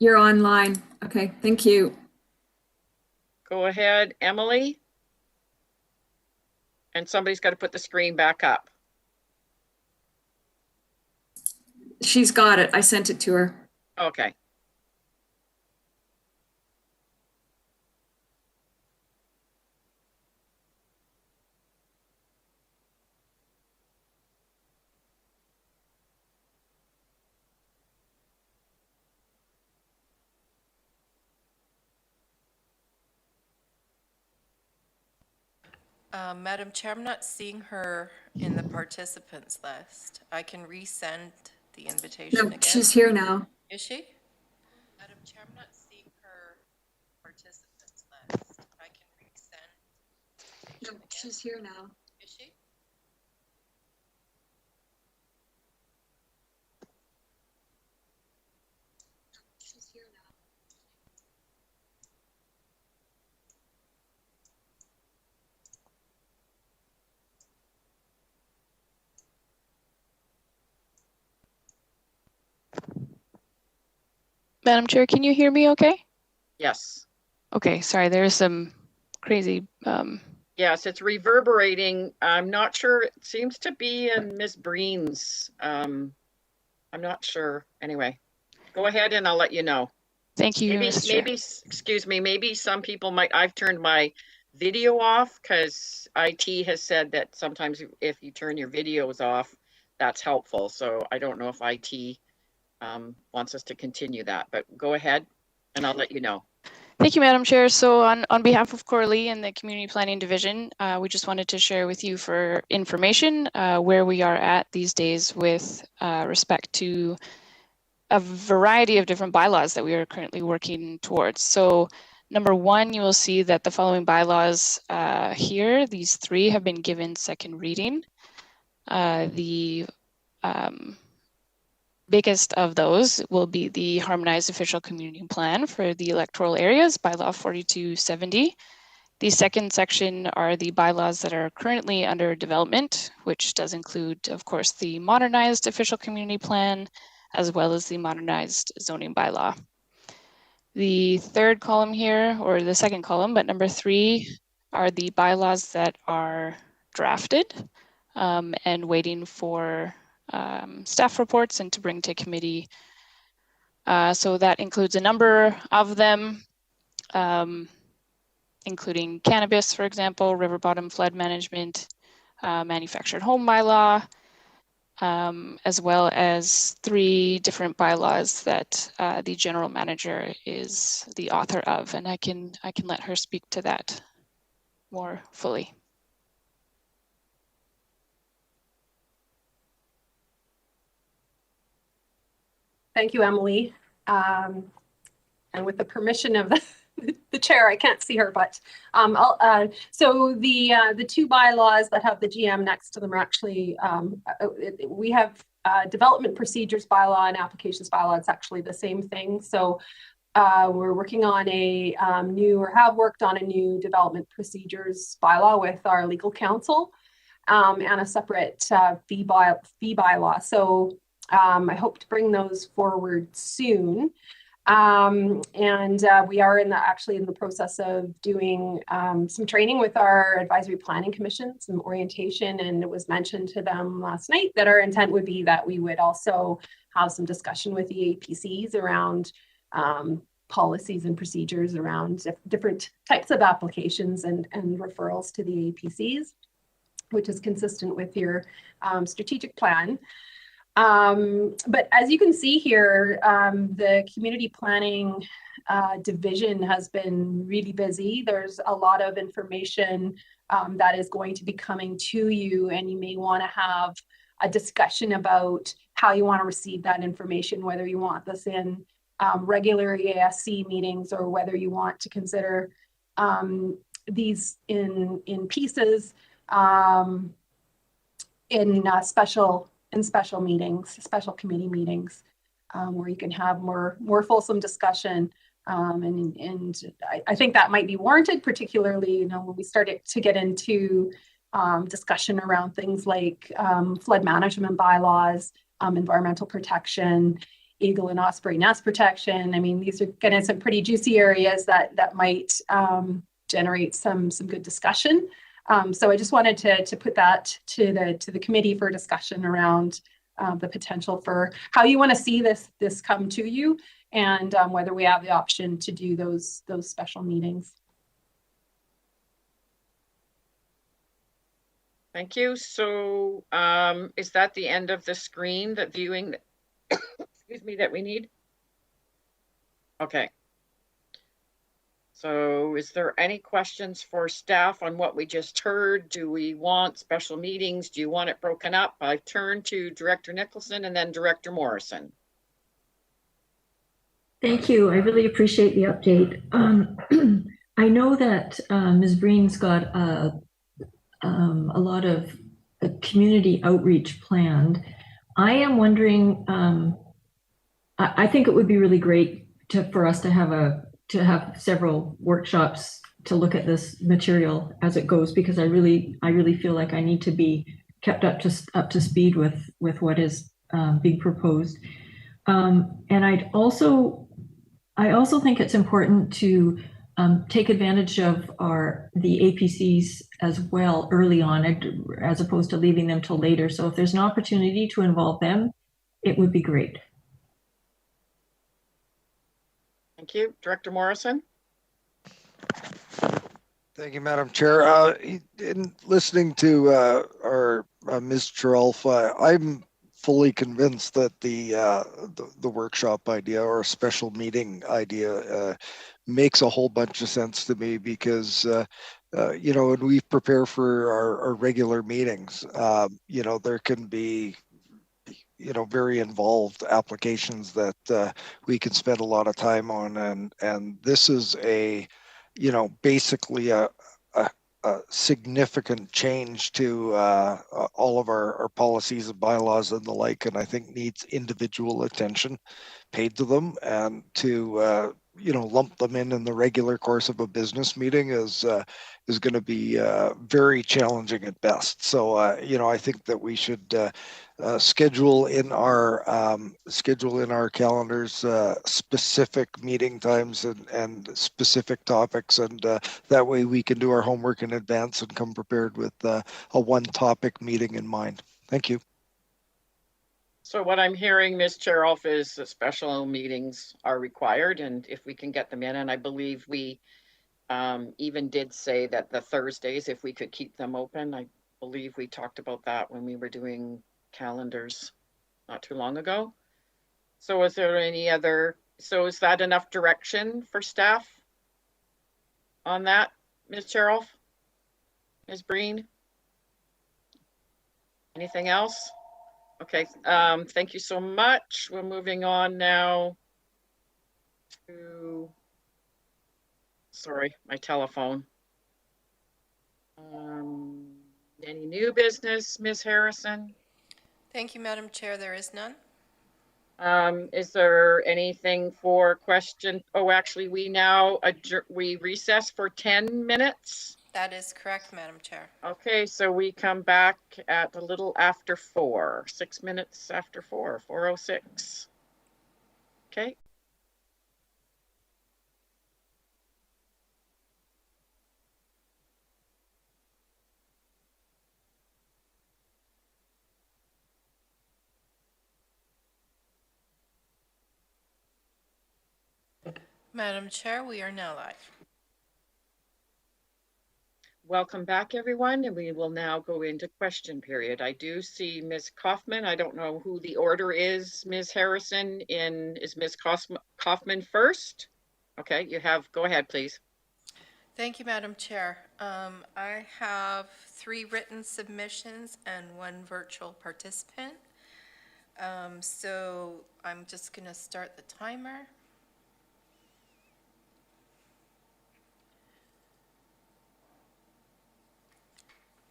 You're online. Okay, thank you. Go ahead, Emily. And somebody's got to put the screen back up. She's got it. I sent it to her. Okay. Madam Chair, I'm not seeing her in the participants list. I can resend the invitation again. She's here now. Is she? Madam Chair, I'm not seeing her participants list. I can resend. No, she's here now. Is she? Madam Chair, can you hear me okay? Yes. Okay, sorry, there's some crazy. Yes, it's reverberating. I'm not sure. It seems to be in Ms. Breen's. I'm not sure. Anyway, go ahead and I'll let you know. Thank you, maybe, excuse me, maybe some people might, I've turned my video off because IT has said that sometimes if you turn your videos off, that's helpful. So I don't know if IT wants us to continue that, but go ahead and I'll let you know. Thank you, Madam Chair. So on behalf of Coralie and the Community Planning Division, we just wanted to share with you for information where we are at these days with respect to a variety of different bylaws that we are currently working towards. So number one, you will see that the following bylaws here, these three have been given second reading. The biggest of those will be the Harmonized Official Community Plan for the electoral areas, Bylaw 4270. The second section are the bylaws that are currently under development, which does include, of course, the Modernized Official Community Plan, as well as the Modernized Zoning Bylaw. The third column here, or the second column, but number 3, are the bylaws that are drafted and waiting for staff reports and to bring to committee. So that includes a number of them, including cannabis, for example, river bottom flood management, manufactured home bylaw, as well as 3 different bylaws that the general manager is the author of, and I can let her speak to that more fully. Thank you, Emily. And with the permission of the chair, I can't see her, but so the 2 bylaws that have the GM next to them are actually, we have development procedures bylaw and applications bylaw. It's actually the same thing. So we're working on a new, or have worked on a new development procedures bylaw with our legal counsel and a separate fee bylaw. So I hope to bring those forward soon. We are actually in the process of doing some training with our advisory planning commission, some orientation, and it was mentioned to them last night that our intent would be that we would also have some discussion with the APCs around policies and procedures around different types of applications and referrals to the APCs, which is consistent with your strategic plan. But as you can see here, the community planning division has been really busy. There's a lot of information that is going to be coming to you, and you may want to have a discussion about how you want to receive that information, whether you want this in regular EASC meetings or whether you want to consider these in pieces in special meetings, special committee meetings, where you can have more fulsome discussion. And I think that might be warranted, particularly, when we started to get into discussion around things like flood management bylaws, environmental protection, eagle and osprey nest protection. I mean, these are getting some pretty juicy areas that might generate some good discussion. So I just wanted to put that to the committee for discussion around the potential for how you want to see this come to you, and whether we have the option to do those special meetings. Thank you. So is that the end of the screen, that viewing, excuse me, that we need? Okay. So is there any questions for staff on what we just heard? Do we want special meetings? Do you want it broken up? I've turned to Director Nicholson and then Director Morrison. Thank you. I really appreciate the update. I know that Ms. Breen's got a lot of community outreach planned. I am wondering, I think it would be really great for us to have several workshops to look at this material as it goes, because I really feel like I need to be kept up to speed with what is being proposed. And I'd also I also think it's important to take advantage of the APCs as well early on, as opposed to leaving them till later. So if there's an opportunity to involve them, it would be great. Thank you. Director Morrison? Thank you, Madam Chair. In listening to our Ms. Charolfa, I'm fully convinced that the workshop idea or a special meeting idea makes a whole bunch of sense to me, because when we prepare for our regular meetings, there can be very involved applications that we can spend a lot of time on, and this is basically a significant change to all of our policies and bylaws and the like, and I think needs individual attention paid to them, and to lump them in the regular course of a business meeting is going to be very challenging at best. So I think that we should schedule in our calendars specific meeting times and specific topics, and that way we can do our homework in advance and come prepared with a one topic meeting in mind. Thank you. So what I'm hearing, Ms. Charoff, is that special meetings are required, and if we can get them in, and I believe we even did say that the Thursdays, if we could keep them open. I believe we talked about that when we were doing calendars not too long ago. So is there is that enough direction for staff on that, Ms. Charoff? Ms. Breen? Anything else? Okay, thank you so much. We're moving on now to, sorry, my telephone. Any new business, Ms. Harrison? Thank you, Madam Chair. There is none. Is there anything for question? Oh, actually, we recess for 10 minutes. That is correct, Madam Chair. Okay, so we come back at a little after 4, 6 minutes after 4, 4:06. Okay. Madam Chair, we are now live. Welcome back, everyone, and we will now go into question period. I do see Ms. Kaufman. I don't know who the order is, Ms. Harrison. Is Ms. Kaufman first? Okay, go ahead, please. Thank you, Madam Chair. I have 3 written submissions and 1 virtual participant. So I'm just going to start the timer.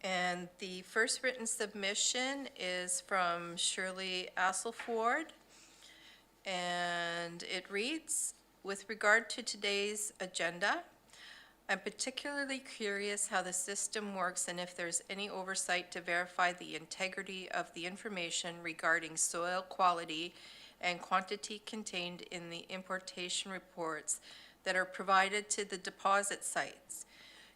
And the first written submission is from Shirley Asselford, and it reads, with regard to today's agenda, I'm particularly curious how the system works and if there's any oversight to verify the integrity of the information regarding soil quality and quantity contained in the importation reports that are provided to the deposit sites.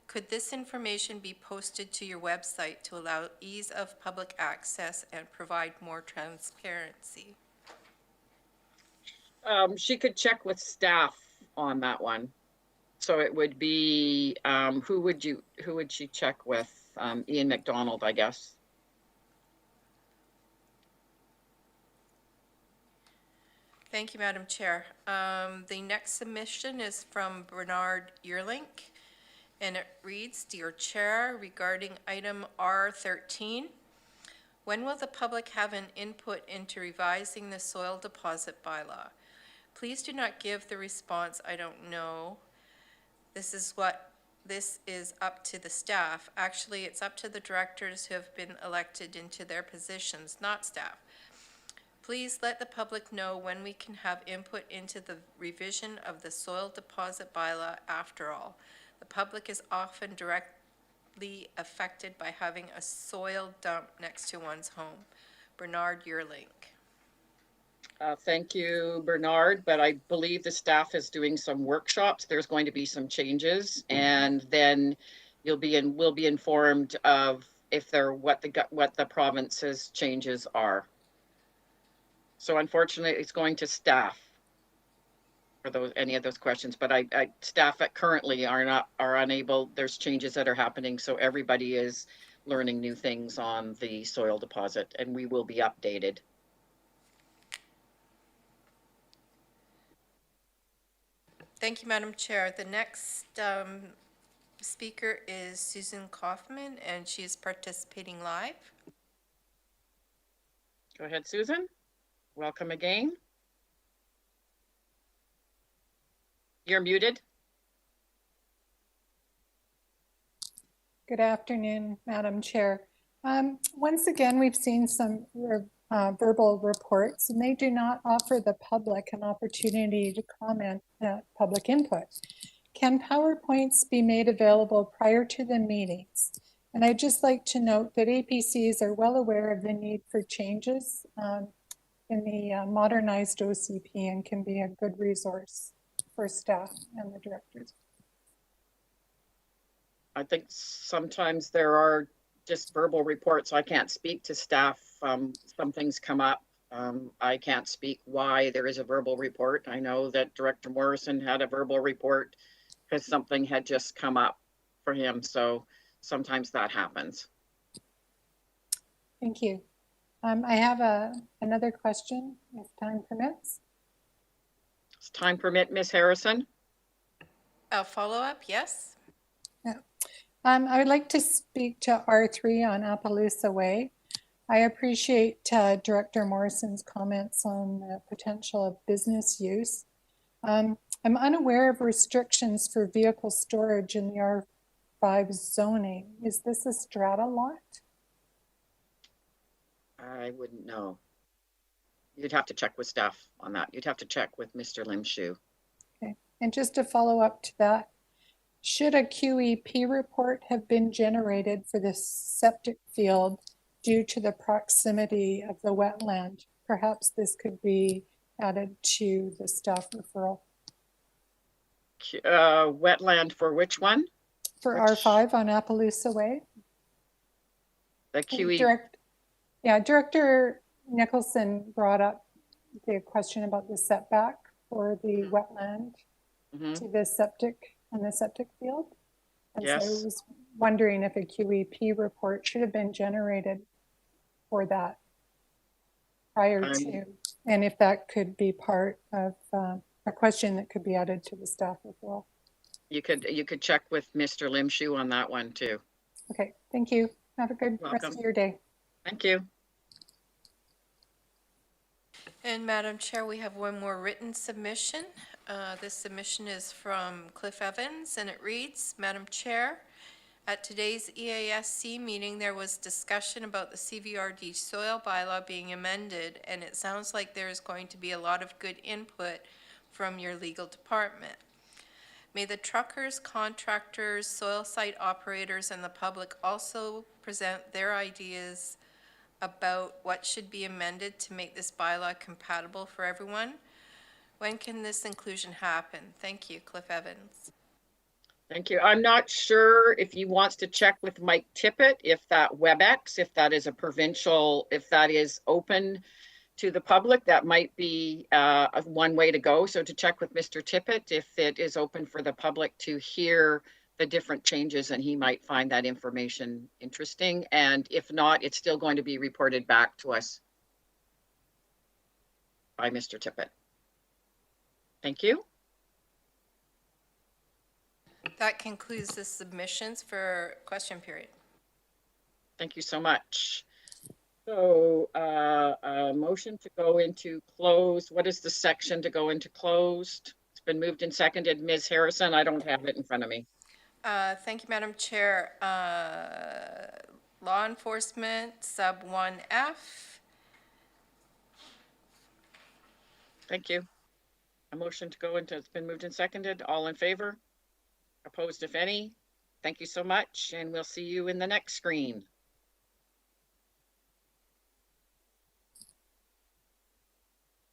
Could this information be posted to your website to allow ease of public access and provide more transparency? She could check with staff on that one. So it would be, who would she check with? Ian McDonald, I guess. Thank you, Madam Chair. The next submission is from Bernard Yearlink, and it reads, Dear Chair, regarding item R13, when will the public have an input into revising the soil deposit bylaw? Please do not give the response, I don't know. This is up to the staff. Actually, it's up to the directors who have been elected into their positions, not staff. Please let the public know when we can have input into the revision of the soil deposit bylaw. After all, the public is often directly affected by having a soil dump next to one's home. Bernard Yearlink. Thank you, Bernard, but I believe the staff is doing some workshops. There's going to be some changes, and then we'll be informed of if what the province's changes are. So unfortunately, it's going to staff for any of those questions, but staff at currently are unable. There's changes that are happening, so everybody is learning new things on the soil deposit, and we will be updated. Thank you, Madam Chair. The next speaker is Susan Kaufman, and she is participating live. Go ahead, Susan. Welcome again. You're muted. Good afternoon, Madam Chair. Once again, we've seen some verbal reports, and they do not offer the public an opportunity to comment public input. Can PowerPoints be made available prior to the meetings? And I'd just like to note that APCs are well aware of the need for changes in the modernized OCP and can be a good resource for staff and the directors. I think sometimes there are just verbal reports. I can't speak to staff. Some things come up. I can't speak why there is a verbal report. I know that Director Morrison had a verbal report because something had just come up for him. So sometimes that happens. Thank you. I have another question, if time permits. Does time permit, Ms. Harrison? A follow-up, yes. Yeah. I would like to speak to R3 on Appaloosa Way. I appreciate Director Morrison's comments on the potential of business use. I'm unaware of restrictions for vehicle storage in the R5 zoning. Is this a strata lot? I wouldn't know. You'd have to check with staff on that. You'd have to check with Mr. Limshoe. Okay, and just to follow up to that, should a QEP report have been generated for the septic field due to the proximity of the wetland? Perhaps this could be added to the staff referral. Wetland for which one? For R5 on Appaloosa Way. The QE. Director Nicholson brought up the question about the setback for the wetland to the septic and the septic field. And yes. So I was wondering if a QEP report should have been generated for that prior to, and if that could be part of a question that could be added to the staff referral. You could check with Mr. Limshoe on that one too. Okay, thank you. Have a good rest of your day. Thank you. And Madam Chair, we have one more written submission. This submission is from Cliff Evans, and it reads, Madam Chair, at today's EASC meeting, there was discussion about the CVRD soil bylaw being amended, and it sounds like there is going to be a lot of good input from your legal department. May the truckers, contractors, soil site operators, and the public also present their ideas about what should be amended to make this bylaw compatible for everyone. When can this inclusion happen? Thank you, Cliff Evans. Thank you. I'm not sure if he wants to check with Mike Tippett, if that WebEx, if that is a provincial, if that is open to the public, that might be one way to go. So to check with Mr. Tippett, if it is open for the public to hear the different changes, and he might find that information interesting. And if not, it's still going to be reported back to us by Mr. Tippett. Thank you. That concludes the submissions for question period. Thank you so much. So a motion to go into closed. What is the section to go into closed? It's been moved and seconded. Ms. Harrison, I don't have it in front of me. Thank you, Madam Chair. Law enforcement, sub 1F. Thank you. A motion to go into, it's been moved and seconded. All in favor? Opposed, if any? Thank you so much, and we'll see you in the next screen.